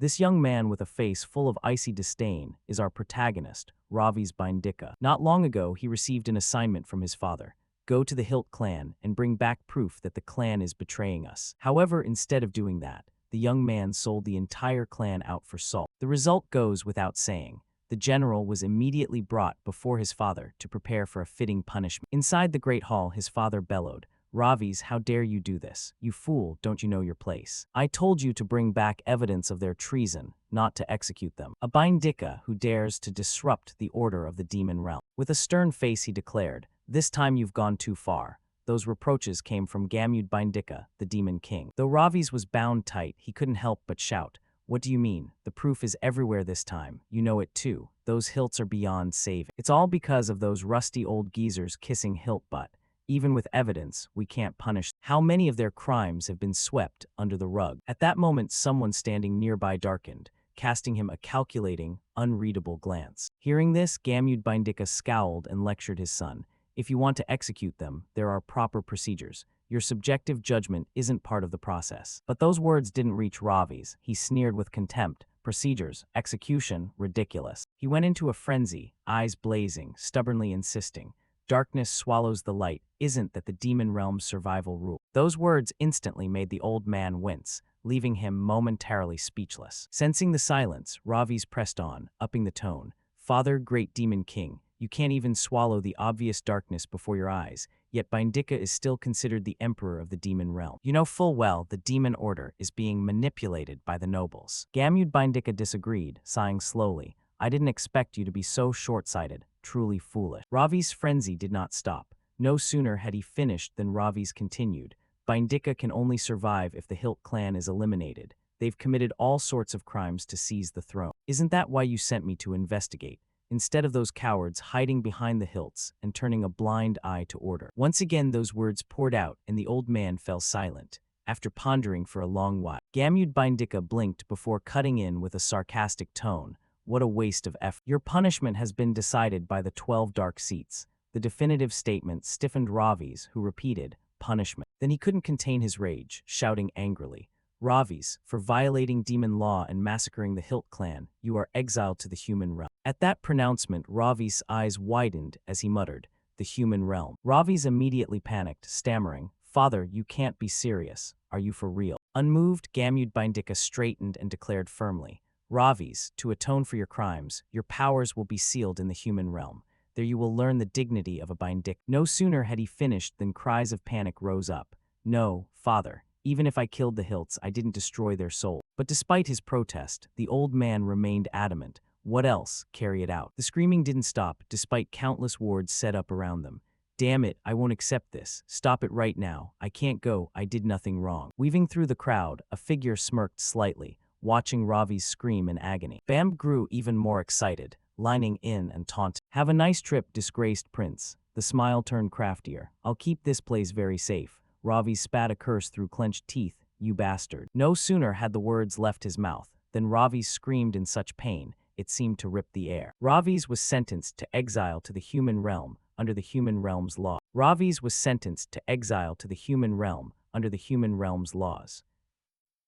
This young man with a face full of icy disdain is our protagonist, Ravi's Bindika. Not long ago, he received an assignment from his father. Go to the Hilt clan and bring back proof that the clan is betraying us. However, instead of doing that, the young man sold the entire clan out for salt. The result goes without saying. The general was immediately brought before his father to prepare for a fitting punishment. Inside the great hall, his father bellowed, "Ravis, how dare you do this? You fool, don't you know your place? I told you to bring back evidence of their treason, not to execute them. A Bindika who dares to disrupt the order of the demon realm." With a stern face he declared, "This time you've gone too far." Those reproaches came from Gamud Bindika, the demon king. Though Ravis was bound tight, he couldn't help but shout, "What do you mean? The proof is everywhere this time. You know it too. Those hilts are beyond saving. It's all because of those rusty old geezers kissing hilt butt. Even with evidence, we can't punish them. How many of their crimes have been swept under the rug?" At that moment, someone standing nearby darkened, casting him a calculating, unreadable glance. Hearing this, Gamud Bindika scowled and lectured his son. "If you want to execute them, there are proper procedures. Your subjective judgment isn't part of the process." But those words didn't reach Ravi's. He sneered with contempt. Procedures, execution, ridiculous. He went into a frenzy, eyes blazing, stubbornly insisting, "Darkness swallows the light. Isn't that the demon realm's survival rule?" Those words instantly made the old man wince, leaving him momentarily speechless. Sensing the silence, Ravi's pressed on, upping the tone. "Father, great demon king, you can't even swallow the obvious darkness before your eyes, yet Bindika is still considered the emperor of the demon realm. You know full well the demon order is being manipulated by the nobles." Gamud Bindika disagreed, sighing slowly. "I didn't expect you to be so short-sighted, truly foolish." Ravi's frenzy did not stop. No sooner had he finished than Ravi's continued. "Bindika can only survive if the Hilt clan is eliminated. They've committed all sorts of crimes to seize the throne. Isn't that why you sent me to investigate? Instead of those cowards hiding behind the hilts and turning a blind eye to order." Once again those words poured out and the old man fell silent, after pondering for a long while. Gamud Bindika blinked before cutting in with a sarcastic tone. "What a waste of effort. Your punishment has been decided by the 12 dark seats." The definitive statement stiffened Ravi's, who repeated, "Punishment." Then he couldn't contain his rage, shouting angrily, "Ravi's, for violating demon law and massacring the Hilt clan, you are exiled to the human realm." At that pronouncement, Ravi's eyes widened as he muttered, "The human realm." Ravi's immediately panicked, stammering, "Father, you can't be serious. Are you for real?" Unmoved, Gamud Bindika straightened and declared firmly, "Ravi's, to atone for your crimes, your powers will be sealed in the human realm. There you will learn the dignity of a Bindika." No sooner had he finished than cries of panic rose up. "No, father. Even if I killed the Hilts, I didn't destroy their soul." But despite his protest, the old man remained adamant. "What else? Carry it out." The screaming didn't stop, despite countless wards set up around them. "Damn it, I won't accept this. Stop it right now. I can't go. I did nothing wrong." Weaving through the crowd, a figure smirked slightly, watching Ravi's scream in agony. Bam grew even more excited, lining in and taunting. "Have a nice trip, disgraced prince." The smile turned craftier. "I'll keep this place very safe." Ravi spat a curse through clenched teeth. "You bastard." No sooner had the words left his mouth than Ravi's screamed in such pain, it seemed to rip the air. Ravi's was sentenced to exile to the human realm under the human realm's law. Ravi's was sentenced to exile to the human realm under the human realm's laws.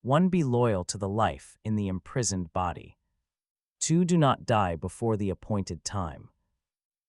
1. Be loyal to the life in the imprisoned body. 2. Do not die before the appointed time.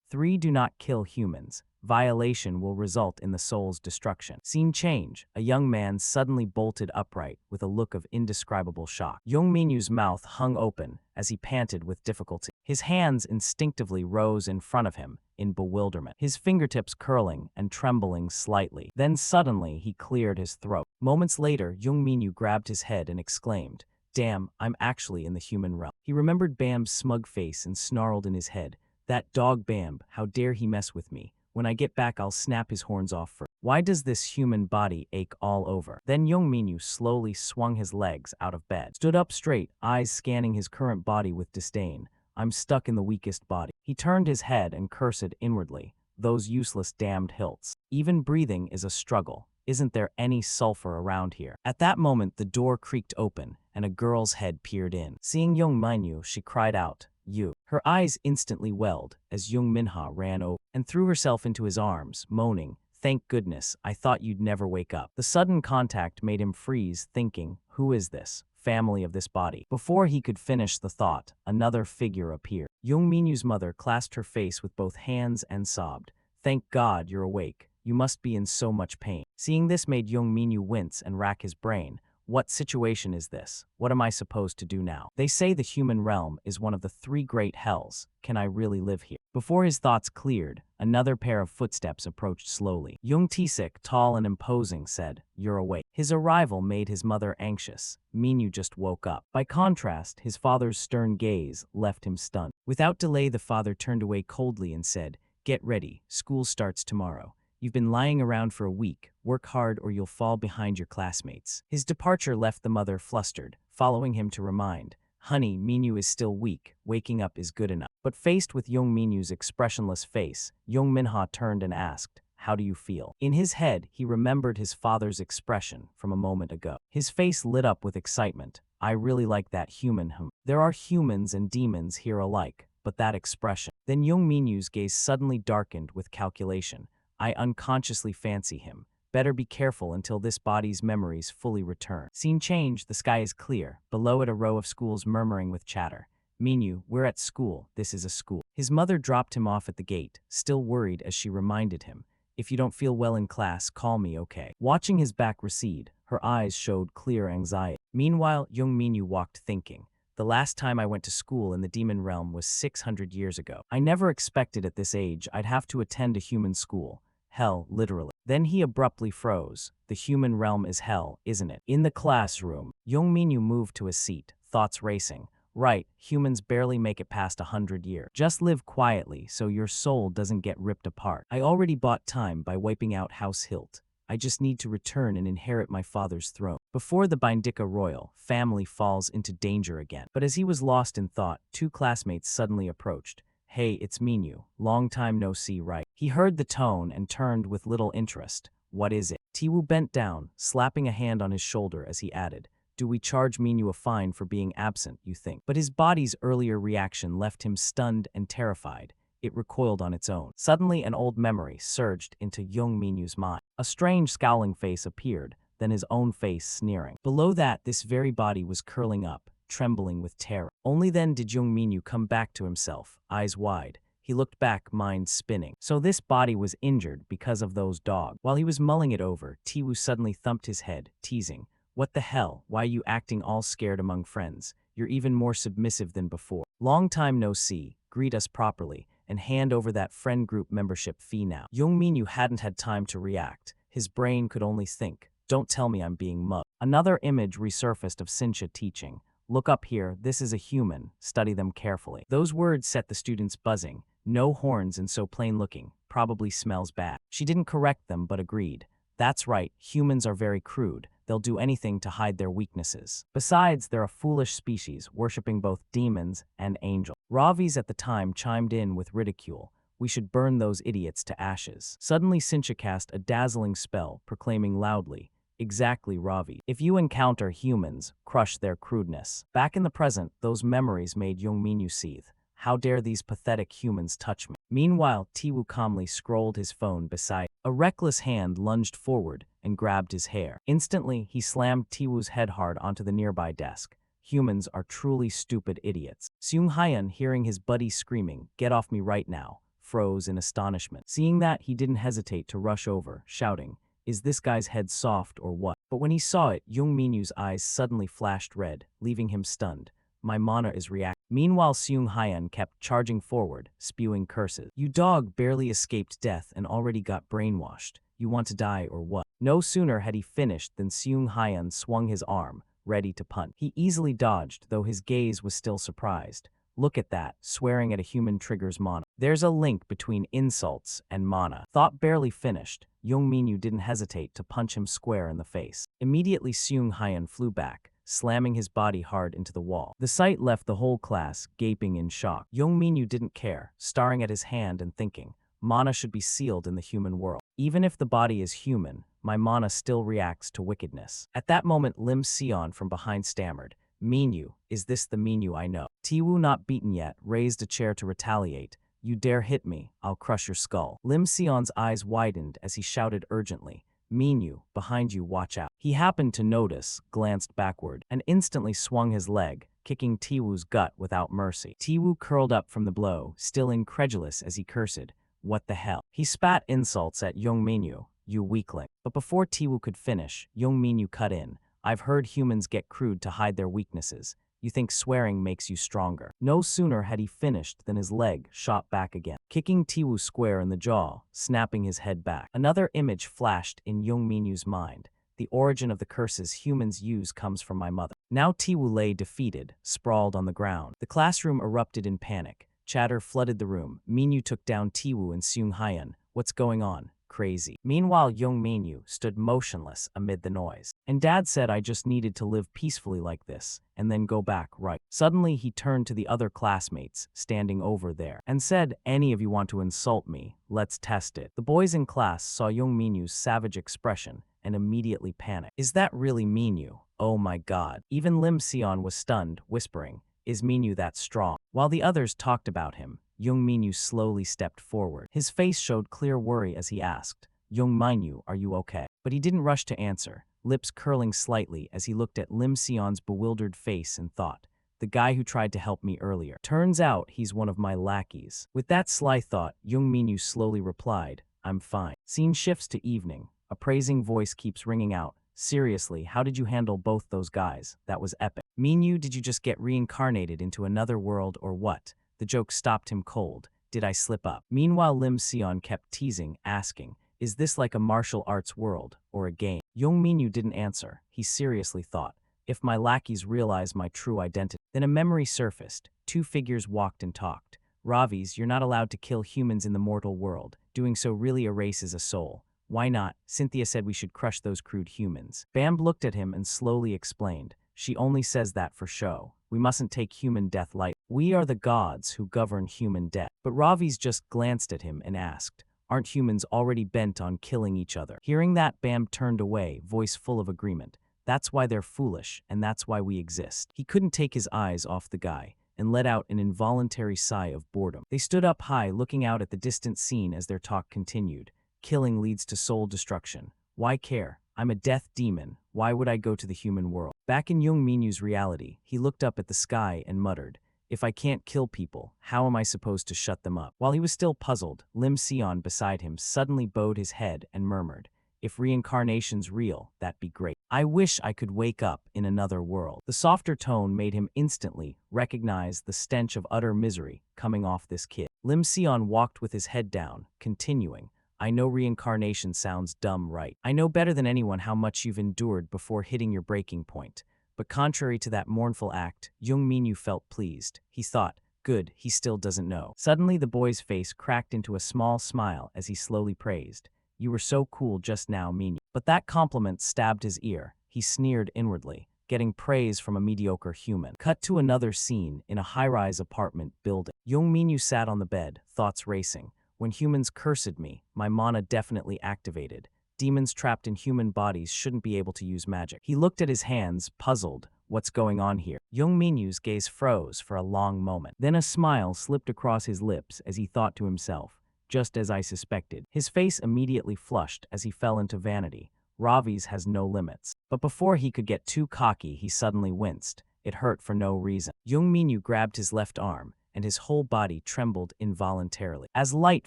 3. Do not kill humans. Violation will result in the soul's destruction. Scene change. A young man suddenly bolted upright with a look of indescribable shock. Young Minyu's mouth hung open as he panted with difficulty. His hands instinctively rose in front of him in bewilderment, his fingertips curling and trembling slightly. Then suddenly he cleared his throat. Moments later, Young Minyu grabbed his head and exclaimed, "Damn, I'm actually in the human realm." He remembered Bam's smug face and snarled in his head, "That dog Bam, how dare he mess with me? When I get back, I'll snap his horns off first. Why does this human body ache all over?" Then Young Minyu slowly swung his legs out of bed, stood up straight, eyes scanning his current body with disdain. "I'm stuck in the weakest body." He turned his head and cursed inwardly, "Those useless damned hilts. Even breathing is a struggle. Isn't there any sulfur around here?" At that moment, the door creaked open, and a girl's head peered in. Seeing Young Minyu, she cried out, "You." Her eyes instantly welled as Young Minha ran over and threw herself into his arms, moaning, "Thank goodness, I thought you'd never wake up." The sudden contact made him freeze, thinking, "Who is this? family of this body. Before he could finish the thought, another figure appeared. Young Minu's mother clasped her face with both hands and sobbed. Thank God you're awake. You must be in so much pain. Seeing this made Young Minu wince and rack his brain. What situation is this? What am I supposed to do now? They say the human realm is one of the three great hells. Can I really live here? Before his thoughts cleared, another pair of footsteps approached slowly. Young Tisik, tall and imposing, said, "You're awake." His arrival made his mother anxious. Minu just woke up. By contrast, his father's stern gaze left him stunned. Without delay, the father turned away coldly and said, "Get ready. School starts tomorrow. You've been lying around for a week. Work hard or you'll fall behind your classmates." His departure left the mother flustered, following him to remind, "Honey, Minu is still weak. Waking up is good enough." But faced with Young Minu's expressionless face, Young Minha turned and asked, "How do you feel?" In his head, he remembered his father's expression from a moment ago. His face lit up with excitement. "I really like that human hum. There are humans and demons here alike, but that expression." Then Young Minu's gaze suddenly darkened with calculation. "I unconsciously fancy him. Better be careful until this body's memories fully return." Scene change, the sky is clear. Below it a row of schools murmuring with chatter. "Minu, we're at school. This is a school." His mother dropped him off at the gate, still worried as she reminded him, "If you don't feel well in class, call me, okay?" Watching his back recede, her eyes showed clear anxiety. Meanwhile, Young Minu walked thinking. The last time I went to school in the demon realm was 600 years ago. I never expected at this age I'd have to attend a human school. Hell, literally. Then he abruptly froze. The human realm is hell, isn't it? In the classroom, Young Minu moved to his seat, thoughts racing. Right, humans barely make it past 100 years. Just live quietly so your soul doesn't get ripped apart. I already bought time by wiping out House Hilt. I just need to return and inherit my father's throne. Before the Bindika royal family falls into danger again. But as he was lost in thought, two classmates suddenly approached. "Hey, it's Minu. Long time no see, right?" He heard the tone and turned with little interest. "What is it?" Tiwu bent down, slapping a hand on his shoulder as he added, "Do we charge Minu a fine for being absent, you think?" But his body's earlier reaction left him stunned and terrified. It recoiled on its own. Suddenly, an old memory surged into Young Minu's mind. A strange scowling face appeared, then his own face sneering. Below that, this very body was curling up, trembling with terror. Only then did Young Minu come back to himself, eyes wide. He looked back, mind spinning. So this body was injured because of those dogs. While he was mulling it over, Tiwu suddenly thumped his head, teasing, "What the hell? Why are you acting all scared among friends? You're even more submissive than before. Long time no see. Greet us properly, and hand over that friend group membership fee now." Young Minu hadn't had time to react. His brain could only think, "Don't tell me I'm being mugged." Another image resurfaced of Sincha teaching. "Look up here, this is a human. Study them carefully." Those words set the students buzzing. No horns and so plain looking. Probably smells bad. She didn't correct them but agreed. That's right, humans are very crude. They'll do anything to hide their weaknesses. Besides, they're a foolish species, worshipping both demons and angels. Ravi's at the time chimed in with ridicule. "We should burn those idiots to ashes." Suddenly Sincha cast a dazzling spell, proclaiming loudly, "Exactly, Ravi. If you encounter humans, crush their crudeness." Back in the present, those memories made Young Minu seethe. How dare these pathetic humans touch me? Meanwhile, Tiwu calmly scrolled his phone beside. A reckless hand lunged forward and grabbed his hair. Instantly, he slammed Tiwu's head hard onto the nearby desk. Humans are truly stupid idiots. Seung Hyun, hearing his buddy screaming, "Get off me right now," froze in astonishment. Seeing that, he didn't hesitate to rush over, shouting, "Is this guy's head soft or what?" But when he saw it, Young Minu's eyes suddenly flashed red, leaving him stunned. "My mana is reacting." Meanwhile, Seung Hyun kept charging forward, spewing curses. "You dog barely escaped death and already got brainwashed. You want to die or what?" No sooner had he finished than Seung Hyun swung his arm, ready to punch. He easily dodged, though his gaze was still surprised. "Look at that, swearing at a human triggers mana. There's a link between insults and mana." Thought barely finished, Young Minu didn't hesitate to punch him square in the face. Immediately Seung Hyun flew back, slamming his body hard into the wall. The sight left the whole class gaping in shock. Young Minu didn't care, staring at his hand and thinking, "Mana should be sealed in the human world. Even if the body is human, my mana still reacts to wickedness." At that moment, Lim Sion from behind stammered, "Minu, is this the Minu I know?" Tiwu, not beaten yet, raised a chair to retaliate. "You dare hit me, I'll crush your skull." Lim Sion's eyes widened as he shouted urgently, "Minu, behind you, watch out." He He happened to notice, glanced backward, and instantly swung his leg, kicking Tiwoo's gut without mercy. Tiwoo curled up from the blow, still incredulous as he cursed, "What the hell?" He spat insults at Yongminyu, "You weakling." But before Tiwoo could finish, Yongminyu cut in, "I've heard humans get crude to hide their weaknesses. You think swearing makes you stronger." No sooner had he finished than his leg shot back again, kicking Tiwoo square in the jaw, snapping his head back. Another image flashed in Yongminyu's mind. The origin of the curses humans use comes from my mother. Now Tiwoo lay defeated, sprawled on the ground. The classroom erupted in panic. Chatter flooded the room. Minyu took down Tiwoo and Seung Hyeon. "What's going on? Crazy." Meanwhile, young Minyu stood motionless amid the noise. "And Dad said I just needed to live peacefully like this, and then go back, right?" Suddenly, he turned to the other classmates, standing over there, and said, "Any of you want to insult me? Let's test it." The boys in class saw young Minyu's savage expression and immediately panicked. "Is that really Minyu? Oh my god." Even Lim Sion was stunned, whispering, "Is Minyu that strong?" While the others talked about him, young Minyu slowly stepped forward. His face showed clear worry as he asked, "Young Minyu, are you okay?" But he didn't rush to answer, lips curling slightly as he looked at Lim Sion's bewildered face and thought, "The guy who tried to help me earlier. Turns out he's one of my lackeys." With that sly thought, young Minyu slowly replied, "I'm fine." Scene shifts to evening. A praising voice keeps ringing out, "Seriously, how did you handle both those guys? That was epic." "Minyu, did you just get reincarnated into another world or what?" The joke stopped him cold. "Did I slip up?" Meanwhile, Lim Sion kept teasing, asking, "Is this like a martial arts world, or a game?" Young Minyu didn't answer. He seriously thought, "If my lackeys realize my true identity." Then a memory surfaced. Two figures walked and talked. "Ravis, you're not allowed to kill humans in the mortal world. Doing so really erases a soul. Why not? Cynthia said we should crush those crude humans." Bam looked at him and slowly explained, "She only says that for show. We mustn't take human death lightly. We are the gods who govern human death." But Ravis just glanced at him and asked, "Aren't humans already bent on killing each other?" Hearing that, Bam turned away, voice full of agreement. "That's why they're foolish, and that's why we exist." He couldn't take his eyes off the guy, and let out an involuntary sigh of boredom. They stood up high, looking out at the distant scene as their talk continued. "Killing leads to soul destruction. Why care? I'm a death demon. Why would I go to the human world?" Back in Young Minyu's reality, he looked up at the sky and muttered, "If I can't kill people, how am I supposed to shut them up?" While he was still puzzled, Lim Sion beside him suddenly bowed his head and murmured, "If reincarnation's real, that'd be great. I wish I could wake up in another world." The softer tone made him instantly recognize the stench of utter misery coming off this kid. Lim Sion walked with his head down, continuing, "I know reincarnation sounds dumb, right? I know better than anyone how much you've endured before hitting your breaking point." But contrary to that mournful act, Young Minyu felt pleased. He thought, "Good, he still doesn't know." Suddenly the boy's face cracked into a small smile as he slowly praised, "You were so cool just now, Minyu." But that compliment stabbed his ear. He sneered inwardly, getting praise from a mediocre human. Cut to another scene in a high-rise apartment building. Young Minyu sat on the bed, thoughts racing. "When humans cursed me, my mana definitely activated. Demons trapped in human bodies shouldn't be able to use magic." He looked at his hands, puzzled. What's going on here? Young Minyu's gaze froze for a long moment. Then a smile slipped across his lips as he thought to himself, "Just as I suspected." His face immediately flushed as he fell into vanity. Ravi's has no limits. But before he could get too cocky, he suddenly winced. It hurt for no reason. Young Minyu grabbed his left arm, and his whole body trembled involuntarily. As light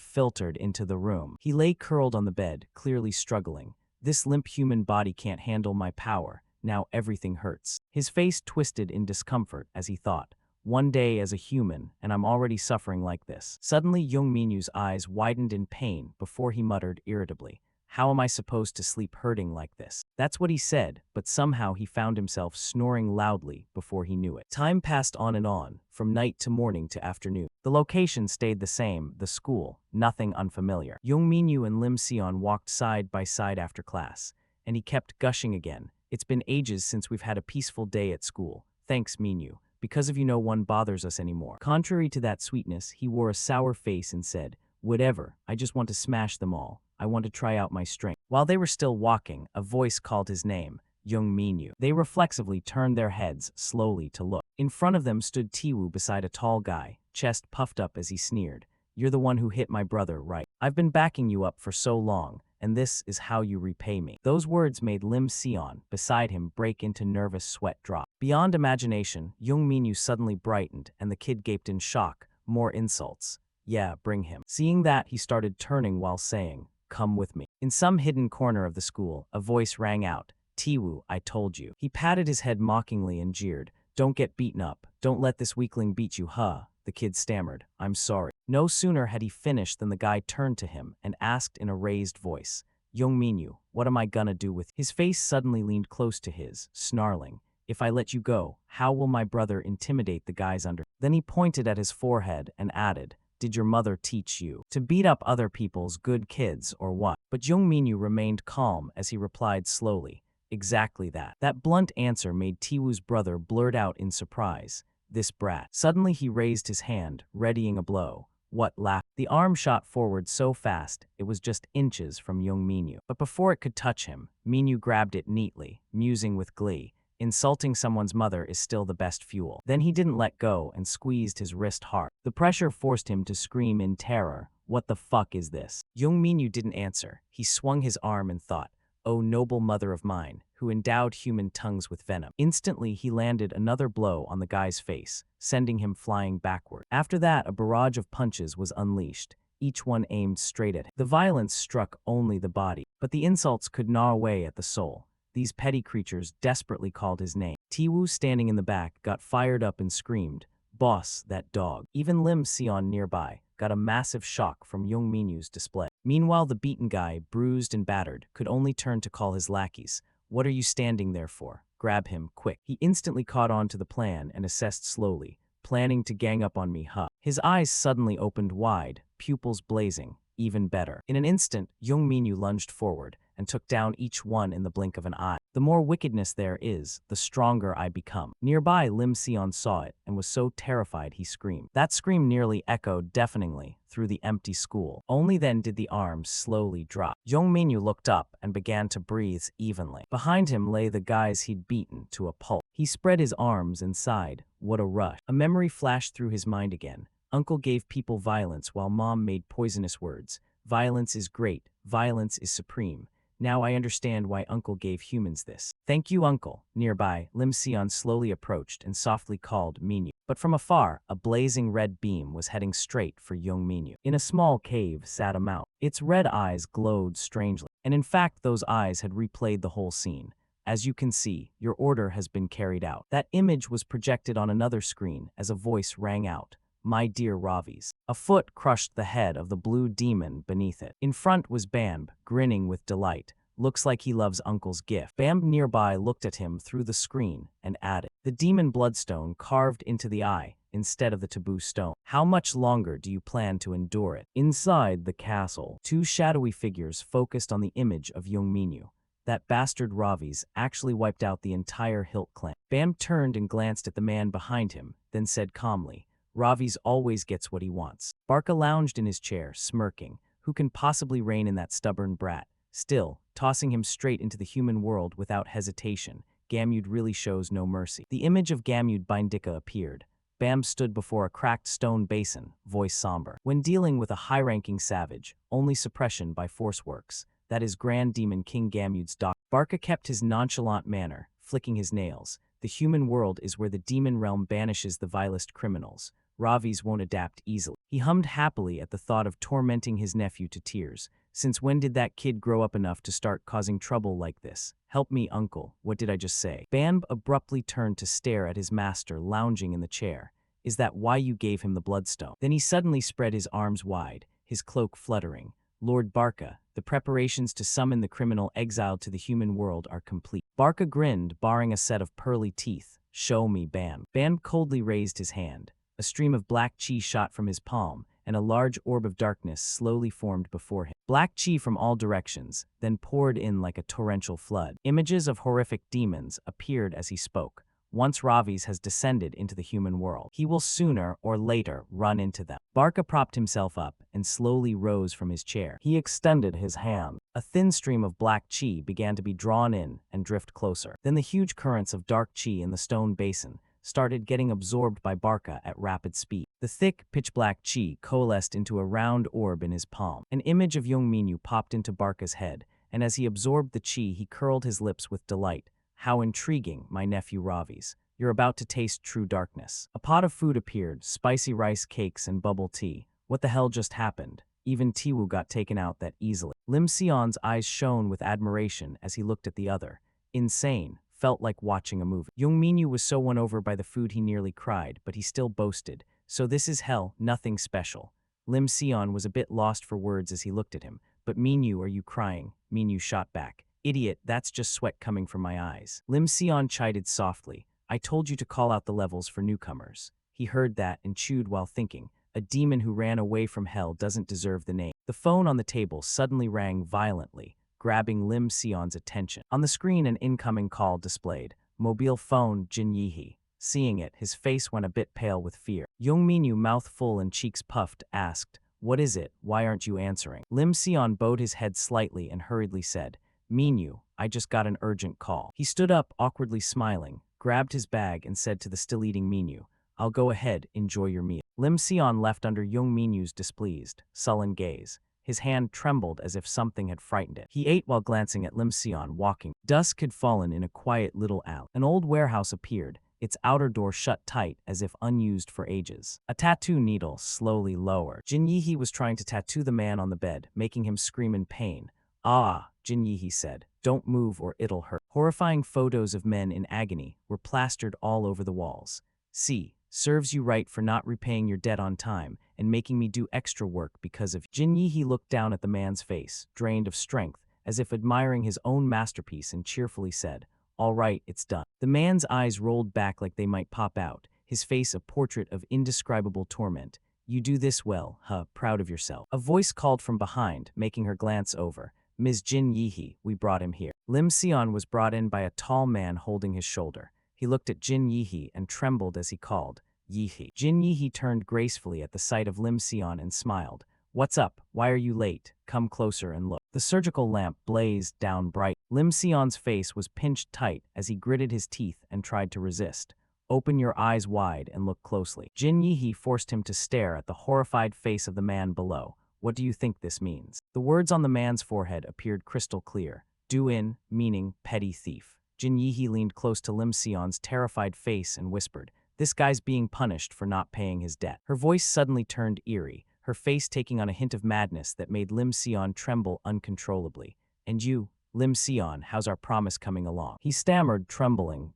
filtered into the room, he lay curled on the bed, clearly struggling. "This limp human body can't handle my power. Now everything hurts." His face twisted in discomfort as he thought, "One day as a human, and I'm already suffering like this." Suddenly, Young Minyu's eyes widened in pain before he muttered irritably, "How am I supposed to sleep hurting like this?" That's what he said, but somehow he found himself snoring loudly before he knew it. Time passed on, from night to morning to afternoon. The location stayed the same, the school, nothing unfamiliar. Young Minyu and Lim Sion walked side by side after class, and he kept gushing again. "It's been ages since we've had a peaceful day at school. Thanks, Minyu. Because of you no one bothers us anymore." Contrary to that sweetness, he wore a sour face and said, "Whatever, I just want to smash them all. I want to try out my strength." While they were still walking, a voice called his name, Young Minyu. They reflexively turned their heads slowly to look. In front of them stood Tiwoo beside a tall guy, chest puffed up as he sneered, "You're the one who hit my brother, right? I've been backing you up for so long, and this is how you repay me." Those words made Lim Sion, beside him, break into nervous sweat drop. Beyond imagination, Young Minyu suddenly brightened, and the kid gaped in shock. More insults. "Yeah, bring him." Seeing that, he started turning while saying, "Come with me." In some hidden corner of the school, a voice rang out, "Tiwu, I told you." He patted his head mockingly and jeered, "Don't get beaten up. Don't let this weakling beat you, huh?" The kid stammered, "I'm sorry." No sooner had he finished than the guy turned to him and asked in a raised voice, "Young Minyu, what am I gonna do with you?" His face suddenly leaned close to his, snarling, "If I let you go, how will my brother intimidate the guys under?" Then he pointed at his forehead and added, "Did your mother teach you to beat up other people's good kids or what?" But Young Minyu remained calm as he replied slowly, "Exactly that." That blunt answer made Tiwu's brother blurt out in surprise, "This brat." Suddenly he raised his hand, readying a blow. "What?" laughed. The arm shot forward so fast, it was just inches from Young Minyu. But before it could touch him, Minyu grabbed it neatly, musing with glee, "Insulting someone's mother is still the best fuel." Then he didn't let go and squeezed his wrist hard. The pressure forced him to scream in terror, "What the fuck is this?" Young Minyu didn't answer. He swung his arm and thought, "O noble mother of mine, who endowed human tongues with venom." Instantly, he landed another blow on the guy's face, sending him flying backward. After that, a barrage of punches was unleashed, each one aimed straight at him. The violence struck only the body, but the insults could gnaw away at the soul. These petty creatures desperately called his name. Tiwu, standing in the back, got fired up and screamed, "Boss, that dog." Even Lim Sion nearby got a massive shock from Young Minyu's display. Meanwhile, the beaten guy, bruised and battered, could only turn to call his lackeys. "What are you standing there for? Grab him, quick." He instantly caught on to the plan and assessed slowly, "Planning to gang up on me, huh?" His eyes suddenly opened wide, pupils blazing. Even better. In an instant, Young Minyu lunged forward and took down each one in the blink of an eye. "The more wickedness there is, the stronger I become." Nearby, Lim Sion saw it and was so terrified he screamed. That scream nearly echoed deafeningly through the empty school. Only then did the arms slowly drop. Young Minyu looked up and began to breathe evenly. Behind him lay the guys he'd beaten to a pulp. He spread his arms and sighed, "What a rush." A memory flashed through his mind again. Uncle gave people violence while Mom made poisonous words. Violence is great. Violence is supreme. Now I understand why Uncle gave humans this. "Thank you, Uncle." Nearby, Lim Sion slowly approached and softly called Minyu. But from afar, a blazing red beam was heading straight for Young Minyu. In a small cave sat a mouse. Its red eyes glowed strangely. And in fact, those eyes had replayed the whole scene. "As you can see, your order has been carried out." That image was projected on another screen as a voice rang out, "My dear Ravis." A foot crushed the head of the blue demon beneath it. In front was Bamb, grinning with delight. "Looks like he loves Uncle's gift." Bamb nearby looked at him through the screen and added, "The demon bloodstone carved into the eye instead of the taboo stone. How much longer do you plan to endure it?" Inside the castle, two shadowy figures focused on the image of Young Minyu. That bastard Ravis actually wiped out the entire Hilt clan. Bamb turned and glanced at the man behind him, then said calmly, "Ravis always gets what he wants." Barca lounged in his chair, smirking. Who can possibly rein in that stubborn brat? Still, tossing him straight into the human world without hesitation, Gamud really shows no mercy. The image of Gamud Bindika appeared. Bam stood before a cracked stone basin, voice somber. When dealing with a high-ranking savage, only suppression by force works. That is Grand Demon King Gamud's doc. Barca kept his nonchalant manner, flicking his nails. The human world is where the demon realm banishes the vilest criminals. Ravis won't adapt easily. He hummed happily at the thought of tormenting his nephew to tears. Since when did that kid grow up enough to start causing trouble like this? "Help me, Uncle." What did I just say? Bamb abruptly turned to stare at his master lounging in the chair. "Is that why you gave him the bloodstone?" Then he suddenly spread his arms wide, his cloak fluttering. "Lord Barca, the preparations to summon the criminal exiled to the human world are complete." Barca grinned, baring a set of pearly teeth. "Show me, Bamb." Bamb coldly raised his hand. A stream of black chi shot from his palm, and a large orb of darkness slowly formed before him. Black chi from all directions, then poured in like a torrential flood. Images of horrific demons appeared as he spoke. Once Ravis has descended into the human world, he will sooner or later run into them. Barca propped himself up and slowly rose from his chair. He extended his hand. A thin stream of black chi began to be drawn in and drift closer. Then the huge currents of dark chi in the stone basin started getting absorbed by Barca at rapid speed. The thick, pitch-black chi coalesced into a round orb in his palm. An image of Young Minyu popped into Barca's head, and as he absorbed the chi, he curled his lips with delight. How intriguing, my nephew Ravi's. You're about to taste true darkness. A pot of food appeared, spicy rice cakes and bubble tea. What the hell just happened? Even Tiwu got taken out that easily. Lim Sion's eyes shone with admiration as he looked at the other. Insane. Felt like watching a movie. Young Minyu was so won over by the food he nearly cried, but he still boasted. So this is hell, nothing special. Lim Sion was a bit lost for words as he looked at him. But Minyu, are you crying? Minyu shot back. Idiot, that's just sweat coming from my eyes. Lim Sion chided softly. I told you to call out the levels for newcomers. He heard that and chewed while thinking. A demon who ran away from hell doesn't deserve the name. The phone on the table suddenly rang violently, grabbing Lim Sion's attention. On the screen, an incoming call displayed. Mobile phone, Jin Yihe. Seeing it, his face went a bit pale with fear. Young Minyu, mouth full and cheeks puffed, asked, What is it? Why aren't you answering? Lim Sion bowed his head slightly and hurriedly said, Minyu, I just got an urgent call. He stood up, awkwardly smiling, grabbed his bag and said to the still-eating Minyu, I'll go ahead, enjoy your meal. Lim Sion left under Young Minyu's displeased, sullen gaze. His hand trembled as if something had frightened it. He ate while glancing at Lim Sion walking. Dusk had fallen in a quiet little alley. An old warehouse appeared, its outer door shut tight as if unused for ages. A tattoo needle slowly lowered. Jin Yihe was trying to tattoo the man on the bed, making him scream in pain. Ah, Jin Yihe said, don't move or it'll hurt. Horrifying photos of men in agony were plastered all over the walls. See, serves you right for not repaying your debt on time and making me do extra work because of you. Jin Yihe looked down at the man's face, drained of strength, as if admiring his own masterpiece, and cheerfully said, All right, it's done. The man's eyes rolled back like they might pop out, his face a portrait of indescribable torment. You do this well, huh, proud of yourself. A voice called from behind, making her glance over. Ms. Jin Yihe, we brought him here. Lim Sion was brought in by a tall man holding his shoulder. He looked at Jin Yihe and trembled as he called, Yihe. Jin Yihe turned gracefully at the sight of Lim Sion and smiled. What's up? Why are you late? Come closer and look. The surgical lamp blazed down bright. Lim Sion's face was pinched tight as he gritted his teeth and tried to resist. Open your eyes wide and look closely. Jin Yihe forced him to stare at the horrified face of the man below. What do you think this means? The words on the man's forehead appeared crystal clear. Do in, meaning petty thief. Jin Yihe leaned close to Lim Sion's terrified face and whispered, This guy's being punished for not paying his debt. Her voice suddenly turned eerie, her face taking on a hint of madness that made Lim Sion tremble uncontrollably. And you, Lim Sion, how's our promise coming along? He stammered, trembling,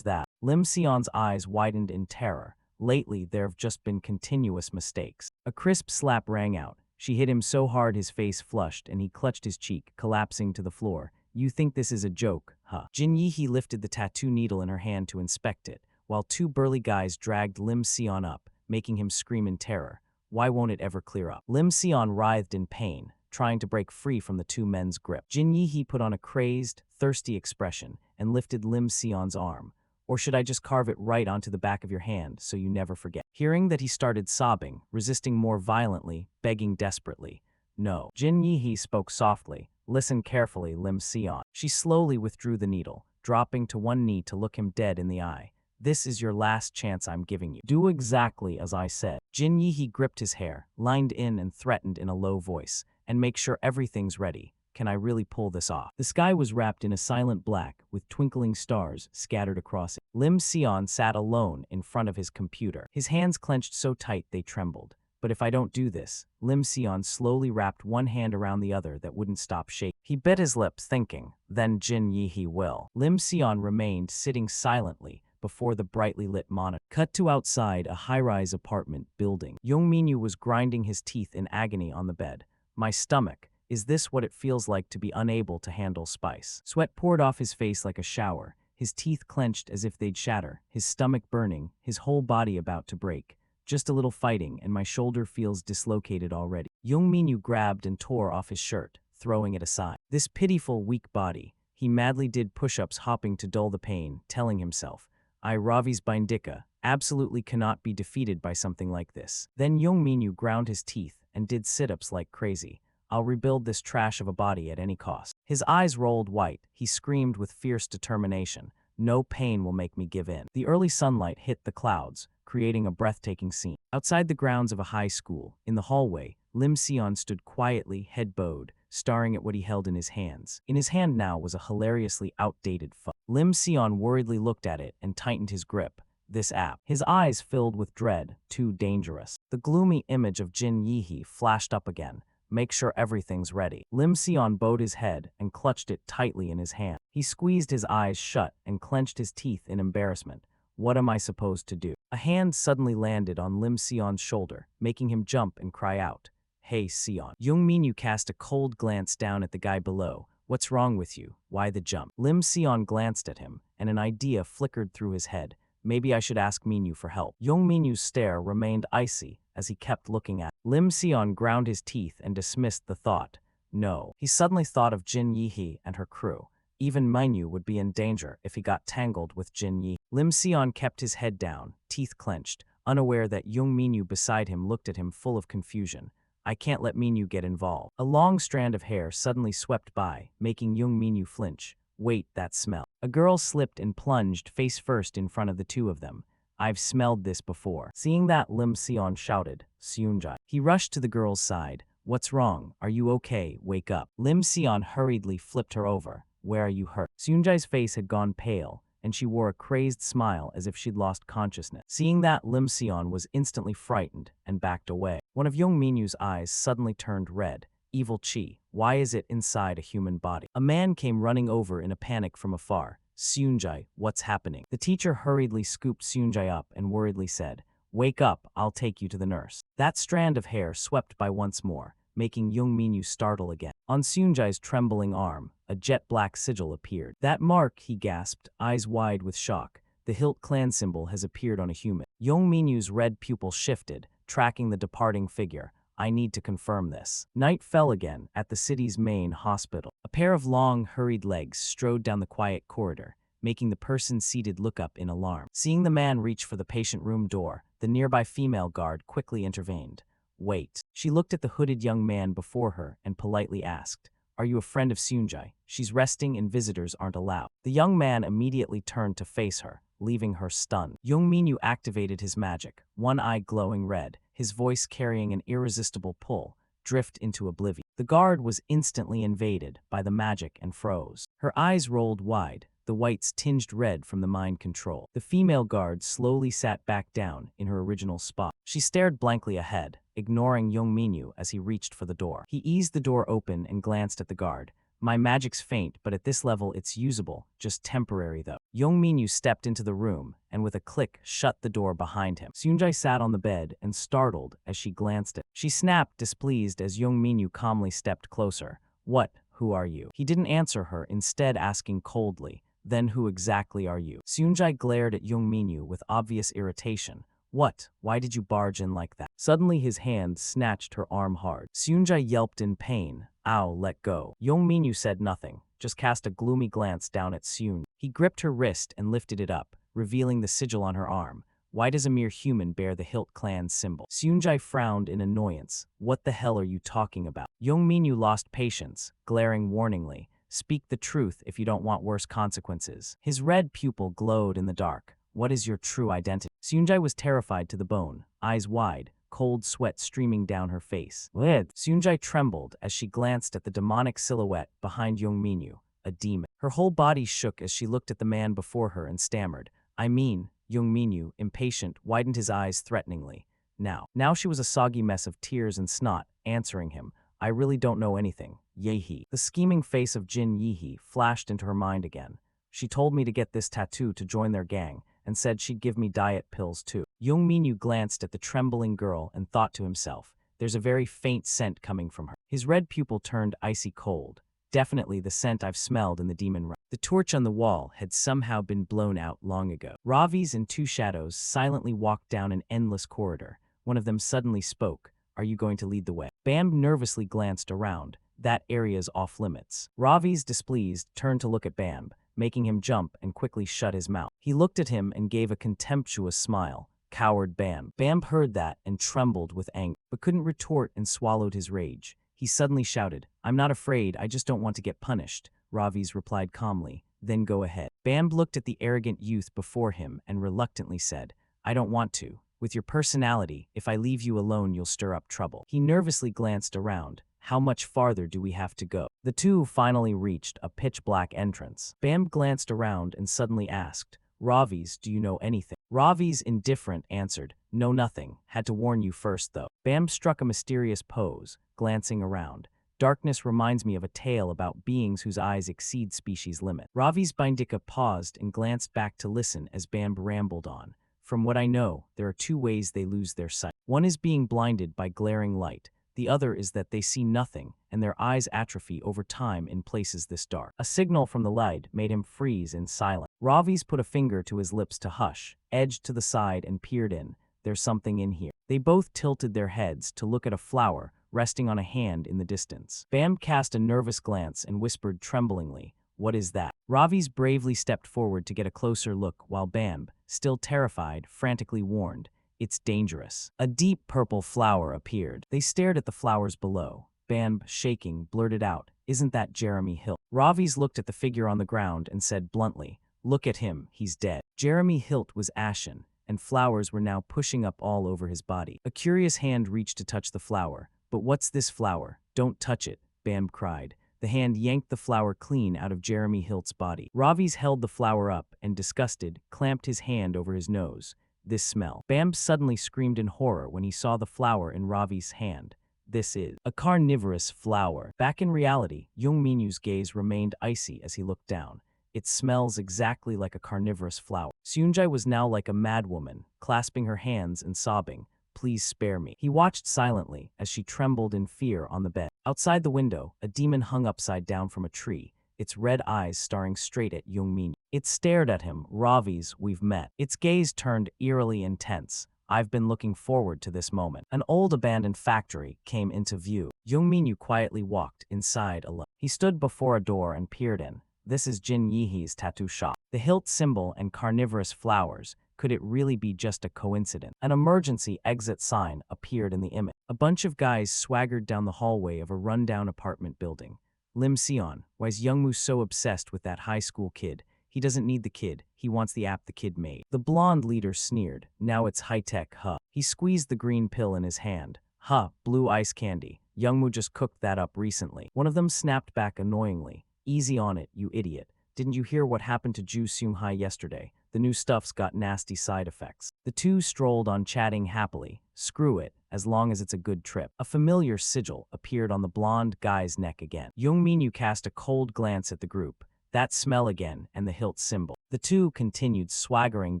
that. Lim Sion's eyes widened in terror. Lately, there have just been continuous mistakes. A crisp slap rang out. She hit him so hard his face flushed and he clutched his cheek, collapsing to the floor. You think this is a joke, huh? Jin Yihe lifted the tattoo needle in her hand to inspect it, while two burly guys dragged Lim Sion up, making him scream in terror. Why won't it ever clear up? Lim Sion writhed in pain, trying to break free from the two men's grip. Jin Yihe put on a crazed, thirsty expression and lifted Lim Sion's arm. Or should I just carve it right onto the back of your hand so you never forget? Hearing that, he started sobbing, resisting more violently, begging desperately. No. Jin Yihe spoke softly. Listen carefully, Lim Sion. She slowly withdrew the needle, dropping to one knee to look him dead in the eye. This is your last chance I'm giving you. Do exactly as I said. Jin Yihe gripped his hair, lined in and threatened in a low voice. And make sure everything's ready. Can I really pull this off? The sky was wrapped in a silent black, with twinkling stars scattered across it. Lim Sion sat alone in front of his computer. His hands clenched so tight they trembled. But if I don't do this, Lim Sion slowly wrapped one hand around the other that wouldn't stop shaking. He bit his lips, thinking, then Jin Yihe will. Lim Sion remained sitting silently before the brightly lit monitor. Cut to outside a high-rise apartment building. Young Minyu was grinding his teeth in agony on the bed. My stomach. Is this what it feels like to be unable to handle spice? Sweat poured off his face like a shower, his teeth clenched as if they'd shatter, his stomach burning, his whole body about to break. Just a little fighting, and my shoulder feels dislocated already. Young Minyu grabbed and tore off his shirt, throwing it aside. This pitiful, weak body. He madly did push-ups, hopping to dull the pain, telling himself, I Ravi's Bindika absolutely cannot be defeated by something like this. Then Young Minyu ground his teeth and did sit-ups like crazy. I'll rebuild this trash of a body at any cost. His eyes rolled white. He screamed with fierce determination. No pain will make me give in. The early sunlight hit the clouds, creating a breathtaking scene. Outside the grounds of a high school, in the hallway, Lim Sion stood quietly, head bowed, staring at what he held in his hands. In his hand now was a hilariously outdated phone. Lim Sion worriedly looked at it and tightened his grip. This app. His eyes filled with dread, too dangerous. The gloomy image of Jin Yihe flashed up again. Make sure everything's ready. Lim Sion bowed his head and clutched it tightly in his hand. He squeezed his eyes shut and clenched his teeth in embarrassment. What am I supposed to do? A hand suddenly landed on Lim Sion's shoulder, making him jump and cry out. Hey, Sion. Young Minyu cast a cold glance down at the guy below. What's wrong with you? Why the jump? Lim Sion glanced at him, and an idea flickered through his head. Maybe I should ask Minyu for help. Young Minyu's stare remained icy as he kept looking at. Lim Sion ground his teeth and dismissed the thought. No. He suddenly thought of Jin Yihe and her crew. Even Minyu would be in danger if he got tangled with Jin Yi. Lim Sion kept his head down, teeth clenched, unaware that Young Minyu beside him looked at him full of confusion. I can't let Minyu get involved. A long strand of hair suddenly swept by, making Young Minyu flinch. Wait, that smell. A girl slipped and plunged face first in front of the two of them. I've smelled this before. Seeing that, Lim Sion shouted, Seunjai. He rushed to the girl's side. What's wrong? Are you okay? Wake up. Lim Sion hurriedly flipped her over. Where are you hurt? Seunjai's face had gone pale, and she wore a crazed smile as if she'd lost consciousness. Seeing that, Lim Sion was instantly frightened and backed away. One of Young Minyu's eyes suddenly turned red. Evil Chi, why is it inside a human body? A man came running over in a panic from afar. Seunjai, what's happening? The teacher hurriedly scooped Seunjai up and worriedly said, Wake up, I'll take you to the nurse. That strand of hair swept by once more, making Young Minyu startle again. On Seunjai's trembling arm, a jet-black sigil appeared. That mark, he gasped, eyes wide with shock. The hilt clan symbol has appeared on a human. Young Minyu's red pupil shifted, tracking the departing figure. I need to confirm this. Night fell again at the city's main hospital. A pair of long, hurried legs strode down the quiet corridor, making the person seated look up in alarm. Seeing the man reach for the patient room door, the nearby female guard quickly intervened. Wait. She looked at the hooded young man before her and politely asked, Are you a friend of Seunjai? She's resting and visitors aren't allowed. The young man immediately turned to face her, leaving her stunned. Young Minyu activated his magic, one eye glowing red, his voice carrying an irresistible pull, drift into oblivion. The guard was instantly invaded by the magic and froze. Her eyes rolled wide, the whites tinged red from the mind control. The female guard slowly sat back down in her original spot. She stared blankly ahead, ignoring Young Minyu as he reached for the door. He eased the door open and glanced at the guard. My magic's faint, but at this level it's usable, just temporary though. Young Minyu stepped into the room and with a click shut the door behind him. Seunjai sat on the bed and startled as she glanced at. She snapped, displeased, as Young Minyu calmly stepped closer. What? Who are you? He didn't answer her, instead asking coldly, Then who exactly are you? Seunjai glared at Young Minyu with obvious irritation. What? Why did you barge in like that? Suddenly his hand snatched her arm hard. Seunjai yelped in pain. Ow, let go. Young Minyu said nothing, just cast a gloomy glance down at Seun. He gripped her wrist and lifted it up, revealing the sigil on her arm. Why does a mere human bear the Hilt clan symbol? Seunjai frowned in annoyance. What the hell are you talking about? Young Minyu lost patience, glaring warningly. Speak the truth if you don't want worse consequences. His red pupil glowed in the dark. What is your true identity? Seunjai was terrified to the bone, eyes wide, cold sweat streaming down her face. Seunjai trembled as she glanced at the demonic silhouette behind Young Minyu, a demon. Her whole body shook as she looked at the man before her and stammered. Young Minyu, impatient, widened his eyes threateningly. Now she was a soggy mess of tears and snot, answering him. I really don't know anything. Yehi. The scheming face of Jin Yihe flashed into her mind again. She told me to get this tattoo to join their gang, and said she'd give me diet pills too. Young Minyu glanced at the trembling girl and thought to himself, there's a very faint scent coming from her. His red pupil turned icy cold. Definitely the scent I've smelled in the demon realm. The torch on the wall had somehow been blown out long ago. Ravi's and two shadows silently walked down an endless corridor. One of them suddenly spoke. Are you going to lead the way? Bam nervously glanced around. That area's off limits. Ravi's displeased turned to look at Bam, making him jump and quickly shut his mouth. He looked at him and gave a contemptuous smile. Coward Bam. Bam heard that and trembled with anger, but couldn't retort and swallowed his rage. He suddenly shouted, I'm not afraid, I just don't want to get punished. Ravi's replied calmly, then go ahead. Bam looked at the arrogant youth before him and reluctantly said, I don't want to. With your personality, if I leave you alone, you'll stir up trouble. He nervously glanced around. How much farther do we have to go? The two finally reached a pitch-black entrance. Bam glanced around and suddenly asked, Ravi's, do you know anything? Ravi's, indifferent, answered, no, nothing. Had to warn you first, though. Bam struck a mysterious pose, glancing around. Darkness reminds me of a tale about beings whose eyes exceed species limit. Ravi's Bindika paused and glanced back to listen as Bam rambled on. From what I know, there are two ways they lose their sight. One is being blinded by glaring light. The other is that they see nothing, and their eyes atrophy over time in places this dark. A signal from the light made him freeze in silence. Ravi's put a finger to his lips to hush, edged to the side and peered in. There's something in here. They both tilted their heads to look at a flower resting on a hand in the distance. Bam cast a nervous glance and whispered tremblingly, what is that? Ravi's bravely stepped forward to get a closer look while Bam, still terrified, frantically warned, it's dangerous. A deep purple flower appeared. They stared at the flowers below. Bam, shaking, blurted out, isn't that Jeremy Hilt? Ravi's looked at the figure on the ground and said bluntly, look at him, he's dead. Jeremy Hilt was ashen, and flowers were now pushing up all over his body. A curious hand reached to touch the flower. But what's this flower? Don't touch it, Bam cried. The hand yanked the flower clean out of Jeremy Hilt's body. Ravi's held the flower up and, disgusted, clamped his hand over his nose. This smell. Bam suddenly screamed in horror when he saw the flower in Ravi's hand. This is a carnivorous flower. Back in reality, Young Minu's gaze remained icy as he looked down. It smells exactly like a carnivorous flower. Seunjae was now like a madwoman, clasping her hands and sobbing. Please spare me. He watched silently as she trembled in fear on the bed. Outside the window, a demon hung upside down from a tree, its red eyes staring straight at Young Min. It stared at him. Ravi's, we've met. Its gaze turned eerily intense. I've been looking forward to this moment. An old abandoned factory came into view. Young Minyu quietly walked inside alone. He stood before a door and peered in. This is Jin Yihee's tattoo shop. The hilt symbol and carnivorous flowers. Could it really be just a coincidence? An emergency exit sign appeared in the image. A bunch of guys swaggered down the hallway of a rundown apartment building. Lim Sion, why's Youngmoo so obsessed with that high school kid? He doesn't need the kid, he wants the app the kid made. The blonde leader sneered. Now it's high-tech, huh? He squeezed the green pill in his hand. Huh, blue ice candy. Youngmoo just cooked that up recently. One of them snapped back annoyingly. Easy on it, you idiot. Didn't you hear what happened to Ju Seung-hai yesterday? The new stuff's got nasty side effects. The two strolled on chatting happily. Screw it, as long as it's a good trip. A familiar sigil appeared on the blonde guy's neck again. Young Minyu cast a cold glance at the group. That smell again, and the hilt symbol. The two continued swaggering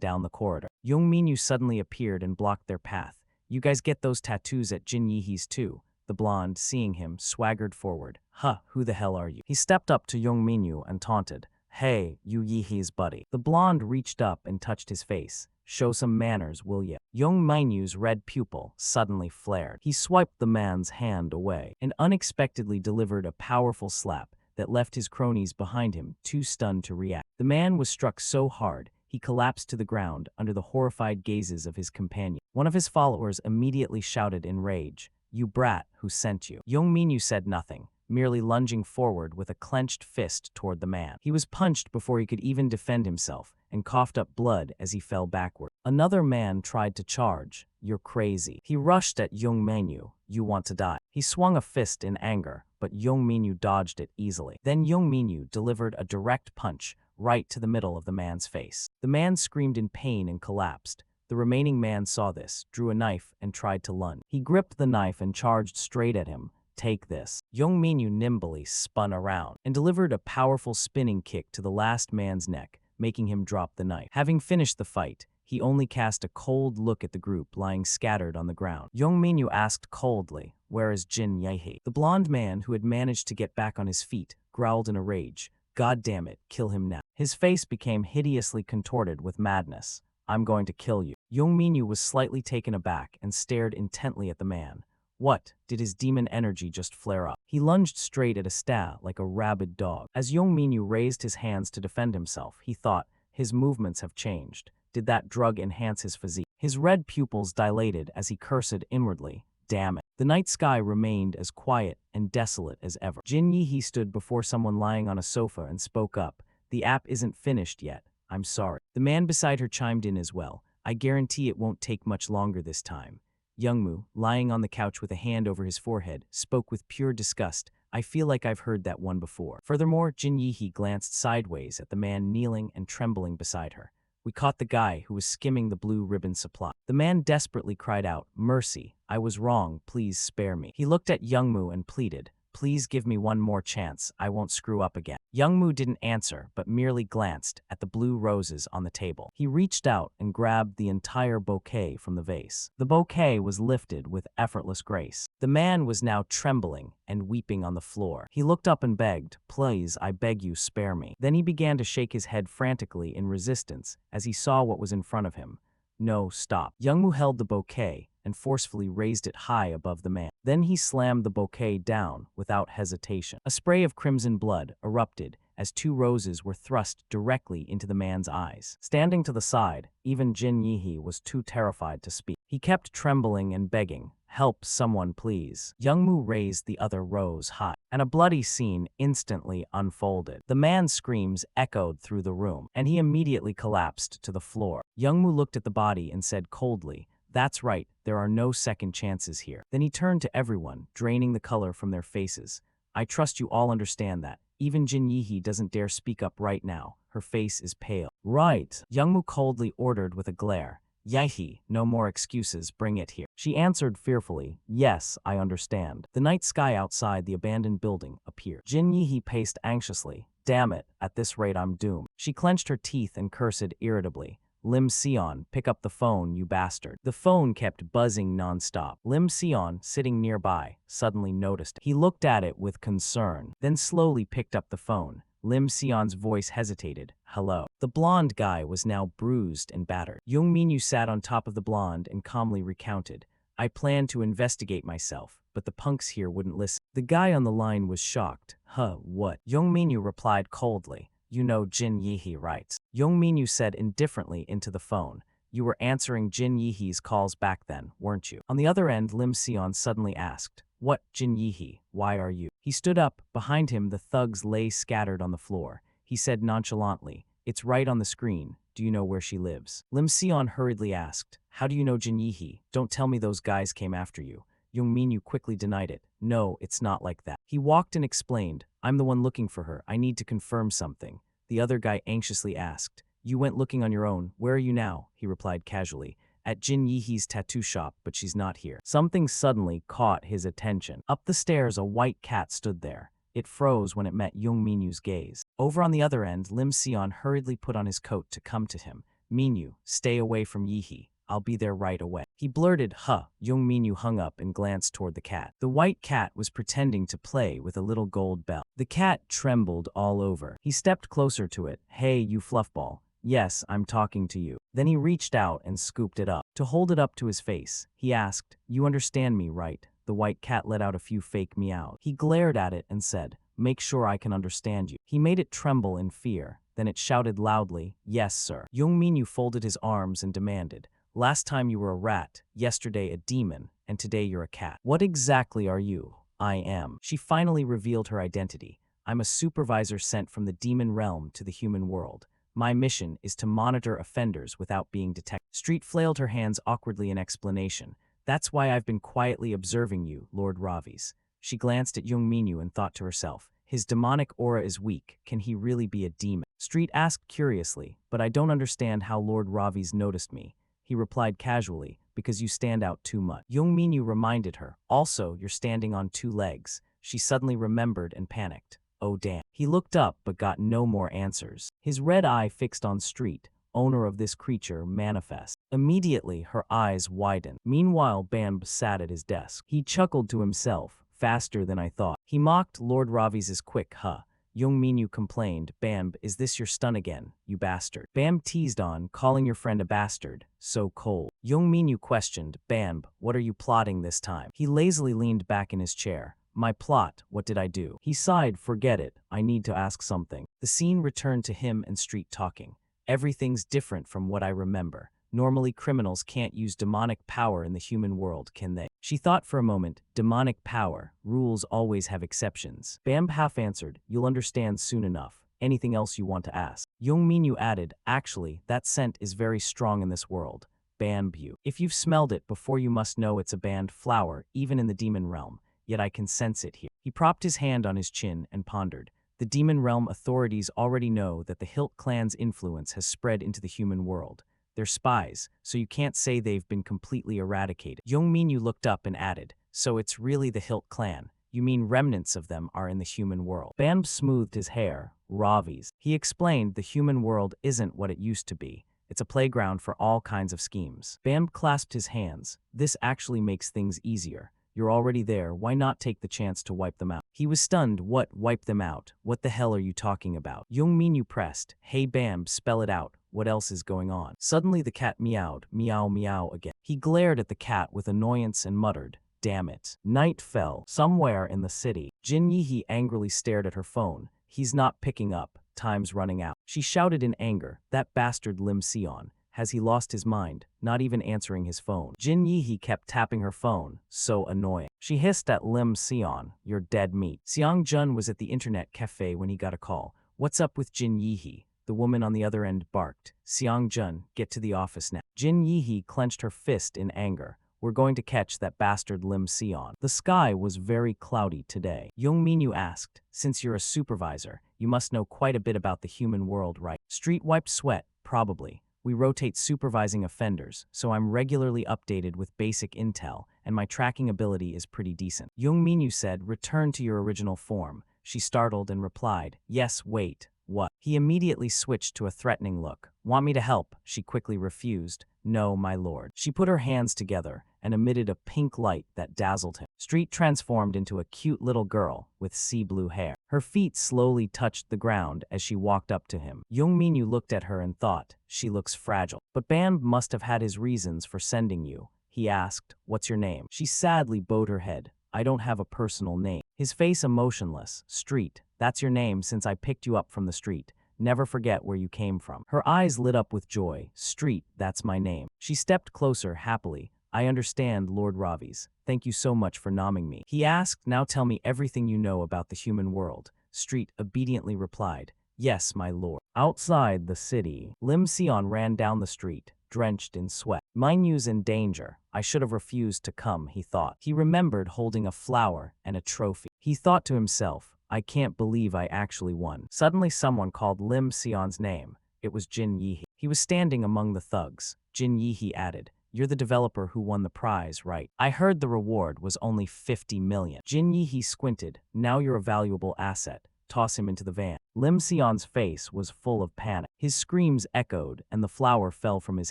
down the corridor. Young Minyu suddenly appeared and blocked their path. You guys get those tattoos at Jin Yihee's too. The blonde, seeing him, swaggered forward. Huh, who the hell are you? He stepped up to Young Minyu and taunted. Hey, you Yihee's buddy. The blonde reached up and touched his face. Show some manners, will ya? Young Minyu's red pupil suddenly flared. He swiped the man's hand away and unexpectedly delivered a powerful slap that left his cronies behind him too stunned to react. The man was struck so hard, he collapsed to the ground under the horrified gazes of his companion. One of his followers immediately shouted in rage, You brat, who sent you? Young Minyu said nothing, merely lunging forward with a clenched fist toward the man. He was punched before he could even defend himself and coughed up blood as he fell backward. Another man tried to charge. You're crazy. He rushed at Young Minyu. You want to die. He swung a fist in anger, but Young Minyu dodged it easily. Then Young Minyu delivered a direct punch right to the middle of the man's face. The man screamed in pain and collapsed. The remaining man saw this, drew a knife, and tried to lunge. He gripped the knife and charged straight at him. Take this. Young Minyu nimbly spun around and delivered a powerful spinning kick to the last man's neck, making him drop the knife. Having finished the fight, he only cast a cold look at the group lying scattered on the ground. Young Minyu asked coldly, Where is Jin Yehee? The blonde man, who had managed to get back on his feet, growled in a rage. God damn it, kill him now. His face became hideously contorted with madness. I'm going to kill you. Young Minyu was slightly taken aback and stared intently at the man. What? Did his demon energy just flare up? He lunged straight at Asta like a rabid dog. As Young Minyu raised his hands to defend himself, he thought, his movements have changed. Did that drug enhance his physique? His red pupils dilated as he cursed inwardly. Damn it. The night sky remained as quiet and desolate as ever. Jin Yihee stood before someone lying on a sofa and spoke up. The app isn't finished yet. I'm sorry. The man beside her chimed in as well. I guarantee it won't take much longer this time. Youngmu, lying on the couch with a hand over his forehead, spoke with pure disgust. I feel like I've heard that one before. Furthermore, Jin Yihe glanced sideways at the man kneeling and trembling beside her. We caught the guy who was skimming the blue ribbon supply. The man desperately cried out, "Mercy, I was wrong, please spare me." He looked at Youngmu and pleaded, "Please give me one more chance, I won't screw up again." Youngmu didn't answer, but merely glanced at the blue roses on the table. He reached out and grabbed the entire bouquet from the vase. The bouquet was lifted with effortless grace. The man was now trembling and weeping on the floor. He looked up and begged, "Please, I beg you, spare me." Then he began to shake his head frantically in resistance as he saw what was in front of him. "No, stop." Youngmu held the bouquet and forcefully raised it high above the man. Then he slammed the bouquet down without hesitation. A spray of crimson blood erupted as two roses were thrust directly into the man's eyes. Standing to the side, even Jin Yihe was too terrified to speak. He kept trembling and begging, "Help someone, please." Youngmu raised the other rose high, and a bloody scene instantly unfolded. The man's screams echoed through the room, and he immediately collapsed to the floor. Youngmu looked at the body and said coldly, "That's right, there are no second chances here." Then he turned to everyone, draining the color from their faces. "I trust you all understand that. Even Jin Yihe doesn't dare speak up right now. Her face is pale." "Right," Youngmu coldly ordered with a glare. "Yihe, no more excuses, bring it here." She answered fearfully, "Yes, I understand." The night sky outside the abandoned building appeared. Jin Yihe paced anxiously. "Damn it, at this rate I'm doomed." She clenched her teeth and cursed irritably. "Lim Sion, pick up the phone, you bastard." The phone kept buzzing nonstop. Lim Sion, sitting nearby, suddenly noticed it. He looked at it with concern, then slowly picked up the phone. Lim Sion's voice hesitated. "Hello." The blonde guy was now bruised and battered. Young Minyu sat on top of the blonde and calmly recounted, "I planned to investigate myself, but the punks here wouldn't listen." The guy on the line was shocked. "Huh, what?" Young Minyu replied coldly, "You know Jin Yihe, right?" Young Minyu said indifferently into the phone, "You were answering Jin Yihe's calls back then, weren't you?" On the other end, Lim Sion suddenly asked, "What, Jin Yihe, why are you?" He stood up. Behind him, the thugs lay scattered on the floor. He said nonchalantly, "It's right on the screen. Do you know where she lives?" Lim Sion hurriedly asked, "How do you know Jin Yihe? Don't tell me those guys came after you." Young Minyu quickly denied it. "No, it's not like that." He walked and explained, "I'm the one looking for her. I need to confirm something." The other guy anxiously asked, "You went looking on your own. Where are you now?" He replied casually, "At Jin Yihe's tattoo shop, but she's not here." Something suddenly caught his attention. Up the stairs, a white cat stood there. It froze when it met Young Minyu's gaze. Over on the other end, Lim Sion hurriedly put on his coat to come to him. "Minyu, stay away from Yihe. I'll be there right away." He blurted, "Huh." Young Minyu hung up and glanced toward the cat. The white cat was pretending to play with a little gold bell. The cat trembled all over. He stepped closer to it. "Hey, you fluffball. Yes, I'm talking to you." Then he reached out and scooped it up. To hold it up to his face, he asked, "You understand me, right?" The white cat let out a few fake meows. He glared at it and said, "Make sure I can understand you." He made it tremble in fear. Then it shouted loudly, "Yes, sir." Young Minyu folded his arms and demanded, "Last time you were a rat, yesterday a demon, and today you're a cat. What exactly are you?" "I am." She finally revealed her identity. "I'm a supervisor sent from the demon realm to the human world. My mission is to monitor offenders without being detected." Street flailed her hands awkwardly in explanation. "That's why I've been quietly observing you, Lord Ravi's." She glanced at Young Minyu and thought to herself, "His demonic aura is weak. Can he really be a demon?" Street asked curiously, "But I don't understand how Lord Ravi's noticed me." He replied casually, "Because you stand out too much." Young Minyu reminded her, "Also, you're standing on two legs." She suddenly remembered and panicked. Oh damn. He looked up but got no more answers. His red eye fixed on Street, owner of this creature, manifest. Immediately, her eyes widened. Meanwhile, Bamb sat at his desk. He chuckled to himself, "Faster than I thought." He mocked Lord Ravi's quick huh. Young Minyu complained, "Bamb, is this your stun again, you bastard?" Bamb teased on, calling your friend a bastard, so cold. Young Minyu questioned, "Bamb, what are you plotting this time?" He lazily leaned back in his chair. "My plot, what did I do?" He sighed, "Forget it, I need to ask something." The scene returned to him and Street talking. "Everything's different from what I remember. Normally criminals can't use demonic power in the human world, can they?" She thought for a moment. "Demonic power, rules always have exceptions." Bamb half answered, "You'll understand soon enough." Anything else you want to ask? Young Minyu added, actually, that scent is very strong in this world. Bamboo. If you've smelled it before, you must know it's a banned flower, even in the demon realm, yet I can sense it here. He propped his hand on his chin and pondered. The demon realm authorities already know that the Hilt clan's influence has spread into the human world. They're spies, so you can't say they've been completely eradicated. Young Minyu looked up and added, so it's really the Hilt clan. You mean remnants of them are in the human world? Bam smoothed his hair. Ravi's. He explained the human world isn't what it used to be. It's a playground for all kinds of schemes. Bam clasped his hands. This actually makes things easier. You're already there, why not take the chance to wipe them out? He was stunned. What, wipe them out? What the hell are you talking about? Young Minyu pressed. Hey Bam, spell it out. What else is going on? Suddenly the cat meowed, meow meow again. He glared at the cat with annoyance and muttered, damn it. Night fell. Somewhere in the city. Jin Yihe angrily stared at her phone. He's not picking up. Time's running out. She shouted in anger, that bastard Lim Sion. Has he lost his mind? Not even answering his phone. Jin Yihe kept tapping her phone. So annoying. She hissed at Lim Sion, you're dead meat. Xiang Jun was at the internet cafe when he got a call. What's up with Jin Yihe? The woman on the other end barked. Xiang Jun, get to the office now. Jin Yihe clenched her fist in anger. We're going to catch that bastard Lim Sion. The sky was very cloudy today. Young Minyu asked, since you're a supervisor, you must know quite a bit about the human world, right? Street wiped sweat, probably. We rotate supervising offenders, so I'm regularly updated with basic intel, and my tracking ability is pretty decent. Young Minyu said, return to your original form. She startled and replied, yes, wait, what? He immediately switched to a threatening look. Want me to help? She quickly refused. No, my lord. She put her hands together and emitted a pink light that dazzled him. Street transformed into a cute little girl with sea blue hair. Her feet slowly touched the ground as she walked up to him. Young Minyu looked at her and thought, she looks fragile. But Bam must have had his reasons for sending you. He asked, what's your name? She sadly bowed her head. I don't have a personal name. His face emotionless. Street, that's your name since I picked you up from the street. Never forget where you came from. Her eyes lit up with joy. Street, that's my name. She stepped closer happily. I understand, Lord Ravi's. Thank you so much for nomming me. He asked, now tell me everything you know about the human world. Street obediently replied, yes, my lord. Outside the city, Lim Sion ran down the street, drenched in sweat. Minyu's in danger. I should have refused to come, he thought. He remembered holding a flower and a trophy. He thought to himself, I can't believe I actually won. Suddenly someone called Lim Sion's name. It was Jin Yihe. He was standing among the thugs. Jin Yihe added, you're the developer who won the prize, right? I heard the reward was only 50 million. Jin Yihe squinted. Now you're a valuable asset. Toss him into the van. Lim Sion's face was full of panic. His screams echoed and the flower fell from his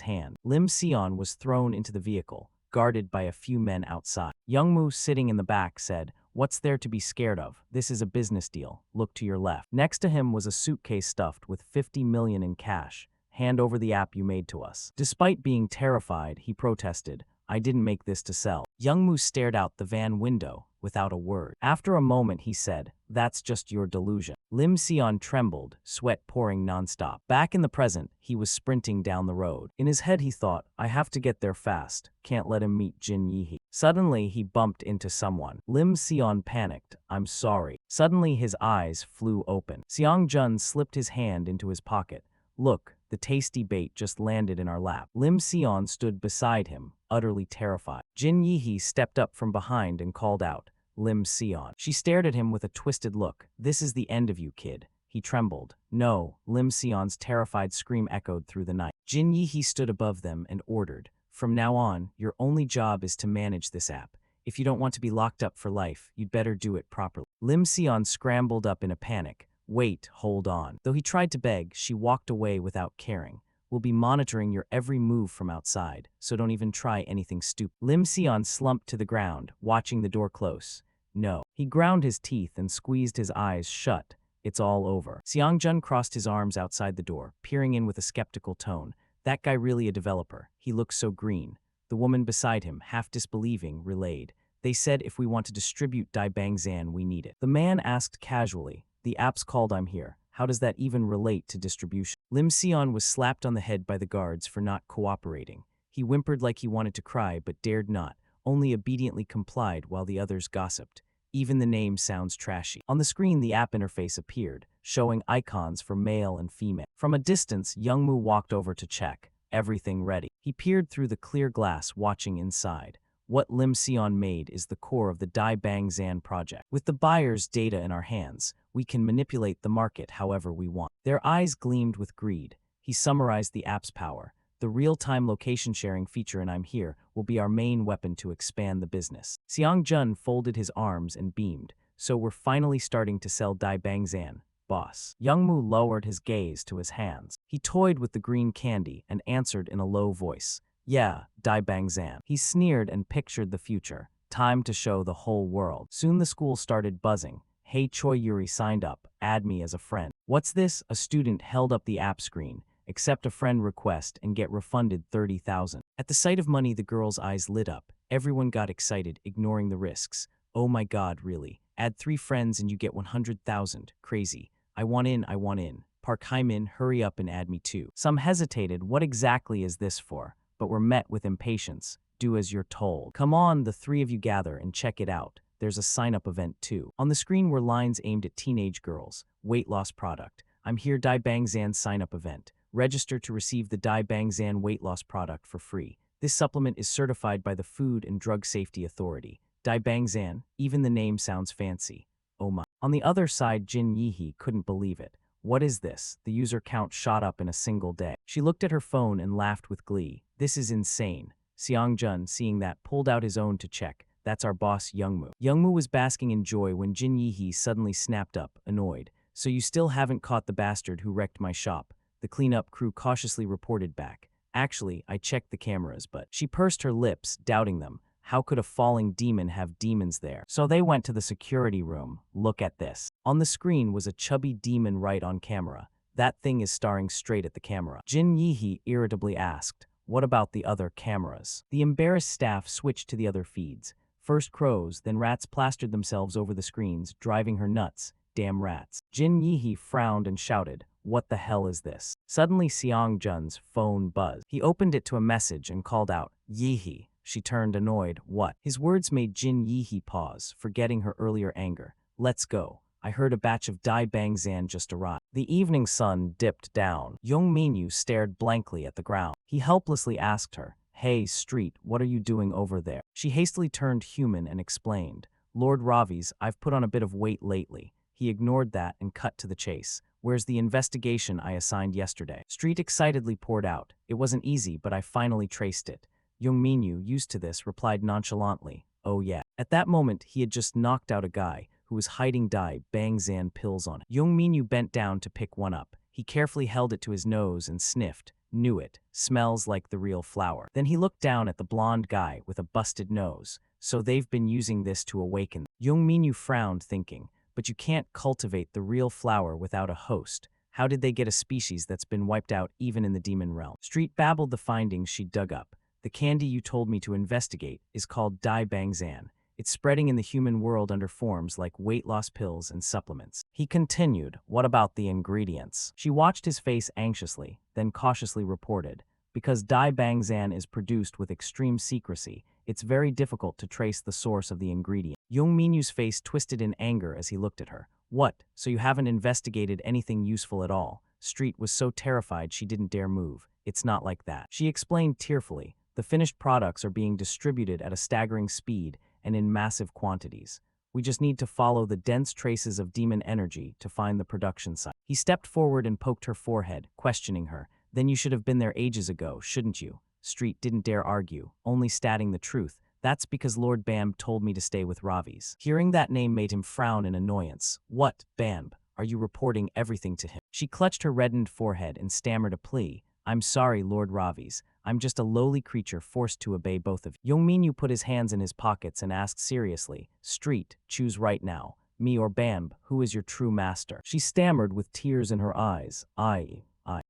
hand. Lim Sion was thrown into the vehicle, guarded by a few men outside. Young Mu, sitting in the back, said, what's there to be scared of? This is a business deal. Look to your left. Next to him was a suitcase stuffed with 50 million in cash. Hand over the app you made to us. Despite being terrified, he protested, I didn't make this to sell. Young Mu stared out the van window without a word. After a moment, he said, that's just your delusion. Lim Sion trembled, sweat pouring nonstop. Back in the present, he was sprinting down the road. In his head, he thought, I have to get there fast. Can't let him meet Jin Yihe. Suddenly, he bumped into someone. Lim Sion panicked. I'm sorry. Suddenly, his eyes flew open. Xiang Jun slipped his hand into his pocket. Look, the tasty bait just landed in our lap. Lim Sion stood beside him, utterly terrified. Jin Yihe stepped up from behind and called out, Lim Sion. She stared at him with a twisted look. This is the end of you, kid. He trembled. No, Lim Sion's terrified scream echoed through the night. Jin Yihe stood above them and ordered, from now on, your only job is to manage this app. If you don't want to be locked up for life, you'd better do it properly. Lim Sion scrambled up in a panic. Wait, hold on. Though he tried to beg, she walked away without caring. We'll be monitoring your every move from outside, so don't even try anything stupid. Lim Sion slumped to the ground, watching the door close. No. He ground his teeth and squeezed his eyes shut. It's all over. Xiang Jun crossed his arms outside the door, peering in with a skeptical tone. That guy really a developer. He looks so green. The woman beside him, half disbelieving, relayed. They said if we want to distribute Dai Bang Zan, we need it. The man asked casually. The app's called I'm Here. How does that even relate to distribution? Lim Sion was slapped on the head by the guards for not cooperating. He whimpered like he wanted to cry but dared not, only obediently complied while the others gossiped. Even the name sounds trashy. On the screen, the app interface appeared, showing icons for male and female. From a distance, Youngmoo walked over to check. Everything ready. He peered through the clear glass, watching inside. What Lim Sion made is the core of the Dai Bang Zan project. With the buyer's data in our hands, we can manipulate the market however we want. Their eyes gleamed with greed. He summarized the app's power. The real-time location sharing feature in I'm Here will be our main weapon to expand the business. Seong Jun folded his arms and beamed. So we're finally starting to sell Dai Bang Zan, boss. Youngmoo lowered his gaze to his hands. He toyed with the green candy and answered in a low voice. Yeah, Dai Bang Zan. He sneered and pictured the future. Time to show the whole world. Soon the school started buzzing. Hey, Choi Yuri signed up. Add me as a friend. What's this? A student held up the app screen. Accept a friend request and get refunded 30,000. At the sight of money, the girl's eyes lit up. Everyone got excited, ignoring the risks. Oh my god, really? Add 3 friends and you get 100,000. Crazy. I want in, I want in. Park Hymin, hurry up and add me too. Some hesitated. What exactly is this for? But were met with impatience. Do as you're told. Come on, the 3 of you gather and check it out. There's a sign-up event too. On the screen were lines aimed at teenage girls. Weight loss product. I'm Here Dai Bang Zan sign-up event. Register to receive the Dai Bang Zan weight loss product for free. This supplement is certified by the Food and Drug Safety Authority. Dai Bang Zan, even the name sounds fancy. Oh my. On the other side, Jin Yihe couldn't believe it. What is this? The user count shot up in a single day. She looked at her phone and laughed with glee. This is insane. Seong Jun, seeing that, pulled out his own to check. That's our boss, Youngmoo. Youngmoo was basking in joy when Jin Yihe suddenly snapped up, annoyed. So you still haven't caught the bastard who wrecked my shop? The cleanup crew cautiously reported back. Actually, I checked the cameras, but she pursed her lips, doubting them. How could a falling demon have demons there? So they went to the security room. Look at this. On the screen was a chubby demon right on camera. That thing is staring straight at the camera. Jin Yihe irritably asked, what about the other cameras? The embarrassed staff switched to the other feeds. First crows, then rats plastered themselves over the screens, driving her nuts. Damn rats. Jin Yihe frowned and shouted, what the hell is this? Suddenly Seong Jun's phone buzzed. He opened it to a message and called out, Yihe. She turned annoyed. What? His words made Jin Yihe pause, forgetting her earlier anger. Let's go. I heard a batch of Dai Bang Zan just arrived. The evening sun dipped down. Yong Minyu stared blankly at the ground. He helplessly asked her, Hey, Street, what are you doing over there? She hastily turned human and explained, Lord Ravi's, I've put on a bit of weight lately. He ignored that and cut to the chase. Where's the investigation I assigned yesterday? Street excitedly poured out. It wasn't easy, but I finally traced it. Young Minyu, used to this, replied nonchalantly, oh yeah. At that moment, he had just knocked out a guy who was hiding Dai Bang Zan pills on him. Young Minyu bent down to pick one up. He carefully held it to his nose and sniffed. Knew it. Smells like the real flower. Then he looked down at the blonde guy with a busted nose. So they've been using this to awaken. Young Minyu frowned, thinking, but you can't cultivate the real flower without a host. How did they get a species that's been wiped out even in the demon realm? Street babbled the findings she dug up. The candy you told me to investigate is called Dai Bang Zan. It's spreading in the human world under forms like weight loss pills and supplements. He continued, what about the ingredients? She watched his face anxiously, then cautiously reported, because Dai Bang Zan is produced with extreme secrecy, it's very difficult to trace the source of the ingredient. Young Minyu's face twisted in anger as he looked at her. What? So you haven't investigated anything useful at all? Street was so terrified she didn't dare move. It's not like that. She explained tearfully, the finished products are being distributed at a staggering speed and in massive quantities. We just need to follow the dense traces of demon energy to find the production site. He stepped forward and poked her forehead, questioning her. Then you should have been there ages ago, shouldn't you? Street didn't dare argue, only stating the truth. That's because Lord Bamb told me to stay with Ravi's. Hearing that name made him frown in annoyance. What, Bamb? Are you reporting everything to him? She clutched her reddened forehead and stammered a plea. I'm sorry, Lord Ravi's. I'm just a lowly creature forced to obey both of you. Young Minyu put his hands in his pockets and asked seriously, Street, choose right now. Me or Bamb, who is your true master? She stammered with tears in her eyes. I.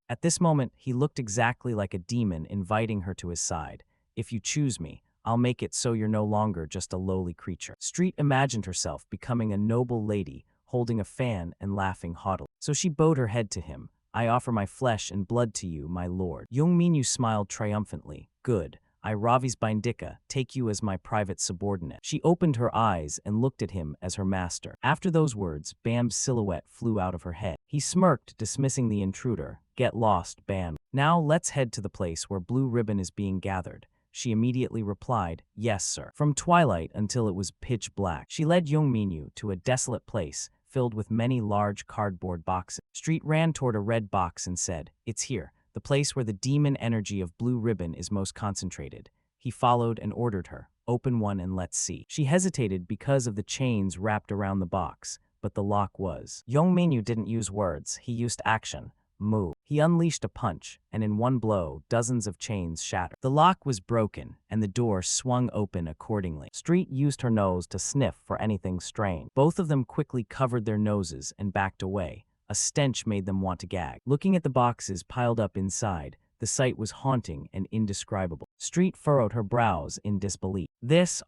At this moment, he looked exactly like a demon inviting her to his side. If you choose me, I'll make it so you're no longer just a lowly creature. Street imagined herself becoming a noble lady, holding a fan and laughing haughtily. So she bowed her head to him. I offer my flesh and blood to you, my lord. Young Minyu smiled triumphantly. Good. I, Ravi's Bindika, take you as my private subordinate. She opened her eyes and looked at him as her master. After those words, Bam's silhouette flew out of her head. He smirked, dismissing the intruder. Get lost, Bam. Now let's head to the place where Blue Ribbon is being gathered. She immediately replied, yes, sir. From twilight until it was pitch black, she led Young Minyu to a desolate place filled with many large cardboard boxes. Street ran toward a red box and said, it's here, the place where the demon energy of Blue Ribbon is most concentrated. He followed and ordered her, open one and let's see. She hesitated because of the chains wrapped around the box, but the lock was. Young Minyu didn't use words, he used action. Move. He unleashed a punch, and in one blow, dozens of chains shattered. The lock was broken, and the door swung open accordingly. Street used her nose to sniff for anything strange. Both of them quickly covered their noses and backed away. A stench made them want to gag. Looking at the boxes piled up inside, the sight was haunting and indescribable. Street furrowed her brows in disbelief.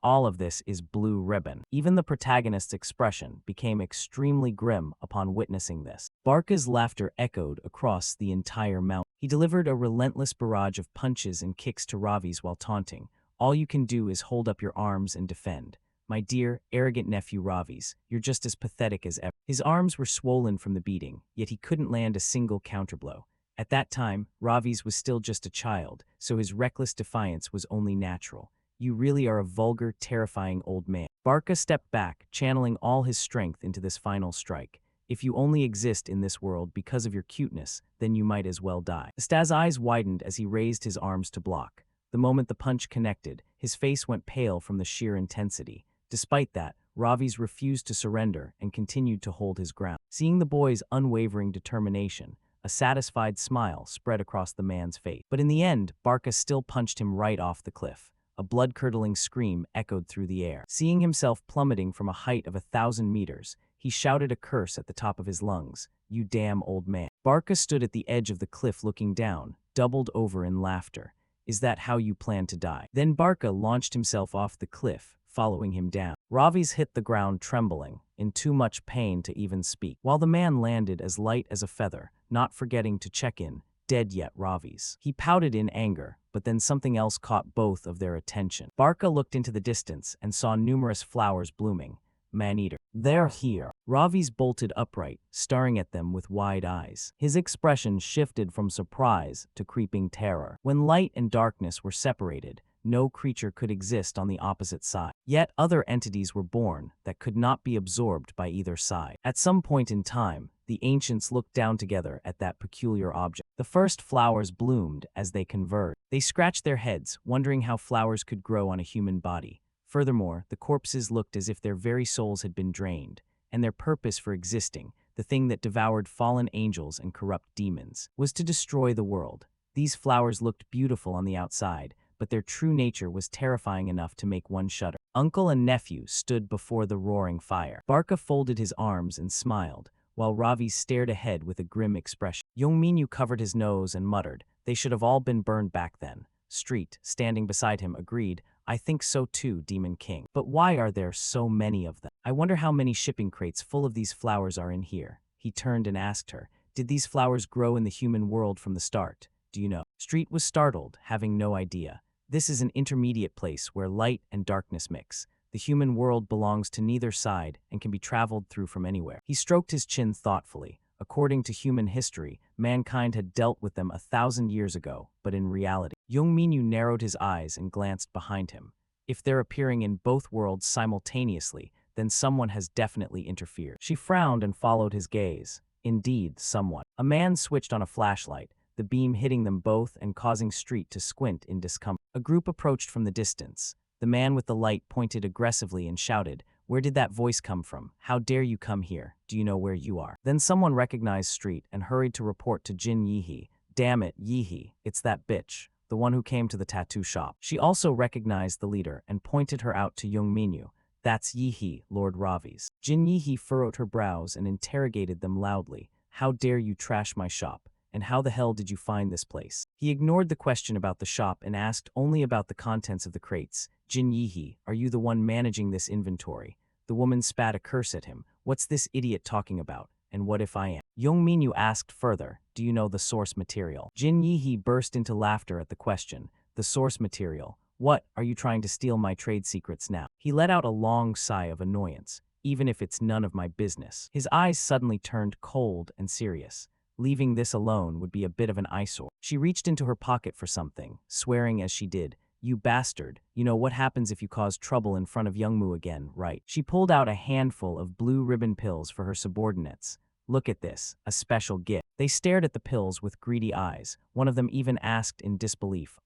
All of this is Blue Ribbon. Even the protagonist's expression became extremely grim upon witnessing this. Barca's laughter echoed across the entire mountain. He delivered a relentless barrage of punches and kicks to Ravi's while taunting. All you can do is hold up your arms and defend. My dear, arrogant nephew Ravi's, you're just as pathetic as ever. His arms were swollen from the beating, yet he couldn't land a single counterblow. At that time, Ravi's was still just a child, so his reckless defiance was only natural. You really are a vulgar, terrifying old man. Barca stepped back, channeling all his strength into this final strike. If you only exist in this world because of your cuteness, then you might as well die. Astaz's eyes widened as he raised his arms to block. The moment the punch connected, his face went pale from the sheer intensity. Despite that, Ravi's refused to surrender and continued to hold his ground. Seeing the boy's unwavering determination, a satisfied smile spread across the man's face. But in the end, Barca still punched him right off the cliff. A blood-curdling scream echoed through the air. Seeing himself plummeting from a height of 1,000 meters, he shouted a curse at the top of his lungs. You damn old man. Barca stood at the edge of the cliff looking down, doubled over in laughter. Is that how you plan to die? Then Barca launched himself off the cliff, following him down. Ravi's hit the ground trembling, in too much pain to even speak, while the man landed as light as a feather, not forgetting to check in, dead yet Ravi's. He pouted in anger, but then something else caught both of their attention. Barca looked into the distance and saw numerous flowers blooming. Man-eater. They're here. Ravi's bolted upright, staring at them with wide eyes. His expression shifted from surprise to creeping terror. When light and darkness were separated, no creature could exist on the opposite side. Yet other entities were born that could not be absorbed by either side. At some point in time, the ancients looked down together at that peculiar object. The first flowers bloomed as they converged. They scratched their heads, wondering how flowers could grow on a human body. Furthermore, the corpses looked as if their very souls had been drained, and their purpose for existing, the thing that devoured fallen angels and corrupt demons, was to destroy the world. These flowers looked beautiful on the outside, but their true nature was terrifying enough to make one shudder. Uncle and nephew stood before the roaring fire. Barca folded his arms and smiled, while Ravi stared ahead with a grim expression. Young Minyu covered his nose and muttered, they should have all been burned back then. Street, standing beside him, agreed, I think so too, Demon King. But why are there so many of them? I wonder how many shipping crates full of these flowers are in here. He turned and asked her, did these flowers grow in the human world from the start? Do you know? Street was startled, having no idea. This is an intermediate place where light and darkness mix. The human world belongs to neither side and can be traveled through from anywhere. He stroked his chin thoughtfully. According to human history, mankind had dealt with them 1,000 years ago, but in reality. Young Minyu narrowed his eyes and glanced behind him. If they're appearing in both worlds simultaneously, then someone has definitely interfered. She frowned and followed his gaze. Indeed, someone. A man switched on a flashlight, the beam hitting them both and causing Street to squint in discomfort. A group approached from the distance. The man with the light pointed aggressively and shouted, where did that voice come from? How dare you come here? Do you know where you are? Then someone recognized Street and hurried to report to Jin Yihe. Damn it, Yihe, it's that bitch, the one who came to the tattoo shop. She also recognized the leader and pointed her out to Young Minyu. That's Yihe, Lord Ravi's. Jin Yihe furrowed her brows and interrogated them loudly. How dare you trash my shop? And how the hell did you find this place? He ignored the question about the shop and asked only about the contents of the crates. Jin Yihe, are you the one managing this inventory? The woman spat a curse at him. What's this idiot talking about? And what if I am? Young Minyu asked further, do you know the source material? Jin Yihe burst into laughter at the question. The source material? What, are you trying to steal my trade secrets now? He let out a long sigh of annoyance, even if it's none of my business. His eyes suddenly turned cold and serious. Leaving this alone would be a bit of an eyesore. She reached into her pocket for something, swearing as she did, "You bastard, you know what happens if you cause trouble in front of Youngmu again, right?" She pulled out a handful of blue ribbon pills for her subordinates. "Look at this, a special gift." They stared at the pills with greedy eyes. One of them even asked in disbelief,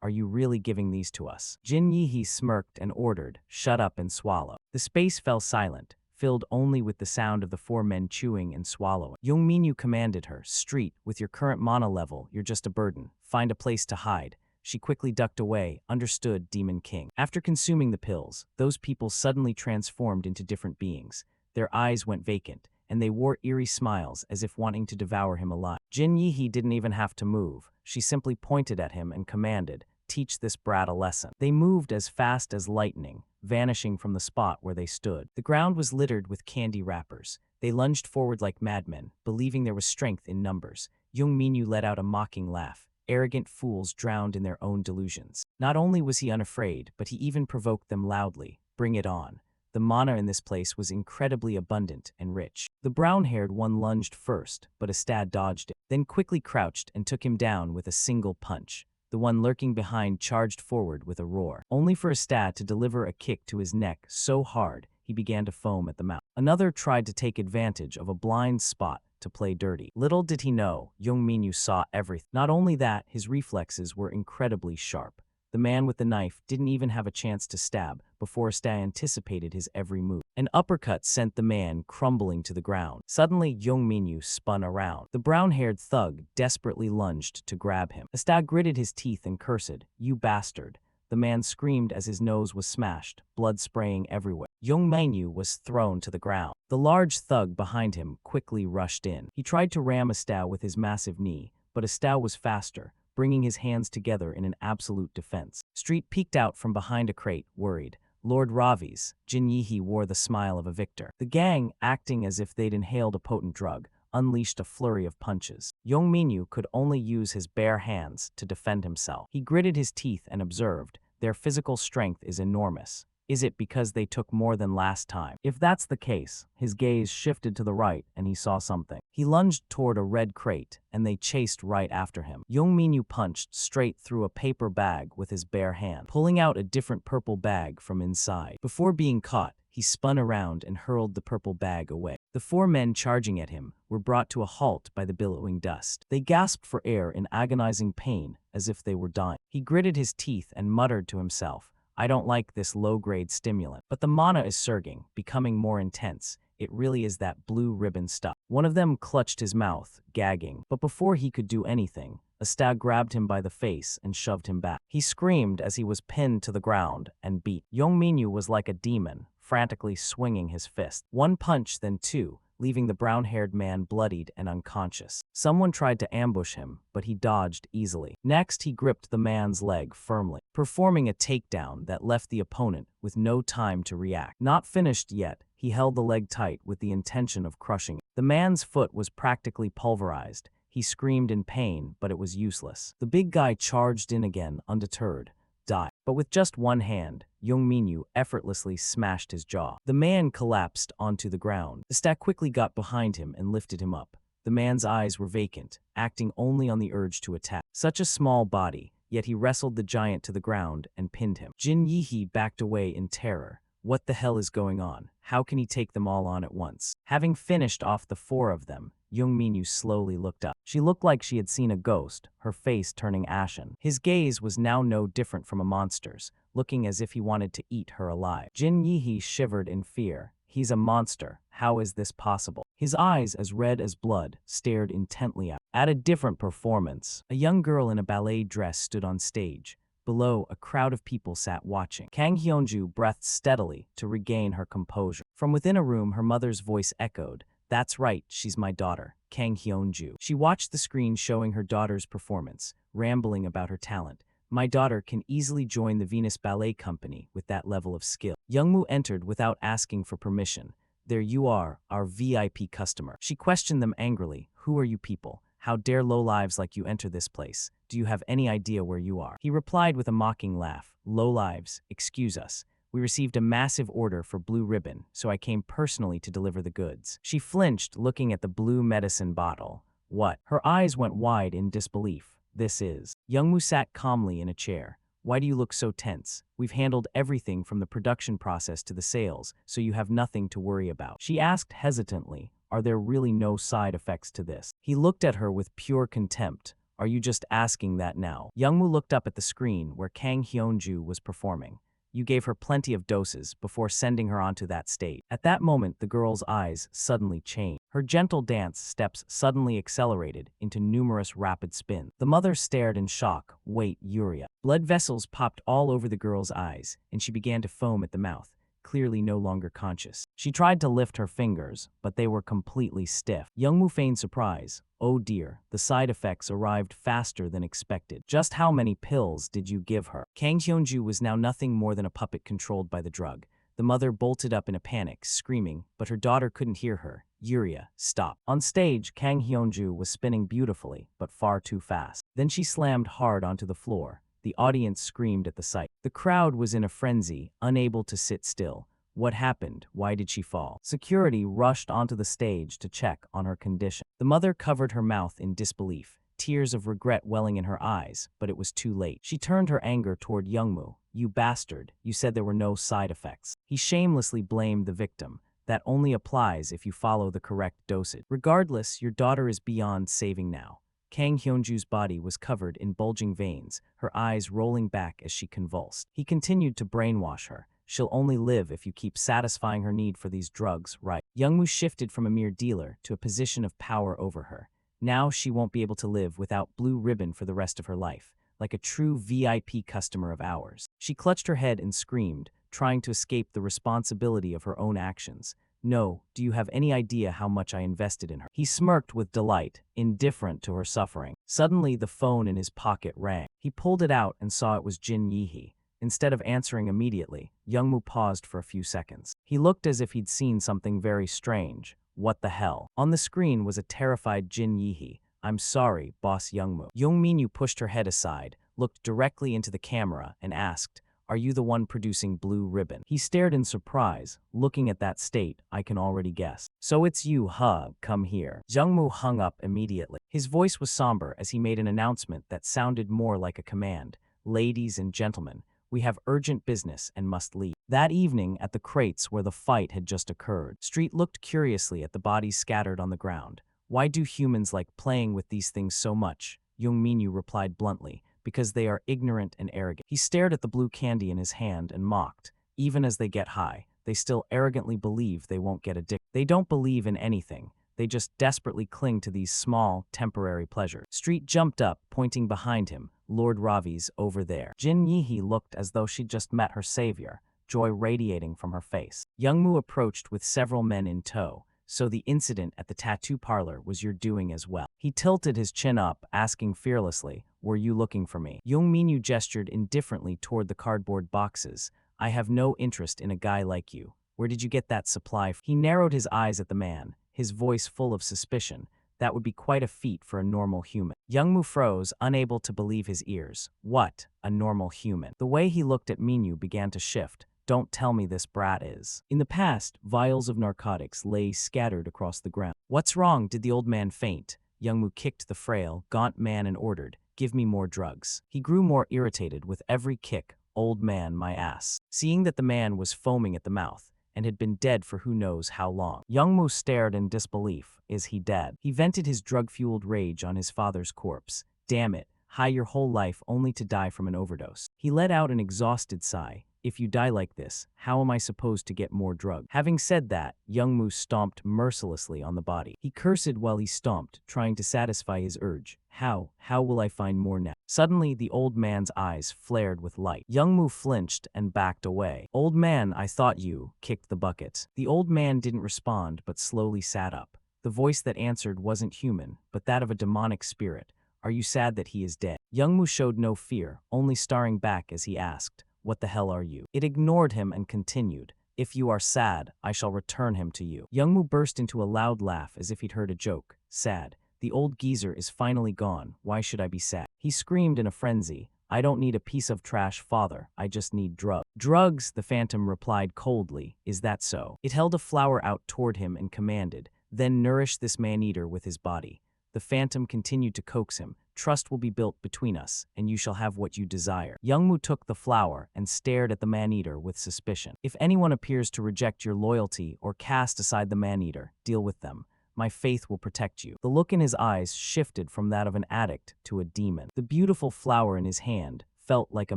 Are you really giving these to us?" Jin Yihe smirked and ordered, "Shut up and swallow." The space fell silent, filled only with the sound of the four men chewing and swallowing. Young Minyu commanded her, "Street, with your current mana level, you're just a burden. Find a place to hide." She quickly ducked away, understood Demon King. After consuming the pills, those people suddenly transformed into different beings. Their eyes went vacant, and they wore eerie smiles as if wanting to devour him alive. Jin Yihe didn't even have to move. She simply pointed at him and commanded, "Teach this brat a lesson." They moved as fast as lightning, vanishing from the spot where they stood. The ground was littered with candy wrappers. They lunged forward like madmen, believing there was strength in numbers. Young Minyu let out a mocking laugh. Arrogant fools drowned in their own delusions. Not only was he unafraid, but he even provoked them loudly. Bring it on. The mana in this place was incredibly abundant and rich. The brown-haired one lunged first, but Astad dodged it, then quickly crouched and took him down with a single punch. The one lurking behind charged forward with a roar, only for Astad to deliver a kick to his neck so hard he began to foam at the mouth. Another tried to take advantage of a blind spot to play dirty. Little did he know, Young Minyu saw everything. Not only that, his reflexes were incredibly sharp. The man with the knife didn't even have a chance to stab before Astad anticipated his every move. An uppercut sent the man crumbling to the ground. Suddenly, Young Minyu spun around. The brown-haired thug desperately lunged to grab him. Astad gritted his teeth and cursed, "You bastard." The man screamed as his nose was smashed, blood spraying everywhere. Young Minyu was thrown to the ground. The large thug behind him quickly rushed in. He tried to ram Astad with his massive knee, but Astad was faster, bringing his hands together in an absolute defense. Street peeked out from behind a crate, worried. Lord Ravi's, Jin Yihe wore the smile of a victor. The gang, acting as if they'd inhaled a potent drug, unleashed a flurry of punches. Young Minyu could only use his bare hands to defend himself. He gritted his teeth and observed, their physical strength is enormous. Is it because they took more than last time? If that's the case, his gaze shifted to the right and he saw something. He lunged toward a red crate, and they chased right after him. Young Minyu punched straight through a paper bag with his bare hand, pulling out a different purple bag from inside. Before being caught, he spun around and hurled the purple bag away. The four men charging at him were brought to a halt by the billowing dust. They gasped for air in agonizing pain, as if they were dying. He gritted his teeth and muttered to himself, "I don't like this low-grade stimulant, but the mana is surging, becoming more intense. It really is that blue ribbon stuff." One of them clutched his mouth, gagging, but before he could do anything, Astad grabbed him by the face and shoved him back. He screamed as he was pinned to the ground and beat. Young Minyu was like a demon, frantically swinging his fist. One punch, then two, leaving the brown-haired man bloodied and unconscious. Someone tried to ambush him, but he dodged easily. Next, he gripped the man's leg firmly, performing a takedown that left the opponent with no time to react. Not finished yet, he held the leg tight with the intention of crushing it. The man's foot was practically pulverized. He screamed in pain, but it was useless. The big guy charged in again, undeterred. Die. But with just one hand, Young Minyu effortlessly smashed his jaw. The man collapsed onto the ground. The stack quickly got behind him and lifted him up. The man's eyes were vacant, acting only on the urge to attack. Such a small body, yet he wrestled the giant to the ground and pinned him. Jin Yihe backed away in terror. What the hell is going on? How can he take them all on at once? Having finished off the four of them, Young Minyu slowly looked up. She looked like she had seen a ghost, her face turning ashen. His gaze was now no different from a monster's, looking as if he wanted to eat her alive. Jin Yihe shivered in fear. He's a monster. How is this possible? His eyes, as red as blood, stared intently out. At a different performance, a young girl in a ballet dress stood on stage. Below, a crowd of people sat watching. Kang Hyunju breathed steadily to regain her composure. From within a room, her mother's voice echoed, "That's right, she's my daughter, Kang Hyunju." She watched the screen showing her daughter's performance, rambling about her talent. "My daughter can easily join the Venus Ballet Company with that level of skill." Youngmu entered without asking for permission. "There you are, our VIP customer." She questioned them angrily. "Who are you people? How dare lowlives like you enter this place? Do you have any idea where you are? He replied with a mocking laugh. Lowlives, excuse us. We received a massive order for blue ribbon, so I came personally to deliver the goods. She flinched, looking at the blue medicine bottle. What? Her eyes went wide in disbelief. This is. Youngmu sat calmly in a chair. Why do you look so tense? We've handled everything from the production process to the sales, so you have nothing to worry about. She asked hesitantly, are there really no side effects to this? He looked at her with pure contempt. Are you just asking that now? Youngmu looked up at the screen where Kang Hyunju was performing. You gave her plenty of doses before sending her onto that stage. At that moment, the girl's eyes suddenly changed. Her gentle dance steps suddenly accelerated into numerous rapid spins. The mother stared in shock. Wait, Yuria. Blood vessels popped all over the girl's eyes, and she began to foam at the mouth, clearly no longer conscious. She tried to lift her fingers, but they were completely stiff. Youngmu feigned surprise. Oh dear, the side effects arrived faster than expected. Just how many pills did you give her? Kang Hyunju was now nothing more than a puppet controlled by the drug. The mother bolted up in a panic, screaming, but her daughter couldn't hear her. Yuria, stop. On stage, Kang Hyunju was spinning beautifully, but far too fast. Then she slammed hard onto the floor. The audience screamed at the sight. The crowd was in a frenzy, unable to sit still. What happened? Why did she fall? Security rushed onto the stage to check on her condition. The mother covered her mouth in disbelief, tears of regret welling in her eyes, but it was too late. She turned her anger toward Youngmu. You bastard, you said there were no side effects. He shamelessly blamed the victim. That only applies if you follow the correct dosage. Regardless, your daughter is beyond saving now. Kang Hyunju's body was covered in bulging veins, her eyes rolling back as she convulsed. He continued to brainwash her. She'll only live if you keep satisfying her need for these drugs, right? Youngmu shifted from a mere dealer to a position of power over her. Now she won't be able to live without blue ribbon for the rest of her life, like a true VIP customer of ours. She clutched her head and screamed, trying to escape the responsibility of her own actions. No, do you have any idea how much I invested in her? He smirked with delight, indifferent to her suffering. Suddenly, the phone in his pocket rang. He pulled it out and saw it was Jin Yihe. Instead of answering immediately, Youngmu paused for a few seconds. He looked as if he'd seen something very strange. What the hell? On the screen was a terrified Jin Yihe. I'm sorry, boss Youngmu. Youngminyu pushed her head aside, looked directly into the camera, and asked, are you the one producing blue ribbon? He stared in surprise. Looking at that state, I can already guess. So it's you, huh? Come here. Youngmu hung up immediately. His voice was somber as he made an announcement that sounded more like a command. Ladies and gentlemen, we have urgent business and must leave. That evening, at the crates where the fight had just occurred, Street looked curiously at the bodies scattered on the ground. Why do humans like playing with these things so much? Youngminyu replied bluntly, because they are ignorant and arrogant. He stared at the blue candy in his hand and mocked. Even as they get high, they still arrogantly believe they won't get addicted. They don't believe in anything. They just desperately cling to these small, temporary pleasures. Street jumped up, pointing behind him. Lord Ravi's over there. Jin Yihe looked as though she'd just met her savior, joy radiating from her face. Youngmu approached with several men in tow. So the incident at the tattoo parlor was your doing as well. He tilted his chin up, asking fearlessly, were you looking for me? Youngminyu gestured indifferently toward the cardboard boxes. I have no interest in a guy like you. Where did you get that supply? He narrowed his eyes at the man, his voice full of suspicion. That would be quite a feat for a normal human. Youngmu froze, unable to believe his ears. What? A normal human? The way he looked at Minyu began to shift. Don't tell me this brat is. In the past, vials of narcotics lay scattered across the ground. What's wrong? Did the old man faint? Youngmu kicked the frail, gaunt man and ordered, give me more drugs. He grew more irritated with every kick. Old man, my ass. Seeing that the man was foaming at the mouth and had been dead for who knows how long, Youngmu stared in disbelief. Is he dead? He vented his drug-fueled rage on his father's corpse. Damn it, high your whole life only to die from an overdose. He let out an exhausted sigh. If you die like this, how am I supposed to get more drugs? Having said that, Youngmu stomped mercilessly on the body. He cursed while he stomped, trying to satisfy his urge. How will I find more now? Suddenly, the old man's eyes flared with light. Youngmu flinched and backed away. Old man, I thought you kicked the bucket. The old man didn't respond, but slowly sat up. The voice that answered wasn't human, but that of a demonic spirit. Are you sad that he is dead? Youngmu showed no fear, only staring back as he asked, what the hell are you? It ignored him and continued. If you are sad, I shall return him to you. Youngmu burst into a loud laugh as if he'd heard a joke. Sad. The old geezer is finally gone. Why should I be sad? He screamed in a frenzy. I don't need a piece of trash, father. I just need drugs. Drugs, the phantom replied coldly. Is that so? It held a flower out toward him and commanded, then nourish this man-eater with his body. The phantom continued to coax him. Trust will be built between us, and you shall have what you desire. Youngmu took the flower and stared at the man-eater with suspicion. If anyone appears to reject your loyalty or cast aside the man-eater, deal with them. My faith will protect you. The look in his eyes shifted from that of an addict to a demon. The beautiful flower in his hand felt like a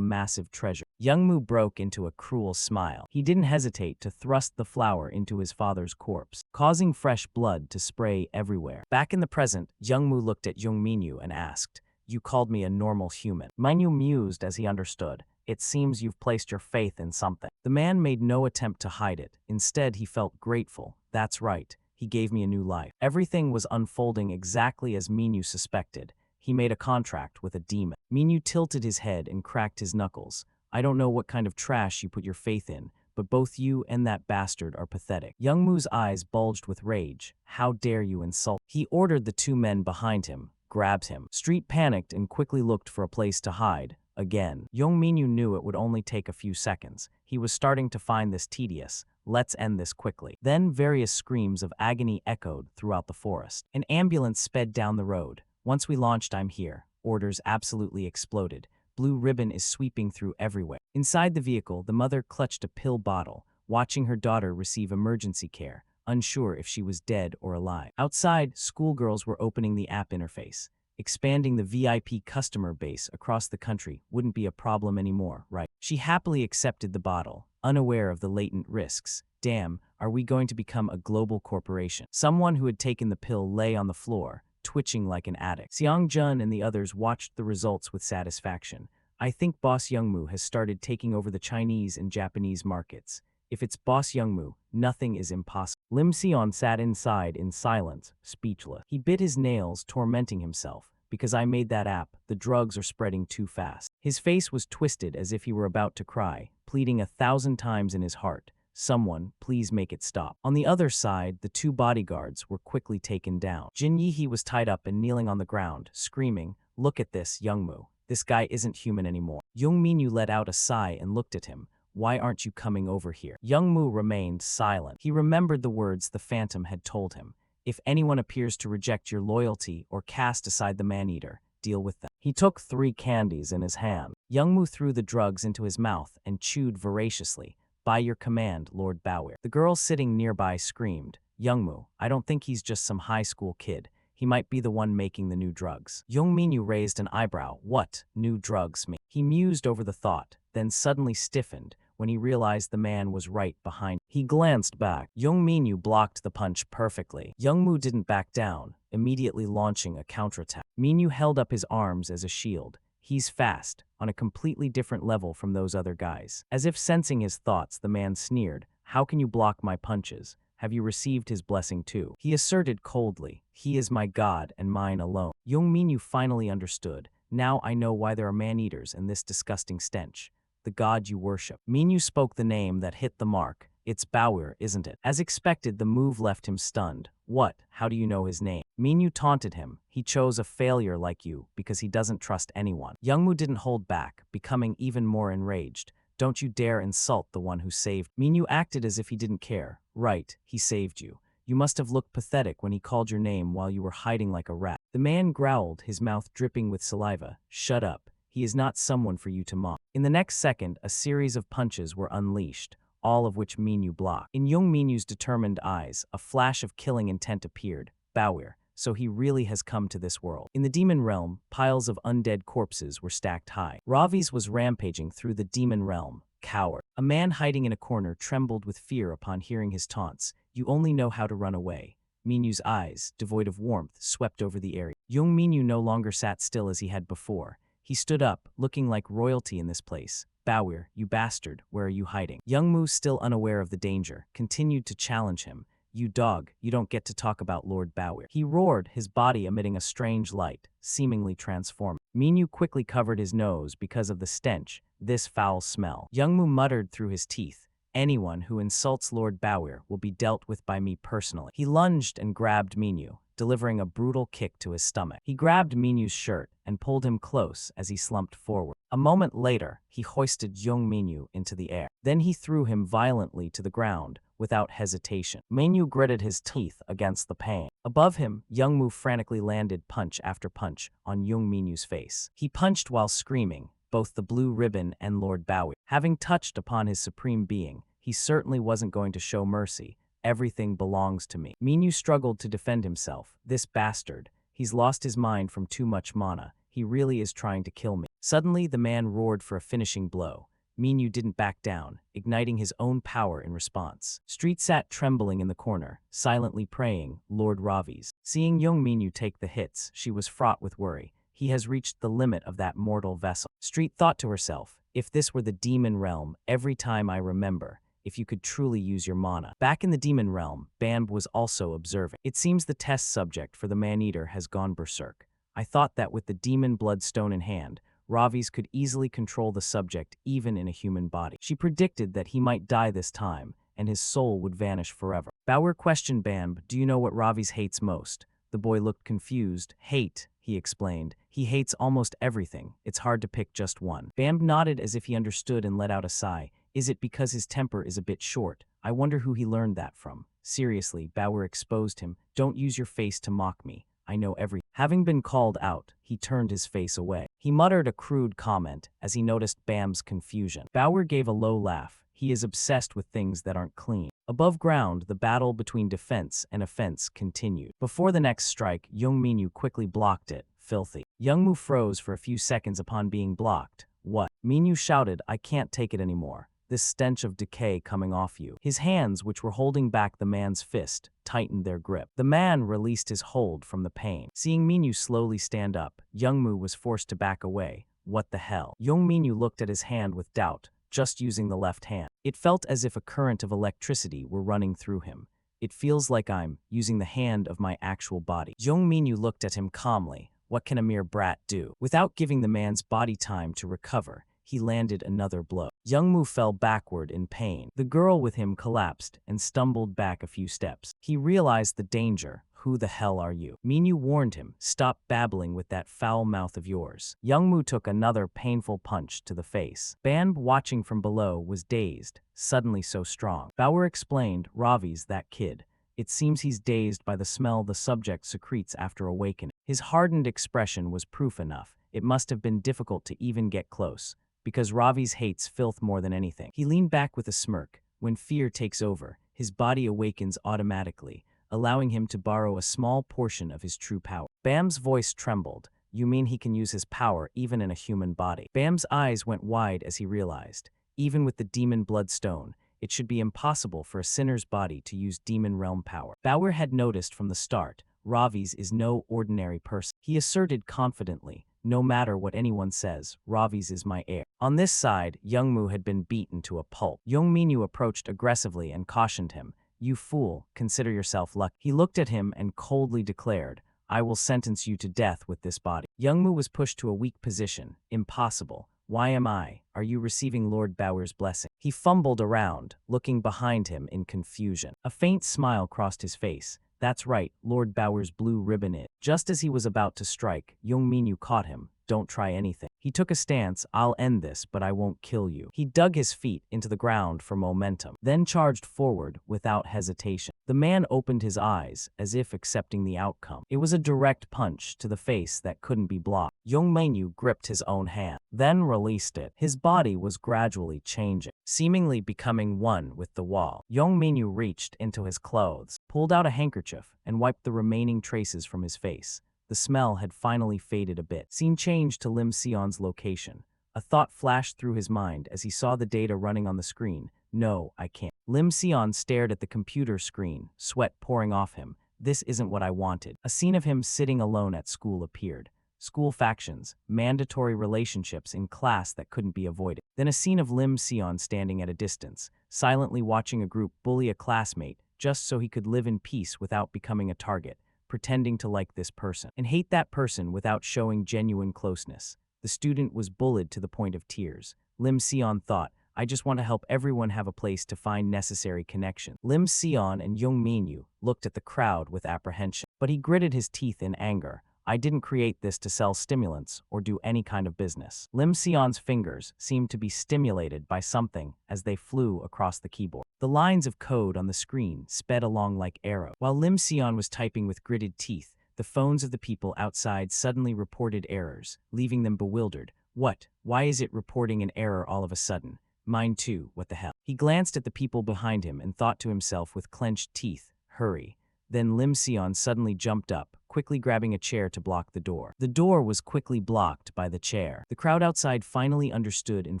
massive treasure. Youngmu broke into a cruel smile. He didn't hesitate to thrust the flower into his father's corpse, causing fresh blood to spray everywhere. Back in the present, Youngmu looked at Minyu and asked, You called me a normal human. Minyu mused as he understood. It seems you've placed your faith in something. The man made no attempt to hide it. Instead, he felt grateful. That's right. He gave me a new life. Everything was unfolding exactly as Minyu suspected. He made a contract with a demon. Minyu tilted his head and cracked his knuckles. I don't know what kind of trash you put your faith in, but both you and that bastard are pathetic. Youngmu's eyes bulged with rage. How dare you insult? He ordered the two men behind him, grabbed him. Street panicked and quickly looked for a place to hide. Again, Minyu knew it would only take a few seconds. He was starting to find this tedious. Let's end this quickly. Then various screams of agony echoed throughout the forest. An ambulance sped down the road. Once we launched, I'm here. Orders absolutely exploded. Blue ribbon is sweeping through everywhere. Inside the vehicle, the mother clutched a pill bottle, watching her daughter receive emergency care, unsure if she was dead or alive. Outside, schoolgirls were opening the app interface. Expanding the VIP customer base across the country wouldn't be a problem anymore, right? She happily accepted the bottle, unaware of the latent risks. Damn, are we going to become a global corporation? Someone who had taken the pill lay on the floor, twitching like an addict. Xiang Jun and the others watched the results with satisfaction. I think Boss Youngmu has started taking over the Chinese and Japanese markets. If it's Boss Youngmu, nothing is impossible. Lim Sion sat inside in silence, speechless. He bit his nails, tormenting himself. Because I made that app, the drugs are spreading too fast. His face was twisted as if he were about to cry, pleading 1,000 times in his heart. Someone, please make it stop. On the other side, the two bodyguards were quickly taken down. Jin Yihe was tied up and kneeling on the ground, screaming, Look at this, Youngmu. This guy isn't human anymore. Minyu let out a sigh and looked at him. Why aren't you coming over here? Youngmu remained silent. He remembered the words the phantom had told him. If anyone appears to reject your loyalty or cast aside the man-eater, deal with them. He took 3 candies in his hand. Youngmu threw the drugs into his mouth and chewed voraciously. By your command, Lord Bauer. The girl sitting nearby screamed, Youngmu, I don't think he's just some high school kid. He might be the one making the new drugs. Minyu raised an eyebrow. What new drugs mean? He mused over the thought, then suddenly stiffened when he realized the man was right behind him. He glanced back. Minyu blocked the punch perfectly. Youngmu didn't back down, immediately launching a counterattack. Minyu held up his arms as a shield. He's fast, on a completely different level from those other guys. As if sensing his thoughts, the man sneered, How can you block my punches? Have you received his blessing too? He asserted coldly, He is my god and mine alone. Minyu finally understood. Now I know why there are man-eaters and this disgusting stench. The god you worship. Minyu spoke the name that hit the mark. It's Bauer, isn't it? As expected, the move left him stunned. What? How do you know his name? Minyu taunted him. He chose a failure like you because he doesn't trust anyone. Youngmu didn't hold back, becoming even more enraged. Don't you dare insult the one who saved. Minyu acted as if he didn't care. Right, he saved you. You must have looked pathetic when he called your name while you were hiding like a rat. The man growled, his mouth dripping with saliva. Shut up. He is not someone for you to mock. In the next second, a series of punches were unleashed, all of which Minyu blocked. In Minyu's determined eyes, a flash of killing intent appeared. Bauer, so he really has come to this world. In the demon realm, piles of undead corpses were stacked high. Ravi's was rampaging through the demon realm. Coward. A man hiding in a corner trembled with fear upon hearing his taunts. You only know how to run away. Minyu's eyes, devoid of warmth, swept over the area. Minyu no longer sat still as he had before. He stood up, looking like royalty in this place. Bauer, you bastard, where are you hiding? Youngmu, still unaware of the danger, continued to challenge him. You dog, you don't get to talk about Lord Bauer. He roared, his body emitting a strange light, seemingly transformed. Minyu quickly covered his nose because of the stench, this foul smell. Youngmu muttered through his teeth. Anyone who insults Lord Bauer will be dealt with by me personally. He lunged and grabbed Minyu, delivering a brutal kick to his stomach. He grabbed Minyu's shirt and pulled him close as he slumped forward. A moment later, he hoisted young Minyu into the air. Then he threw him violently to the ground without hesitation. Minyu gritted his teeth against the pain. Above him, Youngmu frantically landed punch after punch on Young Minyu's face. He punched while screaming, both the blue ribbon and Lord Bowie. Having touched upon his supreme being, he certainly wasn't going to show mercy. Everything belongs to me. Minyu struggled to defend himself. This bastard. He's lost his mind from too much mana. He really is trying to kill me. Suddenly, the man roared for a finishing blow. Minyu didn't back down, igniting his own power in response. Street sat trembling in the corner, silently praying, Lord Ravi's. Seeing young Minyu take the hits, she was fraught with worry. He has reached the limit of that mortal vessel. Street thought to herself, if this were the demon realm, every time I remember, if you could truly use your mana. Back in the demon realm, Bamb was also observing. It seems the test subject for the man-eater has gone berserk. I thought that with the demon bloodstone in hand, Ravi's could easily control the subject even in a human body. She predicted that he might die this time, and his soul would vanish forever. Bauer questioned Bamb, do you know what Ravi's hates most? The boy looked confused. Hate, he explained. He hates almost everything. It's hard to pick just one. Bamb nodded as if he understood and let out a sigh. Is it because his temper is a bit short? I wonder who he learned that from. Seriously, Bauer exposed him. Don't use your face to mock me. I know everything. Having been called out, he turned his face away. He muttered a crude comment as he noticed Bam's confusion. Bauer gave a low laugh. He is obsessed with things that aren't clean. Above ground, the battle between defense and offense continued. Before the next strike, Young Minyu quickly blocked it. Filthy. Youngmu froze for a few seconds upon being blocked. What? Minyu shouted, I can't take it anymore. This stench of decay coming off you. His hands, which were holding back the man's fist, tightened their grip. The man released his hold from the pain. Seeing Minyu slowly stand up, Youngmu was forced to back away. What the hell? Young Minyu looked at his hand with doubt, just using the left hand. It felt as if a current of electricity were running through him. It feels like I'm using the hand of my actual body. Young Minyu looked at him calmly. What can a mere brat do? Without giving the man's body time to recover, he landed another blow. Youngmu fell backward in pain. The girl with him collapsed and stumbled back a few steps. He realized the danger. Who the hell are you? Minyu warned him, stop babbling with that foul mouth of yours. Youngmu took another painful punch to the face. Bamb, watching from below, was dazed, suddenly so strong. Bauer explained, Ravi's that kid. It seems he's dazed by the smell the subject secretes after awakening. His hardened expression was proof enough. It must have been difficult to even get close, because Ravi's hates filth more than anything. He leaned back with a smirk. When fear takes over, his body awakens automatically, allowing him to borrow a small portion of his true power. Bam's voice trembled. You mean he can use his power even in a human body? Bam's eyes went wide as he realized, even with the demon bloodstone, it should be impossible for a sinner's body to use demon realm power. Bauer had noticed from the start, Ravi's is no ordinary person. He asserted confidently, no matter what anyone says, Ravi's is my heir. On this side, Youngmu had been beaten to a pulp. Young Minyu approached aggressively and cautioned him, you fool, consider yourself lucky. He looked at him and coldly declared, I will sentence you to death with this body. Youngmu was pushed to a weak position. Impossible. Why am I? Are you receiving Lord Bauer's blessing? He fumbled around, looking behind him in confusion. A faint smile crossed his face. That's right, Lord Bauer's blue ribbon is. Just as he was about to strike, Young Minyu caught him. Don't try anything. He took a stance. I'll end this, but I won't kill you. He dug his feet into the ground for momentum, then charged forward without hesitation. The man opened his eyes, as if accepting the outcome. It was a direct punch to the face that couldn't be blocked. Young Minyu gripped his own hand, then released it. His body was gradually changing, seemingly becoming one with the wall. Young Minyu reached into his clothes, pulled out a handkerchief, and wiped the remaining traces from his face. The smell had finally faded a bit. Scene changed to Lim Sion's location. A thought flashed through his mind as he saw the data running on the screen. No, I can't. Lim Sion stared at the computer screen, sweat pouring off him. This isn't what I wanted. A scene of him sitting alone at school appeared. School factions, mandatory relationships in class that couldn't be avoided. Then a scene of Lim Sion standing at a distance, silently watching a group bully a classmate just so he could live in peace without becoming a target, pretending to like this person and hate that person without showing genuine closeness. The student was bullied to the point of tears. Lim Sion thought, I just want to help everyone have a place to find necessary connection. Lim Sion and Young Minyu looked at the crowd with apprehension, but he gritted his teeth in anger. I didn't create this to sell stimulants or do any kind of business. Lim Sion's fingers seemed to be stimulated by something as they flew across the keyboard. The lines of code on the screen sped along like arrows. While Lim Sion was typing with gritted teeth, the phones of the people outside suddenly reported errors, leaving them bewildered. What? Why is it reporting an error all of a sudden? Mine too, what the hell? He glanced at the people behind him and thought to himself with clenched teeth, hurry. Then Lim Sion suddenly jumped up, quickly grabbing a chair to block the door. The door was quickly blocked by the chair. The crowd outside finally understood and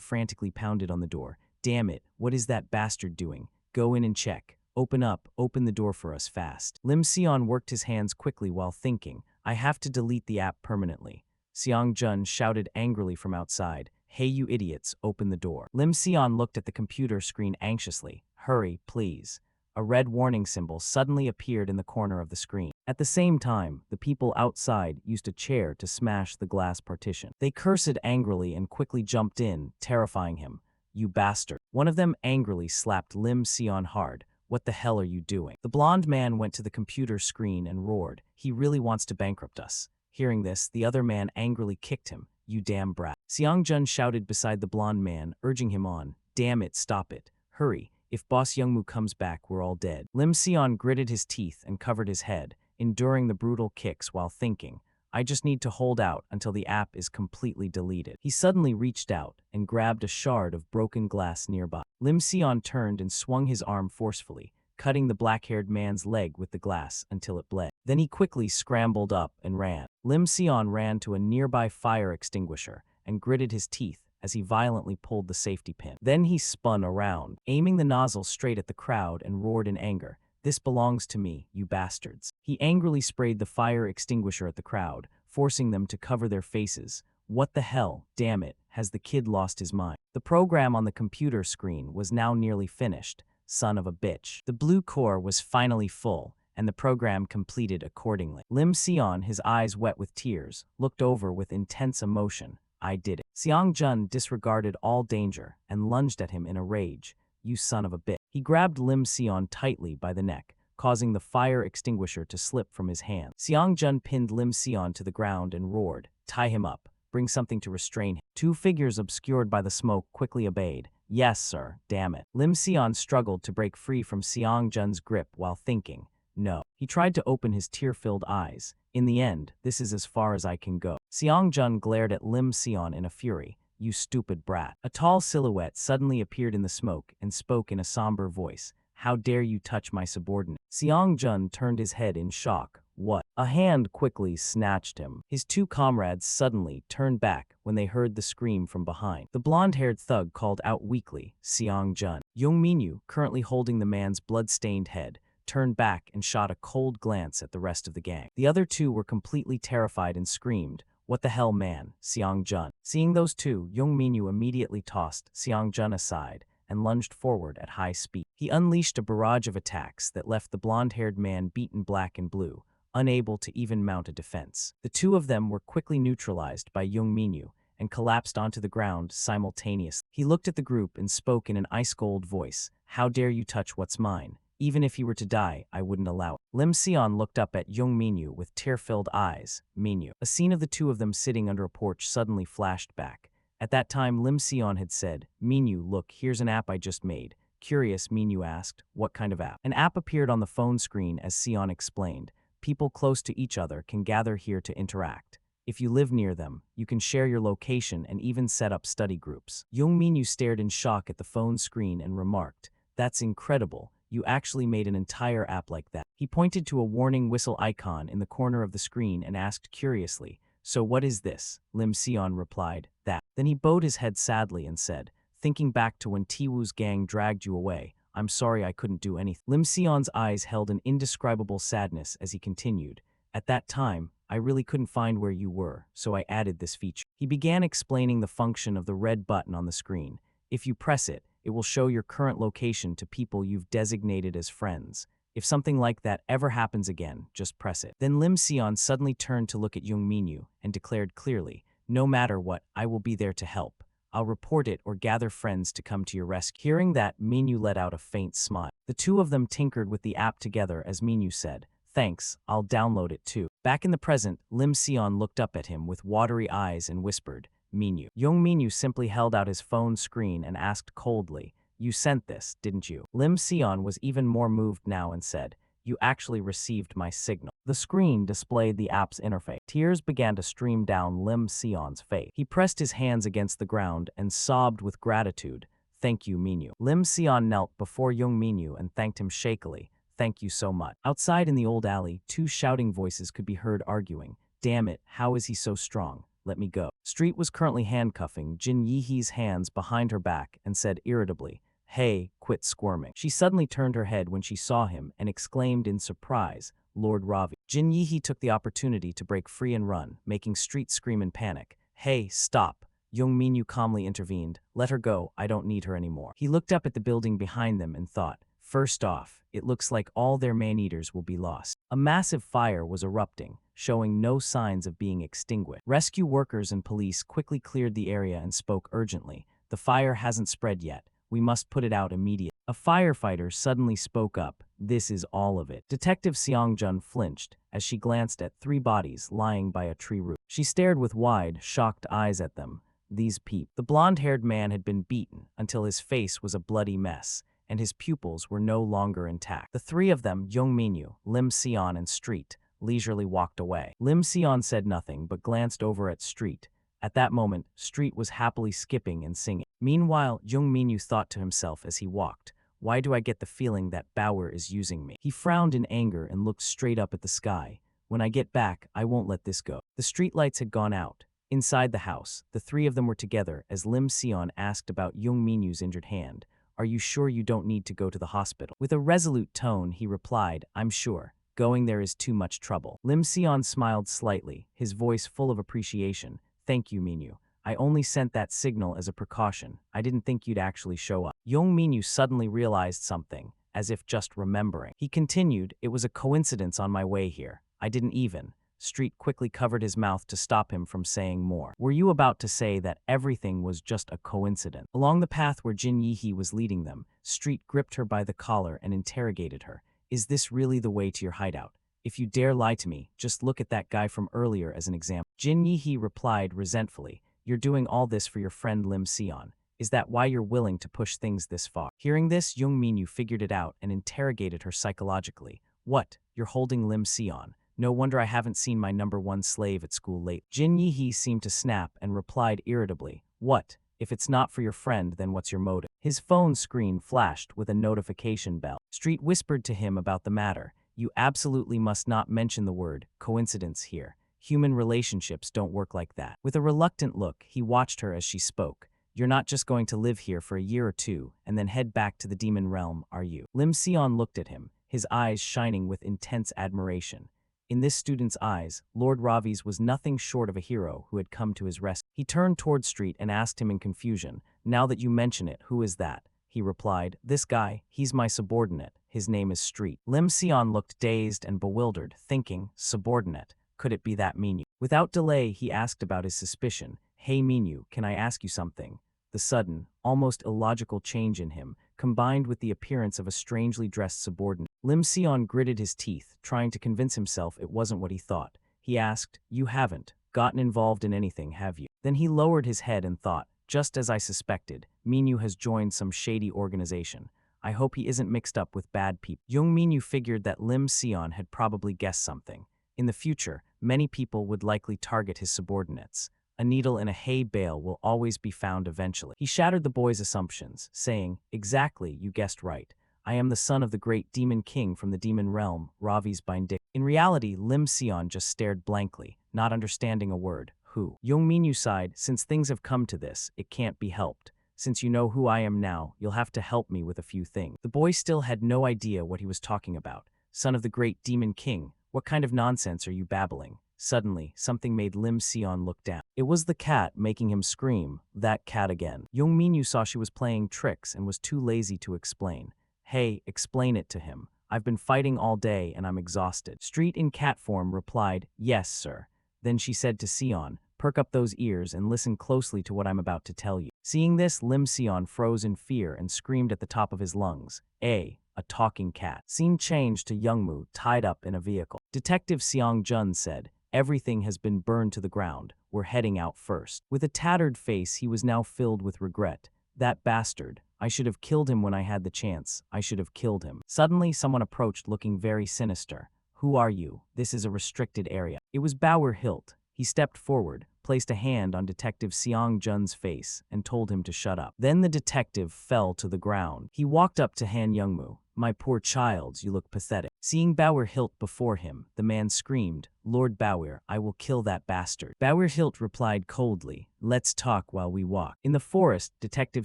frantically pounded on the door. Damn it, what is that bastard doing? Go in and check. Open up, open the door for us fast. Lim Sion worked his hands quickly while thinking, I have to delete the app permanently. Seong Jun shouted angrily from outside, hey you idiots, open the door. Lim Sion looked at the computer screen anxiously. Hurry, please. A red warning symbol suddenly appeared in the corner of the screen. At the same time, the people outside used a chair to smash the glass partition. They cursed angrily and quickly jumped in, terrifying him. You bastard. One of them angrily slapped Lim Sion hard. What the hell are you doing? The blonde man went to the computer screen and roared. He really wants to bankrupt us. Hearing this, the other man angrily kicked him. You damn brat. Seong-jun shouted beside the blonde man, urging him on. Damn it, stop it. Hurry. If Boss Youngmoo comes back, we're all dead. Lim Sion gritted his teeth and covered his head, enduring the brutal kicks while thinking, I just need to hold out until the app is completely deleted. He suddenly reached out and grabbed a shard of broken glass nearby. Lim Sion turned and swung his arm forcefully, cutting the black-haired man's leg with the glass until it bled. Then he quickly scrambled up and ran. Lim Sion ran to a nearby fire extinguisher and gritted his teeth as he violently pulled the safety pin. Then he spun around, aiming the nozzle straight at the crowd and roared in anger. This belongs to me, you bastards. He angrily sprayed the fire extinguisher at the crowd, forcing them to cover their faces. What the hell, damn it, has the kid lost his mind? The program on the computer screen was now nearly finished. Son of a bitch. The blue core was finally full, and the program completed accordingly. Lim Sion, his eyes wet with tears, looked over with intense emotion. I did it. Seong-jun disregarded all danger and lunged at him in a rage. You son of a bitch. He grabbed Lim Sion tightly by the neck, causing the fire extinguisher to slip from his hand. Seong-jun pinned Lim Sion to the ground and roared, tie him up, bring something to restrain him. Two figures obscured by the smoke quickly obeyed. Yes, sir, damn it. Lim Sion struggled to break free from Seong-jun's grip while thinking, no. He tried to open his tear-filled eyes. In the end, this is as far as I can go. Seong-jun glared at Lim Sion in a fury. You stupid brat. A tall silhouette suddenly appeared in the smoke and spoke in a somber voice. How dare you touch my subordinate? Seong-jun turned his head in shock. What? A hand quickly snatched him. His two comrades suddenly turned back when they heard the scream from behind. The blonde-haired thug called out weakly, Seong-jun. Young Minyu, currently holding the man's blood-stained head, turned back and shot a cold glance at the rest of the gang. The other two were completely terrified and screamed, what the hell, man, Seong-jun. Seeing those two, Young Minyu immediately tossed Seong-jun aside and lunged forward at high speed. He unleashed a barrage of attacks that left the blonde-haired man beaten black and blue, unable to even mount a defense. The two of them were quickly neutralized by Young Minyu and collapsed onto the ground simultaneously. He looked at the group and spoke in an ice-cold voice, how dare you touch what's mine? Even if he were to die, I wouldn't allow it. Lim Sion looked up at Young Minyu with tear-filled eyes. Minyu. A scene of the two of them sitting under a porch suddenly flashed back. At that time, Lim Sion had said, Minyu, look, here's an app I just made. Curious, Minyu asked, what kind of app? An app appeared on the phone screen as Sion explained. People close to each other can gather here to interact. If you live near them, you can share your location and even set up study groups. Young Minyu stared in shock at the phone screen and remarked, that's incredible. You actually made an entire app like that. He pointed to a warning whistle icon in the corner of the screen and asked curiously, so what is this? Lim Sion replied, that. Then he bowed his head sadly and said, thinking back to when Tiwoo's gang dragged you away, I'm sorry I couldn't do anything. Lim Sion's eyes held an indescribable sadness as he continued, at that time, I really couldn't find where you were, so I added this feature. He began explaining the function of the red button on the screen. If you press it, it will show your current location to people you've designated as friends. If something like that ever happens again, just press it. Then Lim Sion suddenly turned to look at Young Minyu and declared clearly, no matter what, I will be there to help. I'll report it or gather friends to come to your rescue. Hearing that, Minyu let out a faint smile. The two of them tinkered with the app together as Minyu said, "Thanks, I'll download it too." Back in the present, Lim Sion looked up at him with watery eyes and whispered, "Minyu." Young Minyu simply held out his phone screen and asked coldly, "You sent this, didn't you?" Lim Sion was even more moved now and said, "You actually received my signal." The screen displayed the app's interface. Tears began to stream down Lim Sion's face. He pressed his hands against the ground and sobbed with gratitude. "Thank you, Minyu." Lim Sion knelt before young Minyu and thanked him shakily. "Thank you so much." Outside in the old alley, two shouting voices could be heard arguing. "Damn it, how is he so strong? Let me go." Street was currently handcuffing Jin Yihee's hands behind her back and said irritably, "Hey, quit squirming." She suddenly turned her head when she saw him and exclaimed in surprise, "Lord Ravi." Jin Yihee took the opportunity to break free and run, making Street scream in panic. "Hey, stop." Young Minyu calmly intervened. "Let her go, I don't need her anymore." He looked up at the building behind them and thought, first off, it looks like all their man-eaters will be lost. A massive fire was erupting, showing no signs of being extinguished. Rescue workers and police quickly cleared the area and spoke urgently. "The fire hasn't spread yet. We must put it out immediately." A firefighter suddenly spoke up. "This is all of it." Detective Seongjun flinched as she glanced at three bodies lying by a tree root. She stared with wide, shocked eyes at them. These peep. The blonde-haired man had been beaten until his face was a bloody mess, and his pupils were no longer intact. The three of them, Young Minyu, Lim Sion, and Street, leisurely walked away. Lim Sion said nothing but glanced over at Street. At that moment, Street was happily skipping and singing. Meanwhile, Young Minyu thought to himself as he walked, "Why do I get the feeling that Bauer is using me?" He frowned in anger and looked straight up at the sky. "When I get back, I won't let this go." The streetlights had gone out. Inside the house, the three of them were together as Lim Sion asked about Young Minyu's injured hand. "Are you sure you don't need to go to the hospital?" With a resolute tone, he replied, "I'm sure. Going there is too much trouble." Lim Sion smiled slightly, his voice full of appreciation. "Thank you, Minyu. I only sent that signal as a precaution. I didn't think you'd actually show up." Young Minyu suddenly realized something, as if just remembering. He continued, "It was a coincidence on my way here. I didn't even." Street quickly covered his mouth to stop him from saying more. "Were you about to say that everything was just a coincidence?" Along the path where Jin Yihee was leading them, Street gripped her by the collar and interrogated her. "Is this really the way to your hideout? If you dare lie to me, just look at that guy from earlier as an example." Jin Yihee replied resentfully, "You're doing all this for your friend Lim Sion. Is that why you're willing to push things this far?" Hearing this, Young Minyu figured it out and interrogated her psychologically. "What? You're holding Lim Sion? No wonder I haven't seen my #1 slave at school late." Jin Yihee seemed to snap and replied irritably, "What? If it's not for your friend, then what's your motive?" His phone screen flashed with a notification bell. Street whispered to him about the matter. "You absolutely must not mention the word coincidence here. Human relationships don't work like that." With a reluctant look, he watched her as she spoke. "You're not just going to live here for a year or two and then head back to the demon realm, are you?" Lim Sion looked at him, his eyes shining with intense admiration. In this student's eyes, Lord Ravi's was nothing short of a hero who had come to his rescue. He turned toward Street and asked him in confusion, "Now that you mention it, who is that?" He replied, "This guy, he's my subordinate. His name is Street." Lim Sion looked dazed and bewildered, thinking, subordinate. Could it be that Minyu? Without delay, he asked about his suspicion. "Hey Minyu, can I ask you something?" The sudden, almost illogical change in him, combined with the appearance of a strangely dressed subordinate. Lim Sion gritted his teeth, trying to convince himself it wasn't what he thought. He asked, "You haven't gotten involved in anything, have you?" Then he lowered his head and thought, "Just as I suspected, Minyu has joined some shady organization. I hope he isn't mixed up with bad people." Young Minyu figured that Lim Sion had probably guessed something. In the future, many people would likely target his subordinates. A needle in a hay bale will always be found eventually. He shattered the boy's assumptions, saying, "Exactly, you guessed right. I am the son of the great demon king from the demon realm, Ravi's Bindik." In reality, Lim Sion just stared blankly, not understanding a word. "Who?" Young Minyu sighed, "Since things have come to this, it can't be helped. Since you know who I am now, you'll have to help me with a few things." The boy still had no idea what he was talking about. "Son of the great demon king, what kind of nonsense are you babbling?" Suddenly, something made Lim Sion look down. It was the cat making him scream, that cat again. Young Minyu saw she was playing tricks and was too lazy to explain. "Hey, explain it to him. I've been fighting all day and I'm exhausted." Street in cat form replied, "Yes, sir." Then she said to Sion, Perk up those ears and listen closely to what I'm about to tell you. Seeing this, Lim Sion froze in fear and screamed at the top of his lungs. A talking cat. Scene changed to Youngmu tied up in a vehicle. Detective Seong Jun said, "Everything has been burned to the ground. We're heading out first." With a tattered face, he was now filled with regret. That bastard. I should have killed him when I had the chance. I should have killed him. Suddenly, someone approached looking very sinister. "Who are you? This is a restricted area." It was Bauer Hilt. He stepped forward, placed a hand on Detective Seong Jun's face, and told him to shut up. Then the detective fell to the ground. He walked up to Han Youngmu. "My poor child, you look pathetic." Seeing Bauer Hilt before him, the man screamed, "Lord Bauer, I will kill that bastard." Bauer Hilt replied coldly, "Let's talk while we walk." In the forest, Detective